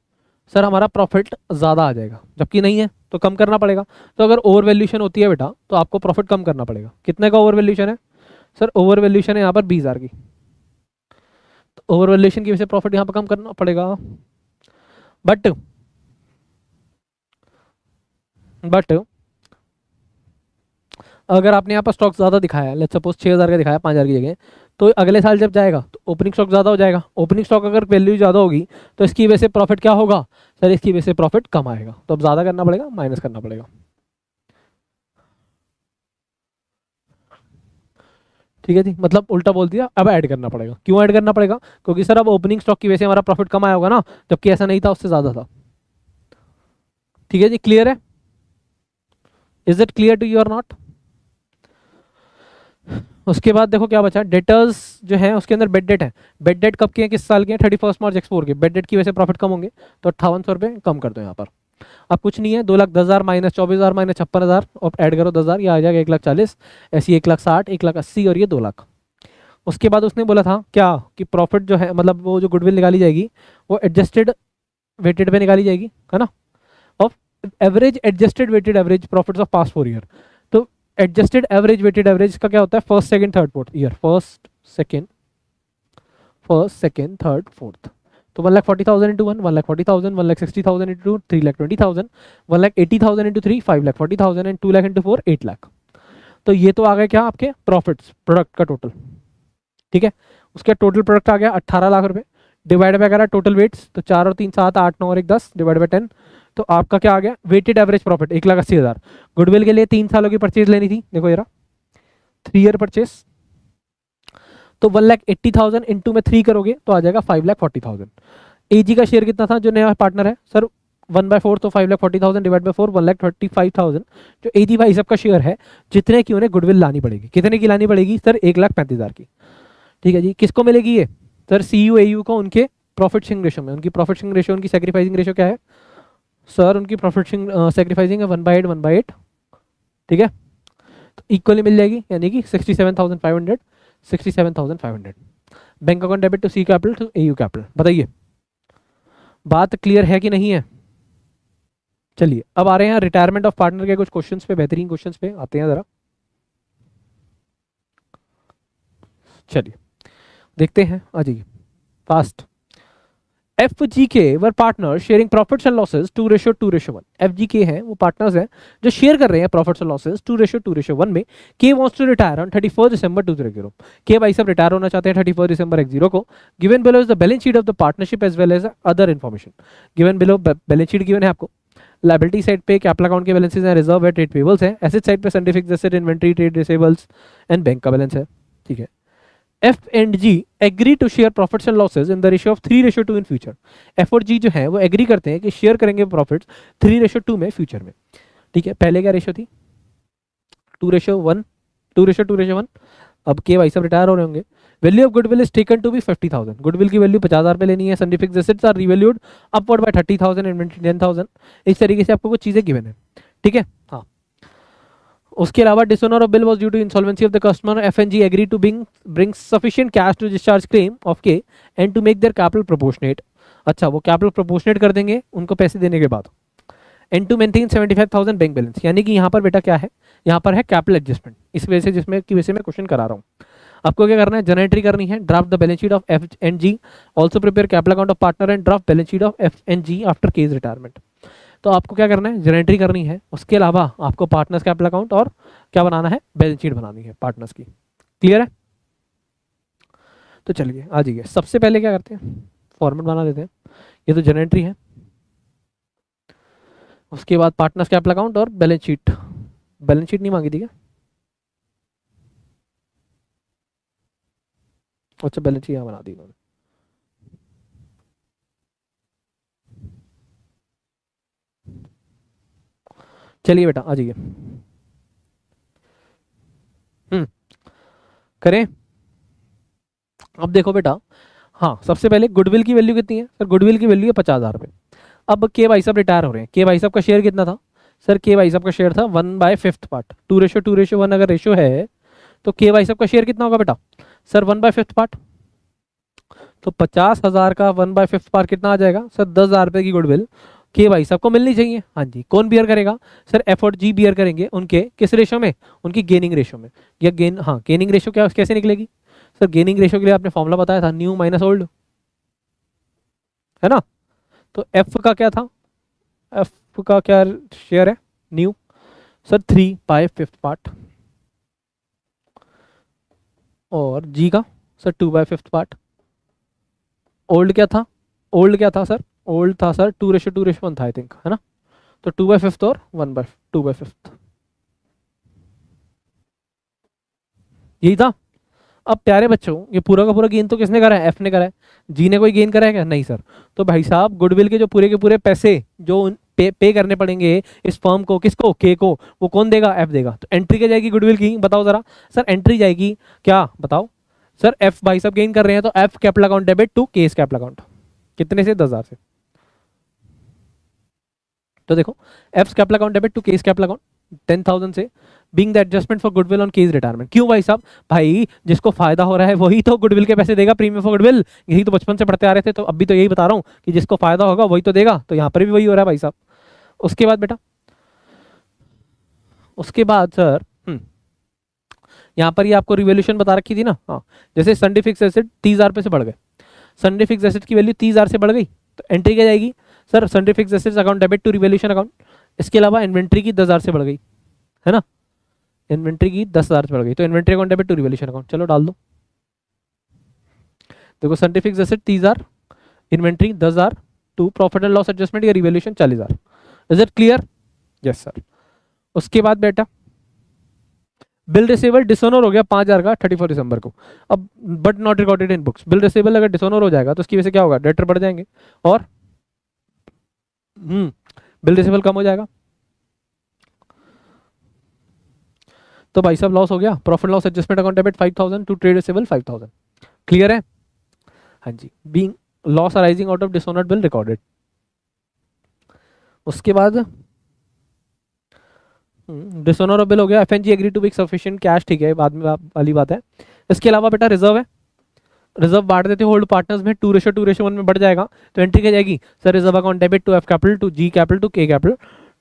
Speaker 1: सर, हमारा प्रॉफिट ज़्यादा आ जाएगा, जबकि नहीं है तो कम करना पड़ेगा। तो अगर ओवर वैल्यूशन होती है बेटा, तो आपको प्रॉफिट कम करना पड़ेगा। कितने का ओवर वैल्यूशन है सर, ओवर वैल्यूशन है यहाँ पर 20,000 की, तो ओवर वैल्यूशन की वजह से प्रॉफिट यहाँ पर कम करना पड़ेगा। बट बट अगर आपने यहाँ पर स्टॉक ज़्यादा दिखाया, लेट्स सपोज 6,000 का दिखाया 5,000 की जगह, तो अगले साल जब जाएगा तो ओपनिंग स्टॉक ज़्यादा हो जाएगा। ओपनिंग स्टॉक अगर वैल्यू ज़्यादा होगी तो इसकी वजह से प्रॉफिट क्या होगा सर, इसकी वजह से प्रॉफिट कम आएगा। तो अब ज़्यादा करना पड़ेगा, माइनस करना पड़ेगा। ठीक है जी, मतलब उल्टा बोल दिया, अब ऐड करना पड़ेगा। क्यों ऐड करना पड़ेगा, क्योंकि सर अब ओपनिंग स्टॉक की वजह से हमारा प्रॉफिट कम आया होगा ना, जबकि ऐसा नहीं था, उससे ज़्यादा था। ठीक है जी, क्लियर है, is it clear to you और नॉट। उसके बाद देखो क्या बचा, डेटर्स जो है उसके अंदर बेड डेट है। बेड डेट कब के हैं, किस साल के हैं, 31 मार्च एक्सपोर के। बेड डेट की वजह से प्रॉफिट कम होंगे, तो 5800 रुपये कम कर दो यहाँ पर। अब कुछ नहीं है, 2,10,000 माइनस 24,000 माइनस 56,000 और ऐड करो 10,000, ये आ जाएगा 1,40,000, ऐसी 1,60,000, 1,80,000 और ये 2,00,000। उसके बाद उसने बोला था क्या कि प्रॉफिट जो है, मतलब वो जो गुडविल निकाली जाएगी वो एडजस्टेड वेटेड पे निकाली जाएगी, है ना, of average adjusted weighted average profits of past 4 year. तो एडजस्टेड एवरेज वेटेड एवरेज का क्या होता है, first second third fourth year, first second third fourth. तो 1,40,000 into 1,40,000, 1,60,000 into 3,20,000, 1,80,000 into 3, 5,40,000 and 2,00,000 into 4, 8,00,000। तो ये तो आ गए क्या आपके प्रॉफिट्स, प्रोडक्ट का टोटल। ठीक है, उसका टोटल प्रोडक्ट आ गया 18 लाख रुपए, डिवाइड बाय करा टोटल वेट्स, तो 4 और 3 7, 8 9 और 1 10, डिवाइड बाय 10, तो आपका क्या आ गया वेटेड एवरेज प्रॉफिट 1,80,000। गुडविल के लिए 3 सालों की परचेज लेनी थी, देखो ये 3 ईयर परचेज, तो 1,80,000 इंटू में 3 करोगे तो आ जाएगा 5,40,000। एजी का शेयर कितना था, जो नया पार्टनर है सर 1/4, तो 5,40,000 डिवाइड बाय 4, 1,35,000 जो एजी भाई सबका शेयर है, जितने की उन्हें गुडविल लानी पड़ेगी। कितने की लानी पड़ेगी सर, 1,35,000 की। ठीक है जी, किसको मिलेगी ये सर, सीयू एयू को, उनके प्रॉफिट शेयरिंग रेशो में। उनकी प्रॉफिट शेयरिंग रेशो, उनकी सैक्रिफाइसिंग रेशो क्या है सर, उनकी प्रॉफिट सैक्रिफाइसिंग है 1/8, 1/8। ठीक है, तो इक्वली मिल जाएगी, यानी कि 67,500, 67,500। Bank account debit to C capital to A U capital. बताइए बात क्लियर है कि नहीं है। चलिए अब आ रहे हैं रिटायरमेंट ऑफ पार्टनर के कुछ क्वेश्चंस पे, बेहतरीन क्वेश्चंस पे आते हैं जरा। चलिए देखते हैं, आ जाइए fast. FGK were partner sharing profits and losses 2:2:1। FGK हैं वो पार्टनर्स हैं जो शेयर कर रहे हैं प्रॉफिट्स एंड लॉसेस 2:2:1 में। K wants to retire on 31st December 2010। K भाई सब रिटायर होना चाहते हैं 31st December 10 को। Given below is the balance sheet of the partnership as well as other information. Given below balance sheet given है आपको। Liability side पे capital account के बैलेंसेस हैं, रिजर्व है, ट्रेड पेबल्स है। एसेट साइड पे sundry fixed asset, inventory, trade receivables and bank का balance है। ठीक है, F and G agree to share profits and losses in the ratio of 3:2 in future. F और G जो है वो एग्री करते हैं कि शेयर करेंगे प्रॉफिट्स 3:2 में फ्यूचर में। ठीक है, पहले क्या रेशियो थी 2:1, 2:2:1। अब के भाई सब रिटायर हो रहे होंगे। Value of goodwill is taken to be 50,000। Goodwill की वैल्यू 50,000 पे लेनी है। Sundry fixed assets are revalued upward by 30,000, inventory 10,000। इस तरीके से आपको कुछ चीजें गिवन है। ठीक है, हाँ। उसके अलावा dishonour of bill was due to insolvency of the customer. F and G agree to bring sufficient cash to discharge claim of K and to make their capital proportionate. अच्छा, वो कैपिटल प्रोपोर्शनेट कर देंगे उनको पैसे देने के बाद। And to maintain 75,000 bank balance, यानी कि यहाँ पर बेटा क्या है, यहाँ पर है कैपिटल एडजस्टमेंट। इस वजह से जिसमें की वजह से मैं क्वेश्चन करा रहा हूँ। आपको क्या करना है, जनरल एंट्री करनी है, draft the balance sheet of F and G, also prepare capital account of partner and draft balance sheet of F and G after K's retirement. तो आपको क्या करना है, जनरल एंट्री करनी है। उसके अलावा आपको पार्टनर्स कैपिटल अकाउंट और क्या बनाना है, बैलेंस शीट बनानी है पार्टनर्स की। क्लियर है? तो चलिए आ जाइए, सबसे पहले क्या करते हैं, फॉर्मेट बना देते हैं। ये तो जनरल एंट्री है, उसके बाद पार्टनर्स कैपिटल अकाउंट और बैलेंस शीट। बैलेंस शीट नहीं मांगी थी क्या? अच्छा, बैलेंस शीट यहाँ बना दी उन्होंने। चलिए बेटा आ जाइए, करें। अब देखो बेटा, हाँ सबसे पहले गुडविल की वैल्यू कितनी है सर? गुडविल की वैल्यू है 50,000 रुपये। अब के भाई साहब रिटायर हो रहे हैं, के भाई साहब का शेयर कितना था सर? के भाई साहब का शेयर था 1/5 पार्ट, 2:1 अगर रेशो है तो के भाई साहब का शेयर कितना होगा बेटा सर? 1/5 पार्ट। तो 50,000 का 1/5 पार्ट कितना आ जाएगा सर? 10,000 रुपये की गुडविल के भाई साहब को मिलनी चाहिए। हाँ जी, कौन बियर करेगा सर? एफ और जी बियर करेंगे, उनके किस रेशो में? उनकी गेनिंग रेशो में। या गेन, हाँ गेनिंग रेशो क्या कैसे निकलेगी सर? गेनिंग रेशो के लिए आपने फॉर्मूला बताया था, न्यू माइनस ओल्ड, है ना? तो एफ का क्या था? एफ का क्या शेयर है? New sir 3/5 part. और जी का सर 2/5 पार्ट। ओल्ड क्या था? ओल्ड क्या था सर? ओल्ड था सर 2:2:1 था आई थिंक, है ना? तो 2/5 और 1/2/5 यही था। अब प्यारे बच्चों, ये पूरा का पूरा गेन तो किसने करा है? एफ ने करा है। जी ने कोई गेन करा है क्या? नहीं सर। तो भाई साहब गुडविल के जो पूरे के पूरे पैसे जो पे करने पड़ेंगे इस फर्म को, किसको? के को, वो कौन देगा? एफ देगा। तो एंट्री क्या जाएगी गुडविल की, बताओ जरा सर? एंट्री जाएगी क्या, बताओ सर? एफ भाई साहब गेन कर रहे हैं तो F capital account debit to K's capital account. कितने से? 10,000 से। तो देखो, F capital account debit to K's capital account 10,000 से, being the adjustment for goodwill on case retirement. क्यों भाई साहब? भाई जिसको फायदा हो रहा है वही तो गुडविल के पैसे देगा, प्रीमियम फॉर गुडविल। यही तो बचपन से पढ़ते आ रहे थे, तो अभी तो यही बता रहा हूँ कि जिसको फायदा होगा वही तो देगा। तो यहाँ पर भी वही हो रहा है भाई साहब। उसके बाद बेटा, उसके बाद सर यहाँ पर ये आपको रिवोल्यूशन बता रखी थी ना, हाँ जैसे संडे फिक्स एसेट 30,000 रुपये से बढ़ गए, संडे फिक्स एसेट की वैल्यू 30,000 से बढ़ गई, तो एंट्री क्या जाएगी sir? Sunday fix assets account debit to revolution account. इसके अलावा इन्वेंट्री की 10,000 से बढ़ गई, है ना? इन्वेंट्री की 10,000 से बढ़ गई, तो inventory account debit to revolution account. चलो डाल दो। देखो sundry fix asset 30,000, inventory 10,000, to profit and loss adjustment या revolution 40,000। Is it clear? Yes sir. उसके बाद बेटा, बिल रिसीवेबल डिसऑनर हो गया 5,000 का 31 दिसंबर को। अब but not recorded in books. Bill receivable अगर डिसऑनर हो जाएगा तो उसकी वजह से क्या होगा? डेटर बढ़ जाएंगे और बिल रिसीवेबल कम हो जाएगा। तो भाई साहब लॉस हो गया, profit loss adjustment account debit 5,000 to trade receivable 5,000। Clear है? हाँ जी, being loss arising out of dishonoured bill recorded. उसके बाद डिसऑनर बिल हो गया, FNG agree to make sufficient cash, ठीक है बाद में वाली बात है। इसके अलावा बेटा रिजर्व है, रिजर्व बांट देते होल्ड पार्टनर्स में 2:1 में बढ़ जाएगा, तो एंट्री क्या जाएगी सर? Reserve account debit to F capital to G capital to K capital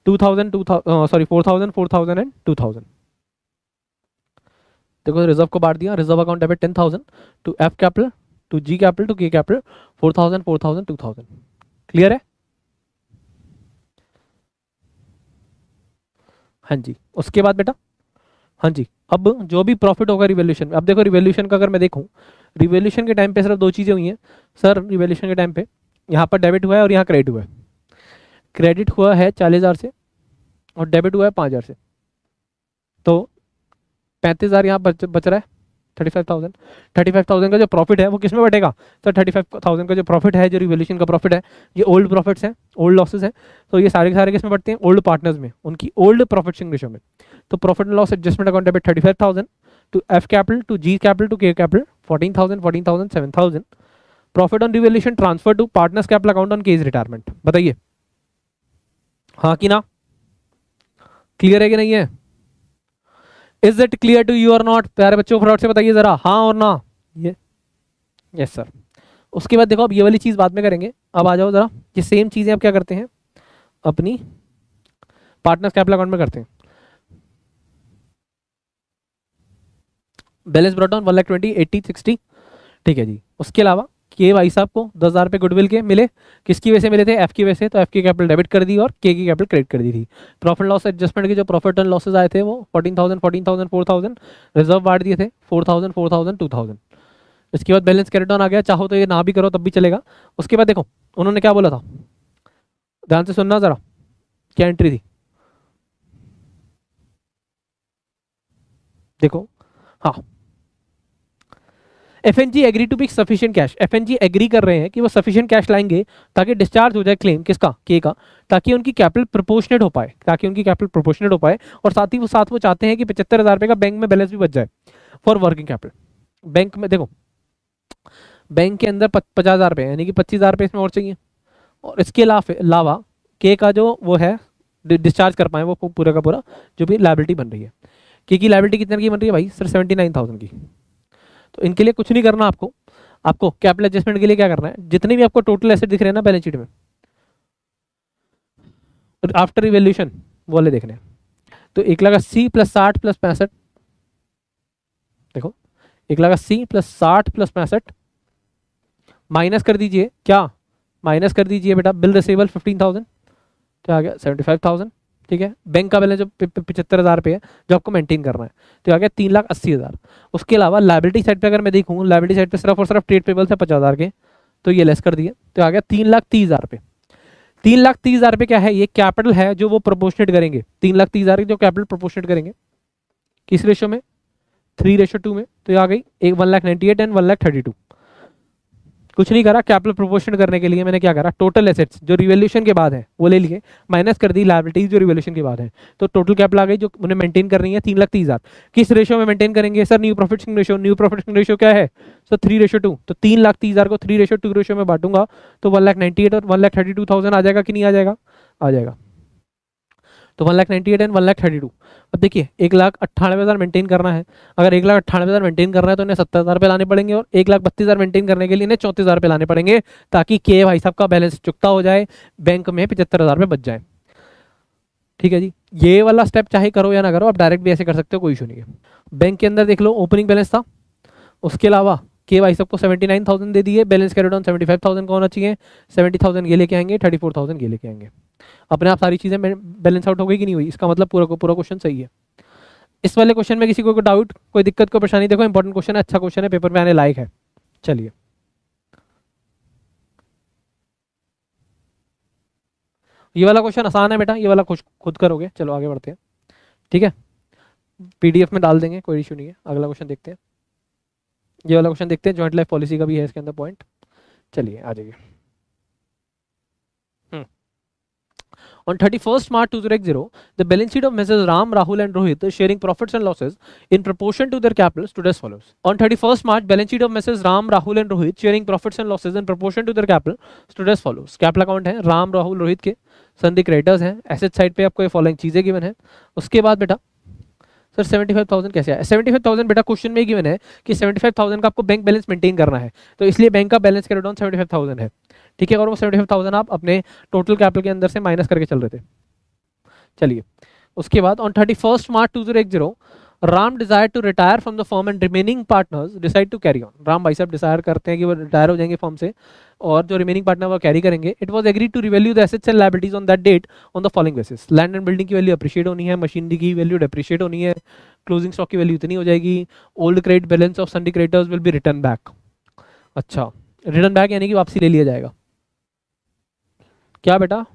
Speaker 1: 4,000 4,000 and 2,000। देखो रिजर्व को बांट दिया, reserve account debit 10,000 to F capital to G capital to K capital 4,000 4,000 2,000। Clear है? हाँ जी। उसके बाद बेटा, हाँ जी, अब जो भी प्रॉफिट होगा रिवोल्यूशन में, अब देखो रिवोल्यूशन का अगर मैं देखूं, रिवोल्यूशन के टाइम पे सिर्फ दो चीज़ें हुई हैं सर। रिवोल्यूशन के टाइम पे यहाँ पर डेबिट हुआ है और यहाँ क्रेडिट हुआ है। क्रेडिट हुआ है 40,000 से और डेबिट हुआ है 5,000 से, तो 35,000 यहाँ बच रहा है। 35,000, 35,000 का जो प्रॉफिट है वो किस में बटेगा सर? 35,000 का जो प्रॉफिट है, जो रिवोल्यूशन का प्रॉफिट है, ये ओल्ड प्रॉफिट्स हैं, ओल्ड लॉसेस हैं, तो ये सारे के सारे किस में बढ़ते हैं? ओल्ड पार्टनर्स में, उनकी ओल्ड प्रॉफिट शेयरिंग रेशियो में। तो profit and loss adjustment account debit 35,000 to F capital to G capital to K capital 14,000 14,000 7,000। Profit on revolution transfer to partners capital account on case retirement. बताइए हाँ कि ना? Clear है कि नहीं है? Is it clear to you और not? प्यारे बच्चों फटाफट से बताइए जरा हाँ और ना। ये यस सर। उसके बाद देखो, अब ये वाली चीज बाद में करेंगे, अब आ जाओ जरा, ये सेम चीजें अब क्या करते हैं अपनी पार्टनर्स कैपिटल अकाउंट में करते हैं। बैलेंस ब्रॉट डाउन 1,20,80 60, ठीक है जी। उसके अलावा के भाई साहब को 10,000 रुपये गुडविल के मिले, किसकी वजह से मिले थे, एफ की वजह से, तो एफ की कैपिटल डेबिट कर दी और के की कैपिटल क्रेडिट कर दी थी। प्रॉफिट लॉस एडजस्टमेंट के जो प्रॉफिट एंड लॉसेज आए थे वो 14,000 14,000 4,000, रिजर्व बांट दिए थे 4,000 4,000 2,000। इसके बाद बैलेंस कैरी डाउन आ गया, चाहो तो ये ना भी करो तब भी चलेगा। उसके बाद देखो उन्होंने क्या बोला था, ध्यान से सुनना जरा, क्या एंट्री थी देखो, हाँ, F and G agree to pick sufficient cash, F and G agree कर रहे हैं कि वो सफिशिएंट कैश लाएंगे ताकि डिस्चार्ज हो जाए क्लेम किसका, के का, ताकि उनकी कैपिटल प्रोपोर्शनेट हो पाए, ताकि उनकी कैपिटल प्रोपोर्शनेट हो पाए, और साथ ही वो चाहते हैं कि 75,000 रुपये का बैंक में बैलेंस भी बच जाए फॉर वर्किंग कैपिटल। बैंक में देखो, बैंक के अंदर 50,000 रुपये यानी कि 25,000 रुपये इसमें और चाहिए, और इसके अलावा के का जो वो है डिस्चार्ज कर पाए वो पूरा का पूरा जो भी लाइबिलिटी बन रही है। के की लाइबिलिटी कितने की बन रही है भाई सर, 79,000 की। तो इनके लिए कुछ नहीं करना आपको, आपको कैपिटल एडजस्टमेंट के लिए क्या करना है, जितने भी आपको टोटल एसेट दिख रहे हैं ना बैलेंस शीट में आफ्टर इवैल्यूएशन वो वाले देखने हैं। तो 1,80,000 प्लस 60 प्लस 65, देखो 1,80,000 प्लस 60 प्लस 65 माइनस कर दीजिए, क्या माइनस कर दीजिए बेटा, बिल रिसीवेबल 15,000, क्या आ गया 75,000, ठीक है। बैंक का बैलेंस जो 75,000 रुपये है जो आपको मेंटेन करना है, तो आ गया 3,80,000। उसके अलावा लाइबिलिटी साइड पे अगर मैं देखूँ, लाइबिलिटी साइड पे सिर्फ और सिर्फ ट्रेड पेबल्स है 50,000 के, तो ये लेस कर दिए, तो आ गया 3,30,000 रुपये। 3,30,000 रुपये क्या है, ये कैपिटल है जो वो प्रोपोर्शनेट करेंगे, 3,30,000 जो कैपिटल प्रोपोर्शनेट करेंगे किस रेशो में, 3:2 में, तो ये आ गई 1,98,000 एंड 1,32,000। कुछ नहीं करा, कैपिटल प्रोपोर्शन करने के लिए मैंने क्या करा, टोटल एसेट्स जो रिवैल्यूएशन के बाद है वो ले लिए, माइनस कर दी लायबिलिटीज जो रिवैल्यूएशन के बाद है, तो टोटल कैपिटल आ गई जो उन्हें मेंटेन करनी है 3,30,000। किस रेशियो में मेंटेन करेंगे sir, new profit ratio. New profit ratio क्या है सर, 3:2। तो 3,30,000 को 3:2 रेशियो में बांटूंगा तो 1,98,000 और 1,32,000 आ जाएगा कि नहीं आ जाएगा, आ जाएगा। तो 1,98,000 एंड 1,32,000। अब देखिए 1,98,000 मेंटेन करना है, अगर 1,98,000 मेंटेन करना है तो इन्हें 70,000 रुपये लाने पड़ेंगे, और 1,32,000 मेंटेन करने के लिए इन्हें 34,000 रुपये लाने पड़ेंगे, ताकि के भाई साहब का बैलेंस चुकता हो जाए, बैंक में 75,000 रुपये बच जाए। ठीक है जी, ये वाला स्टेप चाहे करो या ना करो, आप डायरेक्ट भी ऐसे कर सकते हो, कोई इशू नहीं है। बैंक के अंदर देख लो ओपनिंग बैलेंस था, उसके अलावा के भाई सबको 79,000 दे दिए, बैलेंस कैरी डाउन 75,000 का होना चाहिए, 70,000 ये लेके आएंगे, 34,000 ये लेके आएंगे। अपने आप सारी चीज़ें बैलेंस आउट हो गई कि नहीं हुई, इसका मतलब पूरा को पूरा क्वेश्चन सही है। इस वाले क्वेश्चन में किसी को कोई डाउट, कोई दिक्कत, कोई परेशानी, देखो इंपॉर्टेंट क्वेश्चन है, अच्छा क्वेश्चन है, पेपर में आने लायक है। चलिए ये वाला क्वेश्चन आसान है बेटा, ये वाला खुद करोगे। चलो आगे बढ़ते हैं, ठीक है, पीडीएफ में डाल देंगे, कोई इशू नहीं है। अगला क्वेश्चन देखते हैं, ये वाला क्वेश्चन देखते हैं, जॉइंट लाइफ पॉलिसी का भी है इसके अंदर पॉइंट। चलिए आ जाइए। On 31st March 2010, the balance sheet of Messrs. Ram, Rahul and Rohit sharing profits and losses in proportion to their capital stood as follows. On 31st March, balance sheet of Messrs. Ram, Rahul and Rohit sharing profits and losses in proportion to their capital stood as follows. Capital account है राम, राहुल, रोहित के, सन्धि creditors हैं, asset side पे आपको ये following चीजें given है। उसके बाद बेटा सर 75,000 कैसे आया, 75,000 बेटा क्वेश्चन में गिवन है कि 75,000 का आपको बैंक बैलेंस मेंटेन करना है, तो इसलिए बैंक का बैलेंस कैरी डाउन 75,000 है, ठीक है, और वो 75,000 आप अपने टोटल कैपिटल के अंदर से माइनस करके चल रहे थे। चलिए उसके बाद on 31st March 2010 Ram desire to retire from the firm and remaining partners decide to carry on. Ram भाई साहब डिसायर करते हैं कि वो रिटायर हो जाएंगे फर्म से, और जो रिमेनिंग पार्टनर वो कैरी करेंगे। It was agreed to revalue the assets and liabilities on that date on the following basis. Land and building की वैल्यू अप्रिशिएट होनी है, मशीनरी की वैल्यू डेप्रिशिएट होनी है, क्लोजिंग स्टॉक की वैल्यू इतनी हो जाएगी, old credit balance of sundry creditors will be return back. अच्छा, रिटर्न बैक यानी कि वापसी ले लिया जाएगा। क्या बेटा,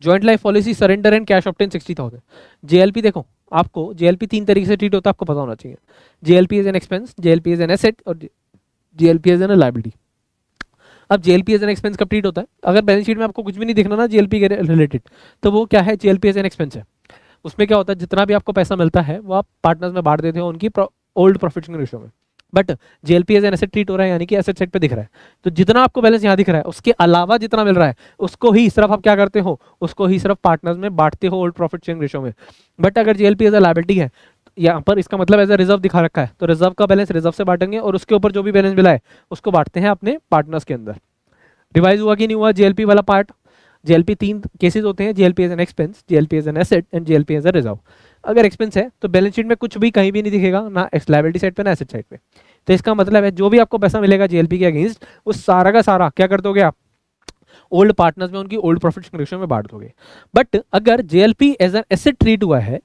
Speaker 1: joint life policy surrender and cash obtain 60,000। JLP देखो, आपको जेएलपी 3 तरीके से ट्रीट होता है, आपको पता होना चाहिए। JLP is an expense, JLP is an asset, और जेएलपी इज एन लायबिलिटी। अब जेएलपी एज एन एक्सपेंस कब ट्रीट होता है, अगर बैलेंस शीट में आपको कुछ भी नहीं दिखना ना जेएलपी के रिलेटेड, तो वो क्या है, जेएलपी एज एन एक्सपेंस है। उसमें क्या होता है, जितना भी आपको पैसा मिलता है वो आप पार्टनर्स में बांट देते हो उनकी ओल्ड प्रॉफिट रेशियो में। But JLP as an asset treat हो रहा है, यानी कि एसेट साइड पे दिख रहा है, तो जितना आपको बैलेंस यहाँ दिख रहा है उसके अलावा जितना मिल रहा है उसको ही सिर्फ आप क्या करते हो, उसको ही सिर्फ पार्टनर्स में बांटते हो ओल्ड प्रॉफिट शेयरिंग रेशियो में। बट अगर जेएलपी एज अ लायबिलिटी है यहाँ पर, इसका मतलब एज अ रिजर्व दिखा रखा है, तो रिजर्व का बैलेंस रिजर्व से बांटेंगे और उसके ऊपर जो भी बैलेंस मिला है उसको बांटते हैं अपने पार्टनर्स के अंदर। रिवाइज हुआ कि नहीं हुआ जेएलपी वाला पार्ट। जेएलपी 3 केसेस होते हैं, JLP as an expense, JLP as an asset and JLP as a reserve. अगर एक्सपेंस है तो बैलेंस शीट में कुछ भी कहीं भी नहीं दिखेगा, ना लायबिलिटी साइड पे ना एसेट साइड पे। तो इसका मतलब है जो भी आपको पैसा मिलेगा जेएलपी के अगेंस्ट, वो सारा का सारा क्या कर दोगे आप, ओल्ड पार्टनर्स में उनकी ओल्ड प्रॉफिट शेयरिंग रेशियो में बांट दोगे। बट अगर JLP as an asset treat हुआ है,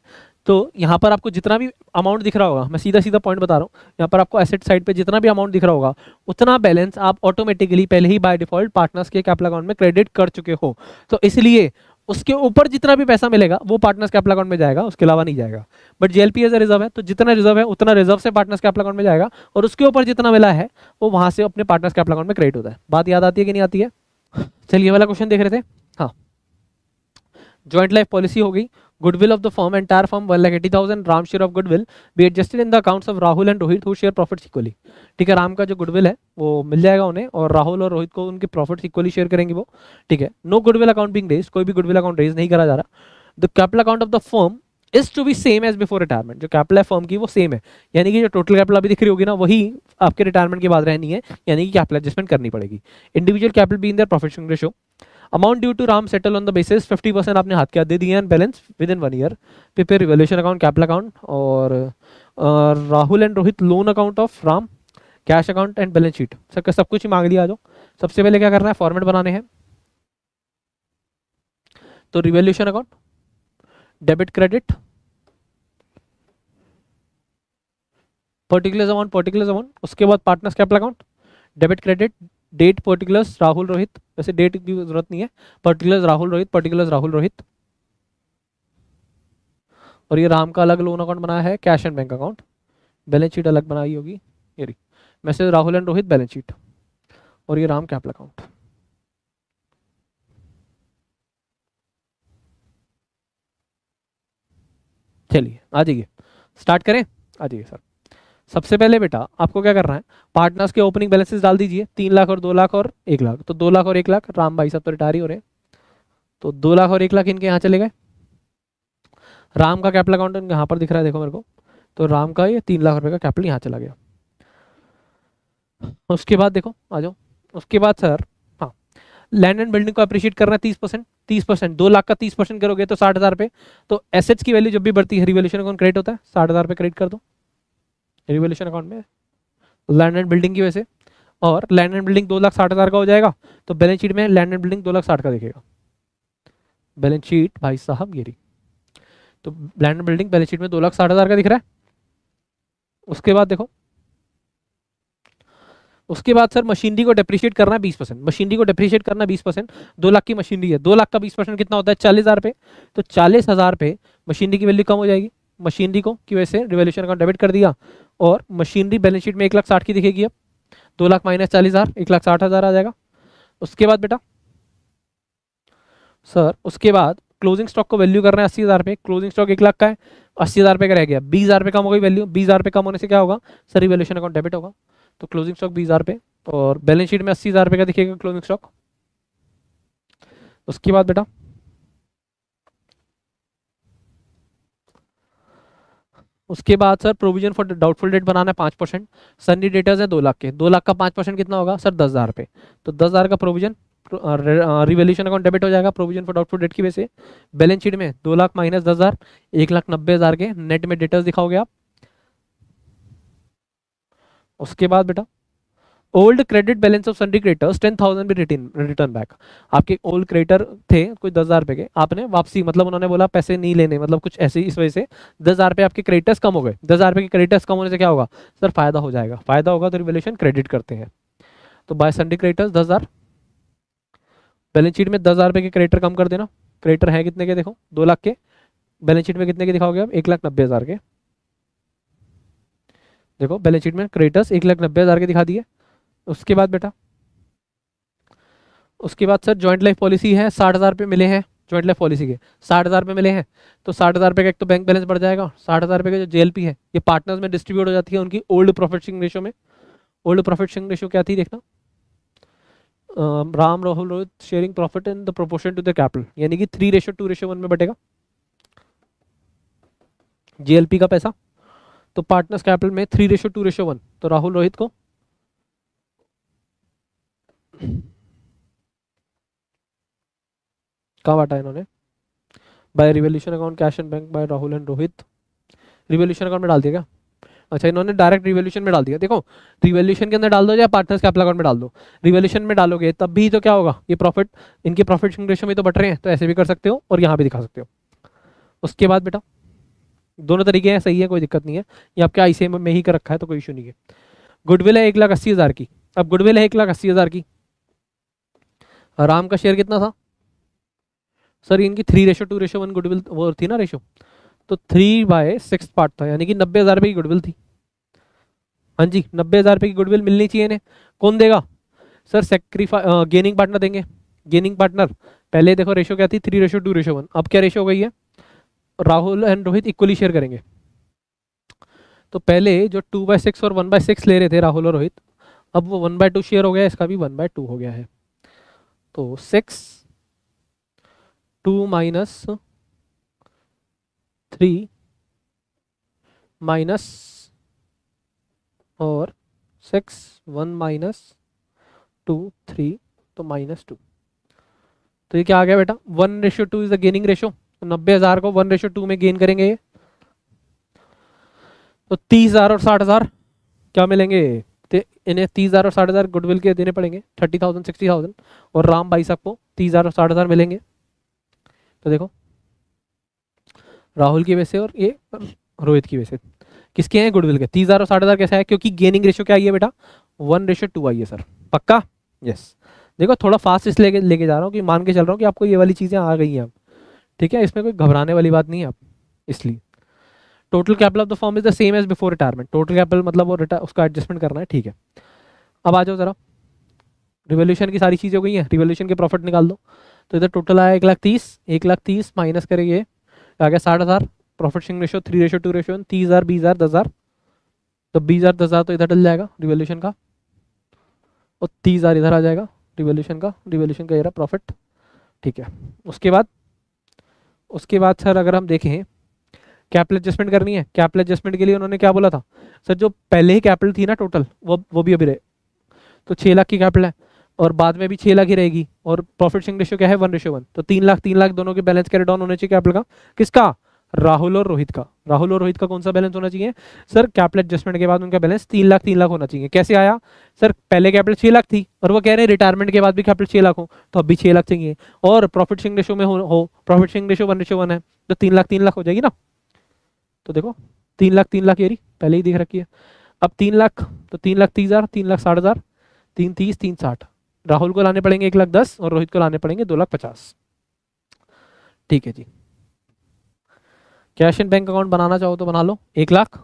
Speaker 1: तो यहाँ पर आपको जितना भी अमाउंट दिख रहा होगा, मैं सीधा सीधा पॉइंट बता रहा हूँ, यहाँ पर आपको एसेट साइड पे जितना भी अमाउंट दिख रहा होगा, उतना बैलेंस आप ऑटोमेटिकली पहले ही बाय डिफॉल्ट पार्टनर्स के कैपिटल अकाउंट में क्रेडिट कर चुके हो। तो इसलिए उसके ऊपर जितना भी पैसा मिलेगा वो पार्टनर्स कैपिटल अकाउंट में जाएगा, उसके अलावा नहीं जाएगा। But JLP as a reserve है, तो जितना रिजर्व है उतना रिजर्व से पार्टनर्स कैपिटल अकाउंट में जाएगा, और उसके ऊपर जितना मिला है वो वहां से अपने पार्टनर्स कैपिटल अकाउंट में क्रेडिट होता है। बात याद आती है कि नहीं आती है? चलिए वाला क्वेश्चन देख रहे थे। हाँ, जॉइंट लाइफ पॉलिसी हो गई, goodwill of the firm, entire firm 1,80,000, Ram share of goodwill be adjusted in the accounts of Rahul and Rohit who share profits equally. ठीक है, राम का जो गुडविल है वो मिल जाएगा उन्हें, और राहुल और रोहित को उनके प्रॉफिट्स इक्वली शेयर करेंगे वो। ठीक है, no goodwill account being raise, कोई भी गुडविल अकाउंट रेज नहीं करा जा रहा। The capital account of the firm is to be same as before retirement, जो कैपिटल है फर्म की वो सेम है, यानी कि जो टोटल कैपिटल अभी दिख रही होगी ना वही आपके रिटायरमेंट के बाद रहनी है, यानी कि कैपिटल एडजस्टमेंट करनी पड़ेगी। Individual capital be in their profit sharing ratio, amount due to Ram settle on the basis 50% आपने हाथ क्या दे दिए and balance within 1 year, prepare revaluation account, capital account, और Rahul and Rohit loan account of Ram, cash account and balance sheet. सब कुछ ही मांग लिया। आ जाओ, सबसे पहले क्या करना है, फॉर्मेट बनाने हैं। तो revaluation account, debit credit, particulars amount, उसके बाद partners capital account, debit credit, date particulars Rahul Rohit, वैसे डेट की जरूरत नहीं है, पर्टिकुलर्स राहुल रोहित, पर्टिकुलर्स राहुल रोहित, और ये राम का अलग लोन अकाउंट बनाया है, cash and bank account, balance sheet अलग बनाई होगी, ये रही message Rahul and Rohit balance sheet, और ये राम कैपिटल अकाउंट। चलिए आ जाइए, स्टार्ट करें। आ जाइए सर। सबसे पहले बेटा आपको क्या करना है, पार्टनर्स के ओपनिंग बैलेंसेस डाल दीजिए, 3 लाख और 2 लाख और 1 लाख। तो 2 लाख और 1 लाख, राम भाई साहब तो रिटायर ही हो रहे हैं, तो 2 लाख और 1 लाख इनके यहाँ चले गए। राम का कैपिटल अकाउंट यहाँ पर दिख रहा है, देखो मेरे को, तो राम का ये 3 लाख रुपए का कैपिटल यहाँ चला गया। उसके बाद देखो, आ जाओ, उसके बाद सर, हाँ, लैंड एंड बिल्डिंग को अप्रिशिएट करना है 30%, 30%, 2 लाख का 30% करोगे तो 60,000 रुपये। तो एसेट्स की वैल्यू जब भी बढ़ती है रिवैल्यूएशन अकाउंट क्रेडिट होता है, 60,000 रुपये क्रेडिट कर दो रिवैल्यूएशन अकाउंट में लैंड एंड बिल्डिंग की वजह से। और लैंड एंड बिल्डिंग 2,60,000 का हो जाएगा, तो बैलेंस शीट में लैंड एंड बिल्डिंग 2,60,000 का दिखेगा। बैलेंस शीट भाई साहब ये रही, तो land and building balance sheet में 2,60,000 का दिख रहा है। उसके बाद देखो, उसके बाद सर मशीनरी को डेप्रिशिएट करना है 20%, मशीनरी को डेप्रिशिएट करना 20%। 2 लाख की मशीनरी है, 2 लाख का 20% कितना होता है, 40,000 रुपये। तो 40,000 रुपये मशीनरी की वैल्यू कम हो जाएगी, मशीनरी को की वजह से रिवैल्यूएशन अकाउंट डेबिट कर दिया, और मशीनरी बैलेंस शीट में 1,60,000 की दिखेगी। अब 2 लाख माइनस 40,000, 1,60,000 आ जाएगा। उसके बाद बेटा सर, उसके बाद क्लोजिंग स्टॉक को वैल्यू करना है 80,000 रुपये, क्लोजिंग स्टॉक 1 लाख का है, 80,000 रुपये का रह गया, 20,000 रुपये कम हो गई वैल्यू, 20,000 रुपये कम होने से क्या होगा सर, रिवैल्यूएशन अकाउंट डेबिट होगा। तो क्लोजिंग स्टॉक 20,000 रुपये, और बैलेंस शीट में 80,000 रुपये का दिखेगा क्लोजिंग स्टॉक। उसके बाद बेटा उसके बाद sir provision for doubtful debt बनाना है 5%। सन्नी डेटर्स है 2 लाख के, 2 लाख का 5% कितना होगा सर, 10,000 रुपये। तो 10,000 का प्रोविजन रिवैल्यूएशन अकाउंट डेबिट हो जाएगा प्रोविजन फॉर डाउटफुल डेट की वजह से। बैलेंस शीट में 2 लाख माइनस 10,000, 1,90,000 के नेट में डेटर्स दिखाओगे आप। उसके बाद बेटा old credit balance of Sunny creditors 10,000 भी रिटर्न बैक। आपके ओल्ड क्रेडिटर थे कोई 10,000 रुपये के, आपने वापसी, मतलब उन्होंने बोला पैसे नहीं लेने, मतलब कुछ ऐसे, इस वजह से 10,000 रुपये आपके क्रेडिटर्स कम हो गए। 10,000 रुपये के क्रेडिटर्स कम होने से क्या होगा सर, फायदा हो जाएगा, फायदा होगा तो रिवैल्यूएशन क्रेडिट करते हैं। तो by sundry creditors 10,000, balance sheet में 10,000 रुपये के क्रेडिटर कम कर देना। क्रेडिटर है कितने के, देखो 2 लाख के, बैलेंस शीट में कितने के दिखाओगे आप, 1,90,000 के। देखो बैलेंस शीट में क्रेडिटर्स 1,90,000 के दिखा दिए। उसके बाद बेटा, उसके बाद सर जॉइंट लाइफ पॉलिसी है, 60,000 रुपये मिले हैं जॉइंट लाइफ पॉलिसी के, 60,000 रुपये मिले हैं। तो 60,000 रुपये का एक तो बैंक बैलेंस बढ़ जाएगा, 60,000 रुपये का जो जेएलपी है ये पार्टनर्स में डिस्ट्रीब्यूट हो जाती है उनकी ओल्ड प्रॉफिट शेयरिंग रेशियो में। ओल्ड प्रॉफिट शेयरिंग रेशियो क्या थी देखना, Ram Rahul Rohit sharing profit in the proportion to the capital, यानी कि 3:2:1 में बटेगा जेएलपी का पैसा। तो पार्टनर्स कैपिटल में 3:2:1, तो राहुल रोहित को कहाँ बांटा इन्होंने, by revaluation account cash and bank by Rahul and Rohit, revaluation account में डाल दिया क्या, अच्छा, इन्होंने डायरेक्ट रिवॉल्यूशन में डाल दिया। देखो, रिवॉल्यूशन के अंदर डाल दो या पार्टनर्स कैपिटल अकाउंट में डाल दो, रिवॉल्यूशन में डालोगे तब भी तो क्या होगा, ये प्रॉफिट, इनके प्रॉफिट शेयरिंग रेशियो में तो बट रहे हैं, तो ऐसे भी कर सकते हो और यहाँ भी दिखा सकते हो। उसके बाद बेटा दोनों तरीके हैं, सही है, कोई दिक्कत नहीं है, ये आपके आईसीएम में ही कर रखा है तो कोई इशू नहीं है। गुडविल है 1,80,000 की। अब गुडविल है 1,80,000 की, राम का शेयर कितना था सर, इनकी 3:2:1 गुडविल वो थी ना रेशो, तो 3/6 पार्ट था, यानी कि 90,000 रुपये की गुडविल थी। हाँ जी, 90,000 रुपये की गुडविल मिलनी चाहिए इन्हें। कौन देगा सर, सेक्रीफाई गेनिंग पार्टनर देंगे। गेनिंग पार्टनर पहले देखो रेशो क्या थी, 3:2:1, अब क्या रेशो हो गई है, Rahul and Rohit equally share करेंगे। तो पहले जो 2/6 और 1/6 ले रहे थे राहुल और रोहित, अब वो 1/2 शेयर हो गया, इसका भी 1/2 हो गया है। तो 6 2 माइनस 3 माइनस और 6 1 माइनस 2 3 तो -2। तो ये क्या आ गया बेटा, 1:2 इज द गेनिंग रेशो। तो 90,000 को 1:2 में गेन करेंगे ये, तो 30,000 और 60,000 क्या मिलेंगे, तो इन्हें 30,000 और 60,000 गुडविल के देने पड़ेंगे, 30,000 60,000, और राम भाई साहब को 30,000 और 60,000 मिलेंगे। तो देखो राहुल की वजह से और ये रोहित की वजह से किसके हैं, गुडविल के। 30,000 और 60,000 कैसे है, क्योंकि गेनिंग रेशियो क्या आई है बेटा, 1:2 आई है सर, पक्का। यस, देखो थोड़ा फास्ट इसलिए लेके जा रहा हूँ कि मान के चल रहा हूँ कि आपको ये वाली चीज़ें आ गई हैं अब, ठीक है, इसमें कोई घबराने वाली बात नहीं है अब। इसलिए total capital of the firm is the same as before retirement, total capital मतलब वो उसका एडजस्टमेंट करना है, ठीक है। अब आ जाओ जरा, रिवोल्यूशन की सारी चीज़ें हो गई हैं, रिवोल्यूशन के प्रॉफिट निकाल दो। तो इधर टोटल आया 1,30,000 माइनस करेंगे आ गया 60,000, प्रॉफिट शेयरिंग रेशो 3:2:1, 30,000 20,000 10,000, तो 20,000 10,000 तो इधर डल जाएगा रिवोल्यूशन का, और 30,000 इधर आ जाएगा रिवोल्यूशन का ये रहा प्रॉफिट, ठीक है। उसके बाद सर अगर हम देखें कैपिटल एडजस्टमेंट करनी है, कैपिटल एडजस्टमेंट के लिए उन्होंने क्या बोला था सर, जो पहले ही कैपिटल थी ना टोटल वो भी अभी रहे, तो 6 लाख की कैपिटल है और बाद में भी 6 लाख ही रहेगी, और प्रॉफिट शेयरिंग रेशियो क्या है 1:1, तो 3 लाख दोनों के बैलेंस कैरी डाउन होने चाहिए कैपिटल का, किसका, राहुल और रोहित का। राहुल और रोहित का कौन सा बैलेंस होना चाहिए सर, कैपिटल एडजस्टमेंट के बाद उनका बैलेंस 3 लाख होना चाहिए। कैसे आया सर, पहले कैपिटल 6 लाख थी और वो कह रहे हैं रिटायरमेंट के बाद भी कैपिटल 6 लाख हो, तो अब भी 6 लाख चाहिए, और प्रॉफिट शेयरिंग रेशियो में हो प्रॉफिट शेयरिंग रेशियो 1:1 है, तो 3 लाख हो जाएगी ना। तो देखो 3 लाख ये रही पहले ही दिख रखी है। अब 3 लाख, तो 3,30,000 3,60,000 3,30 3,60, राहुल को लाने पड़ेंगे 1,10,000 और रोहित को लाने पड़ेंगे 2,50,000, ठीक है जी। कैश इन बैंक अकाउंट बनाना चाहो तो बना लो, 1,00,000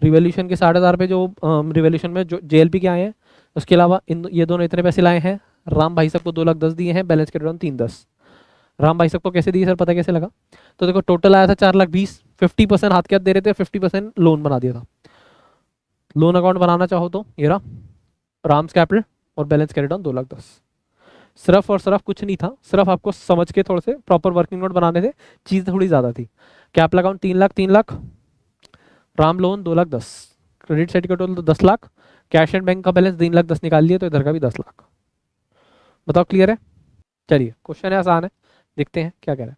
Speaker 1: रिवोल्यूशन के 60,000 पे जो रिवोल्यूशन में जो जेएलपी के आए हैं, उसके अलावा ये दोनों इतने पैसे लाए हैं, राम भाई साहब को 2,10,000 दिए हैं, बैलेंस के डाउन 3,10,000। राम भाई साहब को कैसे दिए सर, पता कैसे लगा, तो देखो टोटल आया था 4,20,000, 50% हाथ के हाथ दे रहे थे, 50% लोन बना दिया था। लोन अकाउंट बनाना चाहो तो ये रहा राम्स कैपिटल और बैलेंस कैरी डाउन 2,10,000। सिर्फ और सिर्फ कुछ नहीं था, सिर्फ आपको समझ के थोड़े से प्रॉपर वर्किंग नोट बनाने थे, चीज़ थोड़ी ज़्यादा थी। Capital account 3,00,000 Ram loan 2,10,000, credit side का टोटल 10,00,000, कैश एंड बैंक का बैलेंस 3,10,000 निकाल लिए, तो इधर का भी 10,00,000। बताओ क्लियर है, चलिए क्वेश्चन है, आसान है, देखते हैं क्या कह रहा है।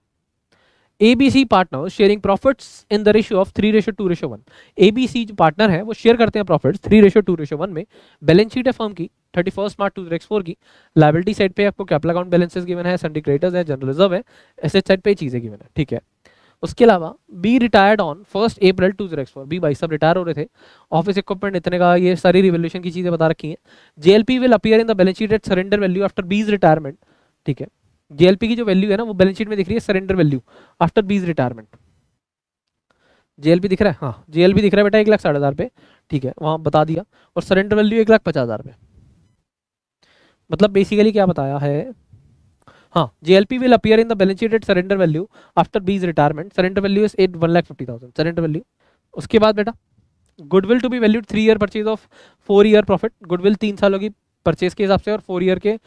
Speaker 1: ABC partner sharing profits in the ratio of 3:2:1। ABC जो पार्टनर है वो शेयर करते हैं प्रॉफिट्स 3:2:1 में। बैलेंस शीट है फर्म की 31 मार्च 2004 की। लायबिलिटी साइड पे आपको कैपिटल अकाउंट बैलेंसेस गिवन है, सन्डी क्रेडिटर्स है, जनरल रिजर्व है, एसेट साइड पे चीजें गिवन है, ठीक है। उसके अलावा B retired on 1 April 2004, B भाई साहब रिटायर हो रहे थे, ऑफिस इक्विपमेंट इतने का, ये सारी रिवोल्यूशन की चीजें बता रखी हैं। JLP will appear in the balance sheet at surrender value after B's retirement, ठीक है। जेएलपी की जो वैल्यू है ना वो बैलेंस शीट में दिख रही है surrender value after B's retirement. JLP दिख रहा है, हाँ जेएलपी दिख रहा है बेटा 1,60,000 पे, ठीक है, वहां बता दिया, और सरेंडर वैल्यू 1,50,000 पे। मतलब बेसिकली क्या बताया है, हाँ JLP will appear in the balance sheet at surrender value after B's retirement, surrender value is 1,50,000 surrender value. उसके बाद बेटा goodwill to be valued 3 year purchase of 4 year profit, goodwill 3 सालों की परचेज के हिसाब से और 4 ईयर के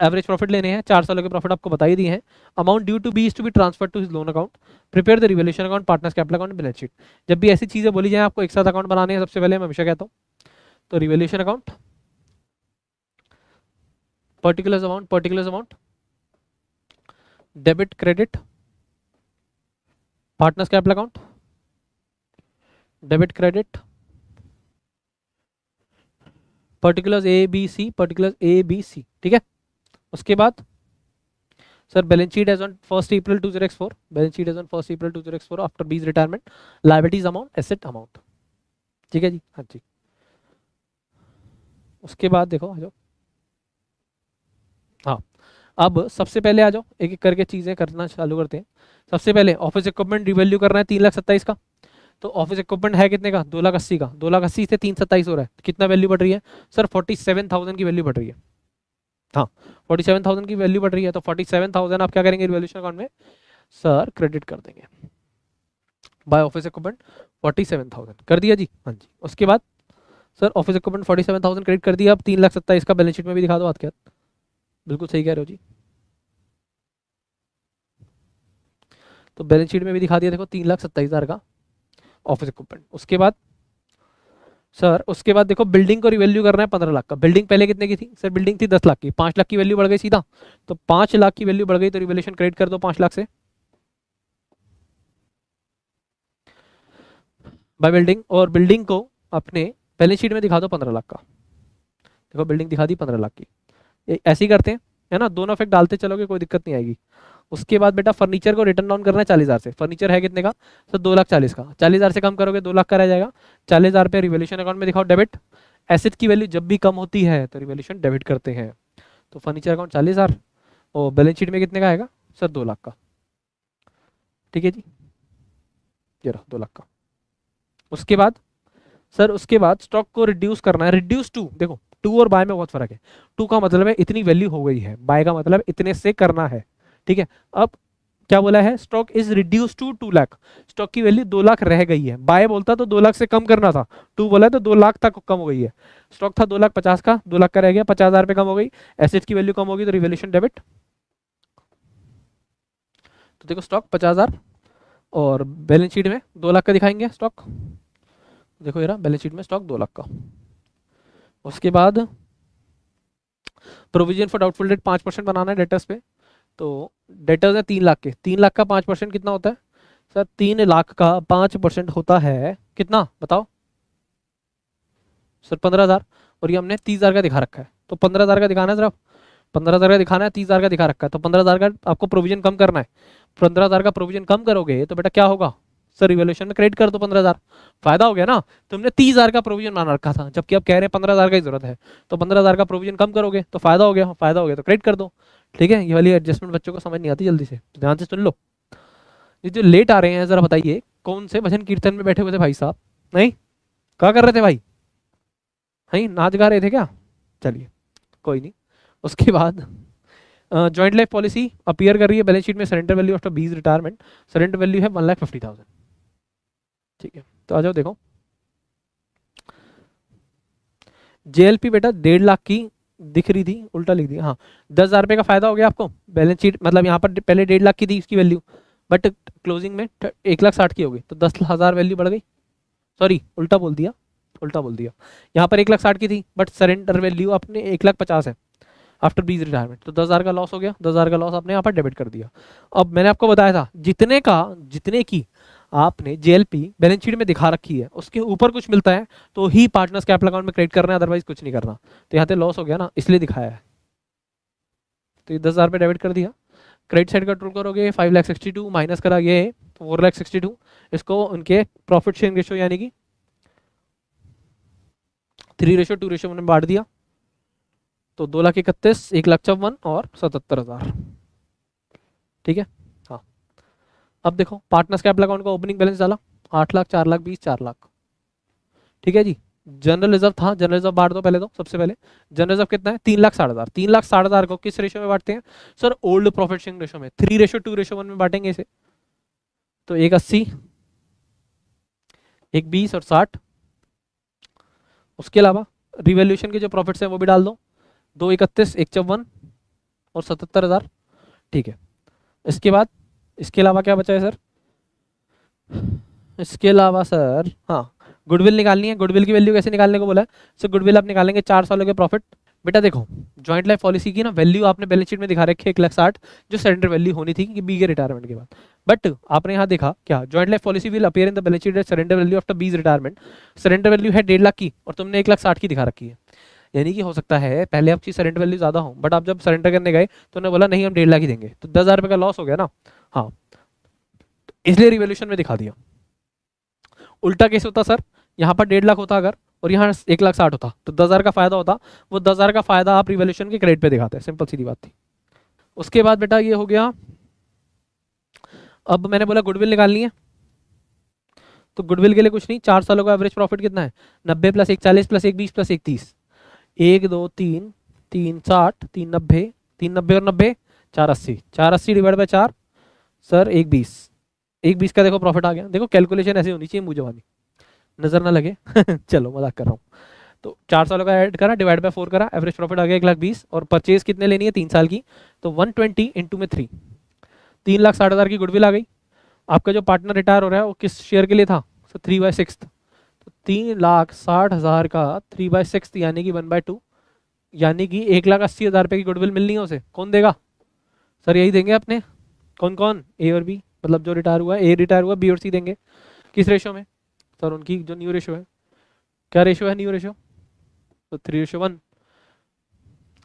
Speaker 1: एवरेज प्रॉफिट लेने हैं, 4 सालों के प्रॉफिट आपको बता ही दिए हैं। Amount due to B is to be transfer to his loan account, prepare the revaluation account, partners capital account, balance sheet. जब भी ऐसी चीजें बोली जाए आपको एक साथ अकाउंट बनाने हैं, सबसे पहले मैं हमेशा कहता हूँ तो revolution account, particular amount, debit credit, partners capital account, debit credit, particulars A B C, particulars A B C, ठीक है। उसके बाद sir balance sheet as on 1 April 20x4, balance sheet as on 1 April 20x4 after B's retirement, liabilities amount, asset amount, ठीक है जी, हाँ जी। उसके बाद देखो आ जाओ, हाँ अब सबसे पहले आ जाओ, एक एक करके चीजें करना चालू करते हैं। सबसे पहले ऑफिस इक्विपमेंट रिवैल्यू करना है 3,27,000 का। तो ऑफिस इक्विपमेंट है कितने का, 2,80,000 का, 2,80,000 से 3,27,000 हो रहा है, कितना वैल्यू बढ़ रही है सर, 47,000 की वैल्यू बढ़ रही है। हाँ 47,000 की वैल्यू बढ़ रही है, तो 47,000 आप क्या करेंगे रिवैल्यूएशन अकाउंट में सर क्रेडिट कर देंगे बाय ऑफिस इक्विपमेंट 47,000 कर दिया जी, हाँ जी। उसके बाद सर ऑफिस इक्विपमेंट 47,000 क्रेडिट कर दिया, अब 3,27,000 का बैलेंस शीट में भी दिखा दो बात क्या, बिल्कुल सही कह रहे हो जी। तो बैलेंस शीट में भी दिखा दिया देखो 3,27,000 का ऑफिस इक्विपमेंट। उसके बाद सर उसके बाद देखो बिल्डिंग को रिवैल्यू करना है 15 लाख का। बिल्डिंग पहले कितने की थी सर, बिल्डिंग थी 10 लाख की, 5 लाख की वैल्यू बढ़ गई सीधा, तो 5 लाख की वैल्यू बढ़ गई, तो रिवैल्यूएशन क्रेडिट कर दो 5 लाख से बाय बिल्डिंग, और बिल्डिंग को अपने बैलेंस शीट में दिखा दो 15 लाख का। देखो बिल्डिंग दिखा दी 15 लाख की, ऐसे ही करते हैं है ना, दोनों इफेक्ट डालते चलोगे कोई दिक्कत नहीं आएगी। उसके बाद बेटा फर्नीचर को रिटर्न डाउन करना है 40,000 से। फर्नीचर है कितने का सर, 2,40,000 का, 40,000 से कम करोगे 2 लाख का रह जाएगा, 40,000 रुपये रिवैल्यूएशन अकाउंट में दिखाओ डेबिट। एसेट की वैल्यू जब भी कम होती है तो रिवैल्यूएशन डेबिट करते हैं, तो फर्नीचर अकाउंट 40,000 और बैलेंस शीट में कितने का आएगा सर, 2 लाख का, ठीक है जी, ये रहा 2 लाख का। उसके बाद सर उसके बाद स्टॉक को रिड्यूस करना है, रिड्यूस टू, देखो टू और बाय में बहुत फर्क है, टू का मतलब है इतनी वैल्यू हो गई है, बाय का मतलब इतने से करना है, ठीक है। अब क्या बोला है, stock is reduce to 2 lakh, stock की वैल्यू 2 लाख रह गई है, बाय बोलता तो 2 लाख से कम करना था, टू बोला तो 2 लाख तक कम हो गई है। स्टॉक था 2,50,000 का, 2 लाख का रह गया, 50,000 रुपये कम हो गई, एसेट की वैल्यू कम होगी तो रिवैल्यूएशन डेबिट। तो देखो स्टॉक 50,000 और बैलेंस शीट में 2 लाख का दिखाएंगे स्टॉक, देखो ये रहा बैलेंस शीट में स्टॉक 2 लाख का। उसके बाद प्रोविजन फॉर डाउटफुल डेट 5% बनाना है डेटर्स पे, तो डेटर्स है 3 लाख के, 3 लाख का 5% कितना होता है सर, 3 लाख का 5% होता है कितना बताओ सर, 15,000, और ये हमने 30,000 का दिखा रखा है, तो 15,000 का दिखाना है सिर्फ, 15,000 का दिखाना है, 30,000 का दिखा रखा है, तो 15,000 का आपको प्रोविजन कम करना है। 15,000 का प्रोविजन कम करोगे तो बेटा क्या होगा सर, रिवैल्यूएशन में क्रेडिट कर दो 15,000, फायदा हो गया ना। तुमने 30,000 का प्रोविजन बना रखा था, जबकि अब कह रहे हैं 15,000 की जरूरत है, तो 15,000 का प्रोविजन कम करोगे तो फायदा हो गया, फायदा हो गया तो क्रेडिट कर दो, ठीक है। ये वाली एडजस्टमेंट बच्चों को समझ नहीं आती जल्दी से, तो ध्यान से सुन लो। ये जो लेट आ रहे हैं जरा बताइए, कौन से भजन कीर्तन में बैठे हुए थे भाई साहब, नहीं क्या कर रहे थे भाई, नहीं नाच गा रहे थे क्या, चलिए कोई नहीं। उसके बाद जॉइंट लाइफ पॉलिसी अपीयर कर रही है बैलेंस शीट में, surrender value after B's retirement, surrender value है 1,50,000, ठीक है। तो आ जाओ देखो जेएलपी बेटा 1.5 लाख की दिख रही थी, उल्टा लिख दिया, हाँ 10,000 रुपये का फायदा हो गया आपको, बैलेंस शीट मतलब यहाँ पर पहले 1.5 लाख की थी इसकी वैल्यू, बट क्लोजिंग में 1,60,000 की हो गई, तो 10,000 वैल्यू बढ़ गई, सॉरी उल्टा बोल दिया, उल्टा बोल दिया, यहाँ पर 1,60,000 की थी बट सरेंडर वैल्यू अपने 1,50,000 है आफ्टर बीज रिटायरमेंट, तो 10,000 का लॉस हो गया, 10,000 का लॉस आपने यहाँ पर डेबिट कर दिया। अब मैंने आपको बताया था जितने की आपने जेएलपी बैलेंस शीट में दिखा रखी है उसके ऊपर कुछ मिलता है तो ही पार्टनर्स कैपिटल अकाउंट में क्रेडिट करना है, अदरवाइज कुछ नहीं करना। तो यहाँ पे लॉस हो गया ना, इसलिए दिखाया है, तो ये 10,000 रुपये डेबिट कर दिया। क्रेडिट साइड कंट्रोल करोगे 5,62,000 माइनस करा ये 4,62,000, इसको उनके प्रॉफिट शेयरिंग रेशियो यानी कि 3:2:1 में बांट दिया, तो 2,31,000, 1,54,000 और 77,000, ठीक है। हाँ अब देखो पार्टनर्स कैपिटल अकाउंट का ओपनिंग बैलेंस डाला 8 लाख, 4 लाख 20, 4 लाख, ठीक है जी। जनरल रिजर्व था, जनरल रिजर्व बांट दो पहले, तो सबसे पहले जनरल रिजर्व कितना है 3,60,000, 3,60,000 को किस रेशियो में बांटते हैं sir, old profit sharing ratio में, 3:2:1 में बांटेंगे इसे, तो 1,80, 1,20 और 60। उसके अलावा रिवैल्यूएशन के जो प्रॉफिट्स हैं वो भी डाल दो, 2,31, 1,54 और 77,000, ठीक है। इसके बाद इसके अलावा क्या बचा है सर, इसके अलावा सर हाँ गुडविल निकालनी है, गुडविल की वैल्यू कैसे निकालने को बोला है सर, गुडविल आप निकालेंगे 4 सालों के प्रॉफिट। बेटा देखो जॉइंट लाइफ पॉलिसी की ना वैल्यू आपने बैलेंस शीट में दिखा रखी है 1,60,000, जो सरेंडर वैल्यू होनी थी कि बी के रिटायरमेंट के बाद, बट आपने यहाँ देखा क्या, joint life policy will appear in the balance sheet as surrender value after B's retirement, surrender value है 1.5 लाख की और तुमने 1,60,000 की दिखा रखी है। यानी कि हो सकता है पहले आपकी सरेंडर वैल्यू ज़्यादा हो, बट आप जब सरेंडर करने गए तो उन्होंने बोला नहीं हम 1.5 लाख ही देंगे, तो 10,000 रुपये का लॉस हो गया ना। हाँ, इसलिए रिवोल्यूशन में दिखा दिया। उल्टा केस होता सर, यहाँ पर 1.5 लाख होता अगर और यहाँ 1,60,000 होता तो 10,000 का फायदा होता, वो 10,000 का फायदा आप रिवोल्यूशन के क्रेडिट पे दिखाते हैं, सिंपल सीधी बात थी। उसके बाद बेटा ये हो गया, अब मैंने बोला गुडविल निकालनी है, तो गुडविल के लिए कुछ नहीं, 4 सालों का एवरेज प्रॉफिट कितना है, 90 + 1 40 + 1 20 + 1 30, 1 2 3 3 60 3 90 3 90 और 90 4 80, 4 80 डिवाइड बाई 4 सर 1 20, 1 20 का देखो प्रॉफिट आ गया। देखो कैलकुलेशन ऐसे होनी चाहिए, मुंह जवानी नजर ना लगे चलो मजाक कर रहा हूँ। तो 4 सालों का ऐड करा, डिवाइड बाय 4 करा, एवरेज प्रॉफिट आ गया 1,20,000 और परचेज कितने लेनी है 3 साल की, तो 120 इंटू में 3, 3,60,000 की गुडविल आ गई। आपका जो पार्टनर रिटायर हो रहा है वो किस शेयर के लिए था, सो 3/6, तो 3,60,000 का 3/6 यानी कि 1/2, यानी कि 1,80,000 रुपये की गुडविल मिलनी है उसे, कौन देगा सर, यही देंगे अपने, कौन कौन, ए और बी, मतलब जो रिटायर हुआ, ए रिटायर हुआ, बी और सी देंगे। किस रेशो में सर, उनकी जो न्यू रेशो है, क्या रेशो है न्यू रेशो, तो 3:1,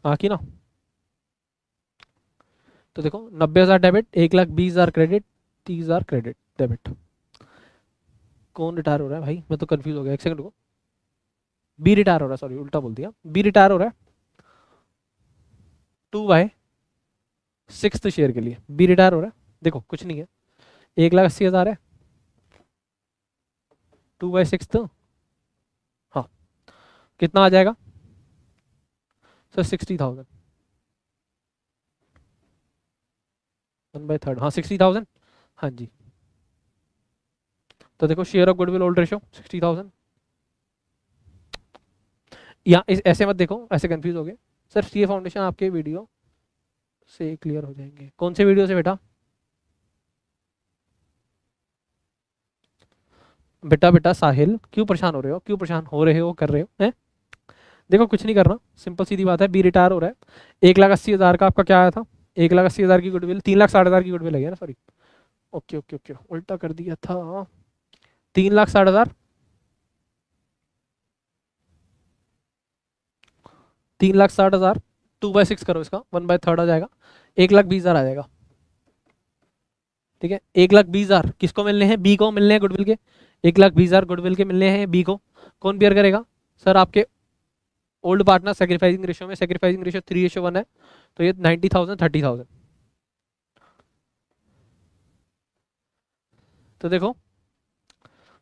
Speaker 1: हाँ की ना। तो देखो 90,000 डेबिट, 1,20,000 क्रेडिट, 30,000 क्रेडिट डेबिट। कौन रिटायर हो रहा है भाई, मैं तो कंफ्यूज हो गया, एक सेकंड को, बी रिटायर हो रहा है, सॉरी उल्टा बोल दिया, बी रिटायर हो रहा है 2/6 शेयर के लिए, बी रिटायर हो रहा है, देखो कुछ नहीं है, 1,80,000 है, 2/6 तो हाँ कितना आ जाएगा सर, 60,000, 1/3, हाँ 60,000, हाँ जी। तो देखो share of goodwill old ratio 60,000, या ऐसे मत देखो, ऐसे कंफ्यूज हो गए सर, सीए फाउंडेशन आपके वीडियो से क्लियर हो जाएंगे, कौन से वीडियो से बेटा, बेटा बेटा साहिल क्यों परेशान हो रहे हो, क्यों परेशान हो रहे हो, कर रहे हो हैं, देखो कुछ नहीं करना, सिंपल सीधी बात है, बी रिटायर हो रहा है, 1,80,000 का आपका क्या आया था, 1,80,000 की गुडविल, 3,60,000 की गुडविल है ना, सॉरी, ओके ओके ओके उल्टा कर दिया था, 3,60,000, 3,60,000 2/6 करो इसका, 1/3 आ जाएगा, 1,20,000 आ जाएगा, ठीक है। 1,20,000 किसको मिलने हैं, बी को मिलने हैं गुडविल के, 1,20,000 गुडविल के मिलने हैं बी को, कौन बियर करेगा सर, आपके ओल्ड पार्टनर, सेक्रीफाइसिंग रेशियो में, सेक्रीफाइसिंग रेशियो 3:1 है, तो ये 90,000 30,000, तो देखो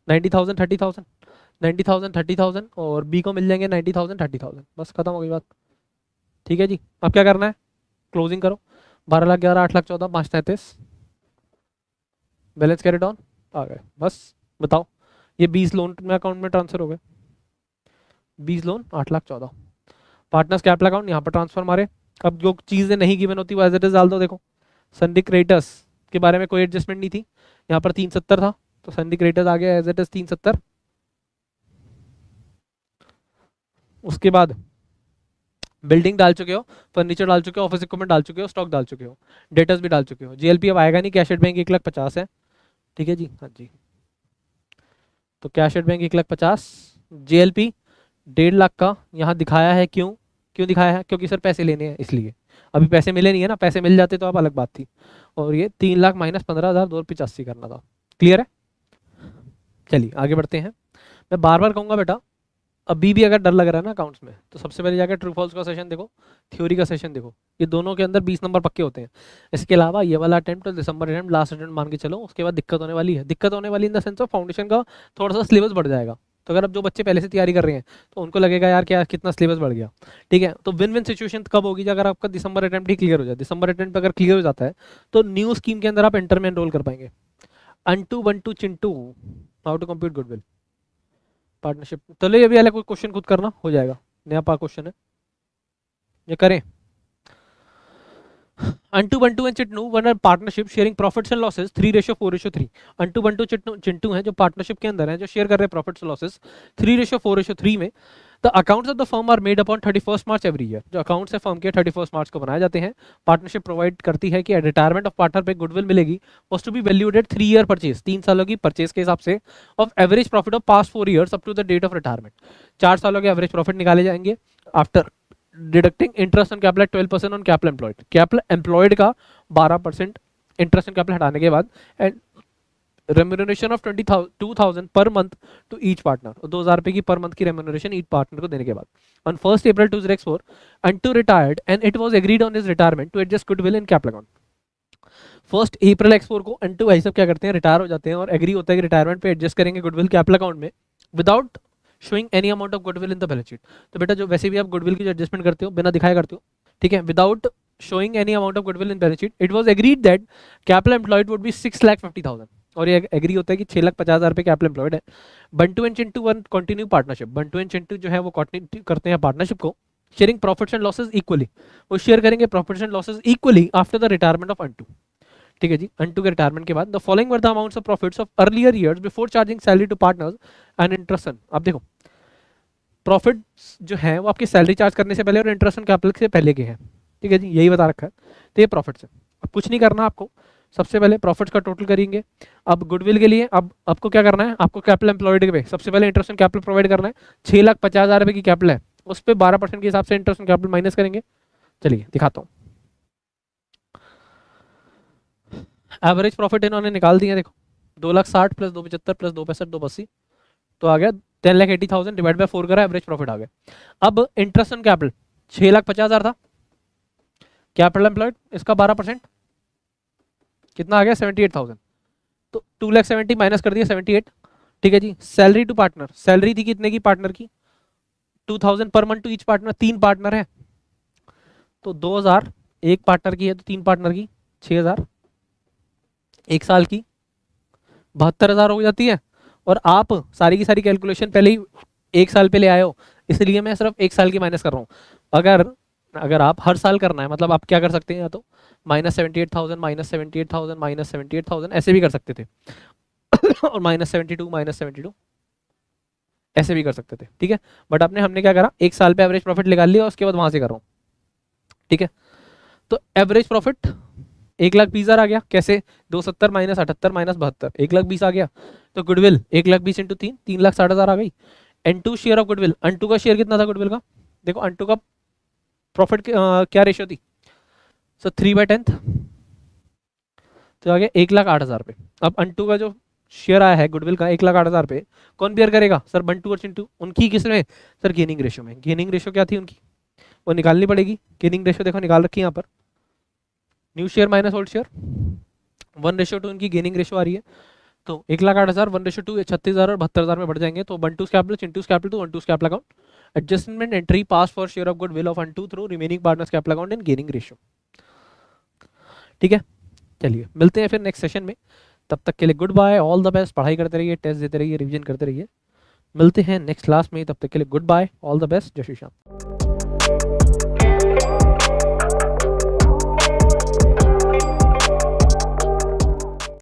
Speaker 1: 90,000 30,000, 90,000 30,000 और बी को मिल जाएंगे 90,000 30,000, बस खत्म हो गई बात, ठीक है जी। अब क्या करना है, क्लोजिंग करो, 12,11,000 8,14,000 5,33, बैलेंस कैरी डाउन आ गए, बस बताओ, ये 20 लोन में अकाउंट में ट्रांसफर हो गए, 20 लोन 8,14,000, पार्टनर्स कैपिटल अकाउंट यहाँ पर ट्रांसफर मारे। अब जो चीज़ें नहीं गिवन होती वो एज इट इज डाल दो, देखो सन्डी क्रेडिटर्स के बारे में कोई एडजस्टमेंट नहीं थी, यहाँ पर 370 था, तो सन्डी क्रेडिटर्स आ गया एज इट इज 370। उसके बाद बिल्डिंग डाल चुके हो, फर्नीचर डाल चुके हो, ऑफिस इक्विपमेंट डाल चुके हो, स्टॉक डाल चुके हो, डेटर्स भी डाल चुके हो, जीएलपी अब आएगा नहीं, कैश एट बैंक 1,50,000 है, ठीक है जी, हाँ जी। तो cash at bank 1,50,000, GLP 1.5 lakh का यहाँ दिखाया है, क्यों क्यों दिखाया है, क्योंकि सर पैसे लेने हैं इसलिए, अभी पैसे मिले नहीं है ना, पैसे मिल जाते तो अब अलग बात थी, और ये 3 लाख माइनस 15,285 करना था, क्लियर है। चलिए आगे बढ़ते हैं, मैं बार बार कहूँगा बेटा, अभी भी अगर डर लग रहा है ना अकाउंट्स में, तो सबसे पहले जाकर ट्रू फॉल्स का सेशन देखो, थ्योरी का सेशन देखो, ये दोनों के अंदर 20 नंबर पक्के होते हैं। इसके अलावा ये वाला अटेम्प्ट दिसंबर अटेम्प्ट लास्ट अटेम्प्ट मान के चलो, उसके बाद दिक्कत होने वाली है, दिक्कत होने वाली in the sense of foundation का थोड़ा सा सिलेबस बढ़ जाएगा, तो अगर अब जो बच्चे पहले से तैयारी कर रहे हैं तो उनको लगेगा यार क्या कितना सिलेबस बढ़ गया, ठीक है। तो विन विन सिचुएशन कब होगी, अगर आपका दिसंबर अटेम्प्ट ही क्लियर हो जाए, दिसंबर अटेम्प्ट अगर क्लियर हो जाता है तो न्यू स्कीम के अंदर आप इंटर में एनरोल कर पाएंगे। Antu Bantu Chintu, how to compute goodwill partnership, चलो ये भी अलग कोई क्वेश्चन खुद करना हो जाएगा, नया पा क्वेश्चन है, ये करें। Unto Bantu and Chintu one partnership sharing profits and losses 3:4:3। Unto Bantu Chintu हैं जो पार्टनरशिप के अंदर हैं, जो शेयर कर रहे हैं प्रॉफिट्स लॉसेस 3:4:3 में। The accounts of the firm are made upon 31 March every year, जो अकाउंट्स है फर्म के 31 मार्च को बनाए जाते हैं। पार्टनरशिप प्रोवाइड करती है कि रिटायरमेंट ऑफ पार्टनर पे गुडविल मिलेगी, was to be valued at 3 year purchase, 3 सालों की परचेज के हिसाब से, of average profit of past 4 years up to the date of retirement, 4 सालों के एवरेज प्रॉफिट निकाले जाएंगे after deducting interest on capital 12% on capital employed, capital employed का 12% इंटरेस्ट ऑन कैपिटल हटाने के बाद एंड रेम्यूनरेशन ऑफ 22,000 पर मंथ टू ईच पार्टनर, 2,000 रुपए की पर मंथ की रेम्यूनरेशन ईच पार्टनर को देने के बाद on 1st April 2004 Antu retired and it was agreed on his retirement to adjust goodwill in capital account. 1st April X4 को unto भाई सब क्या करते हैं, रिटायर हो जाते हैं और एग्री होता है कि रिटायरमेंट पे एडजस्ट करेंगे गुडविल कैपिटल अकाउंट में without showing any amount of goodwill in the balance sheet. तो बेटा जो वैसे भी आप गुडविल की जो एडजस्टमेंट करते हो बिना दिखाए करते हो, ठीक है, without showing any amount of goodwill in balance sheet, it was agreed that capital employed would be 6,50,000 और ये एग्री होता है कि 6,50,000 रुपए कैपिटल एम्प्लॉयड है। Bantu and Chintu want continue partnership, Bantu and Chintu जो है वो कंटिन्यू करते हैं पार्टनरशिप को, sharing profits and losses equally, वो शेयर करेंगे profits and losses equally after the retirement of Antu. ठीक है जी, अंटू के रिटायरमेंट के बाद the following were the amounts of profits of earlier years before charging salary to partners and interest. आप देखो प्रॉफिट्स जो है वो आपकी सैलरी चार्ज करने से पहले और इंटरेस्ट ऑन कैपिटल से पहले के हैं। ठीक है जी, यही बता रखा है। तो ये प्रॉफिट्स है, अब कुछ नहीं करना आपको, सबसे पहले प्रॉफिट्स का टोटल करेंगे। अब गुडविल के लिए अब आपको क्या करना है, आपको कैपिटल एम्प्लॉयड पे सबसे पहले इंटरेस्ट ऑन कैपिटल प्रोवाइड करना है। 6,50,000 रुपए की कैपिटल है, उस पर 12% के हिसाब से इंटरेस्ट ऑन कैपिटल माइनस करेंगे। चलिए दिखाता हूँ। एवरेज प्रॉफिट इन्होंने निकाल दिया, देखो 2,60,000 प्लस 2,75 प्लस 2,65 2,80 तो आ गया 10,80,000 डिवाइड बाय 4 करा, एवरेज प्रॉफिट आ गया। अब इंटरेस्ट ऑन कैपिटल 6,50,000 था, कैपिटल एम्प्लॉयड इसका 12% कितना आ गया 78,000, तो 2,70,000 माइनस कर दिया 78। ठीक है जी, सैलरी टू पार्टनर, सैलरी थी कितने की पार्टनर की 2,000 per month to each partner, 3 partner है तो 2,000 एक पार्टनर की है तो 3 पार्टनर की 6,000, एक साल की 72,000 हो जाती है। और आप सारी की सारी कैलकुलेशन पहले ही एक साल पे ले आए हो, इसलिए मैं सिर्फ एक साल की माइनस कर रहा हूँ। अगर आप हर साल करना है मतलब आप क्या कर सकते हैं, या तो -78,000 -78,000 -78,000 ऐसे भी कर सकते थे और -72 ऐसे भी कर सकते थे। ठीक है, बट हमने क्या करा, एक साल पे एवरेज प्रॉफिट निकाल लिया और उसके बाद वहां से कर रहा हूँ। ठीक है, तो एवरेज प्रॉफिट 1,20,000 आ गया, कैसे 270 - 78 - 72 1,20,000 आ गया। तो गुडविल 1,20,000 इंटू 3 3,60,000 आ गई। N2 share of goodwill, unto का शेयर कितना था गुडविल का, देखो अंटू का प्रॉफिट क्या रेशियो थी, सो 3/10 तो आ गया 1,08,000 रुपये। अब अंटू का जो शेयर आया है गुडविल का 1,08,000 रुपये, कौन बेयर करेगा सर, बंटू और चिंटू। उनकी किस में सर, गेनिंग रेशियो में। गेनिंग रेशियो क्या थी उनकी, वो निकालनी पड़ेगी। गेनिंग रेशियो देखो निकाल रखी है यहाँ पर, new share minus old share 1:2 उनकी गेनिंग रेशियो आ रही है। तो 1,08,000 1:2 36,000 और 72,000 में बढ़ जाएंगे। तो Bantu's capital Chintu's capital to Antu's capital account, adjustment entry pass for share of goodwill of Antu through remaining partners capital account and gaining ratio. ठीक है, चलिए मिलते हैं फिर नेक्स्ट सेशन में, तब तक के लिए goodbye, all the best. पढ़ाई करते रहिए, टेस्ट देते रहिए, रिवीजन करते रहिए। मिलते हैं नेक्स्ट क्लास में, तब तक के लिए goodbye, all the best, जय श्री श्याम।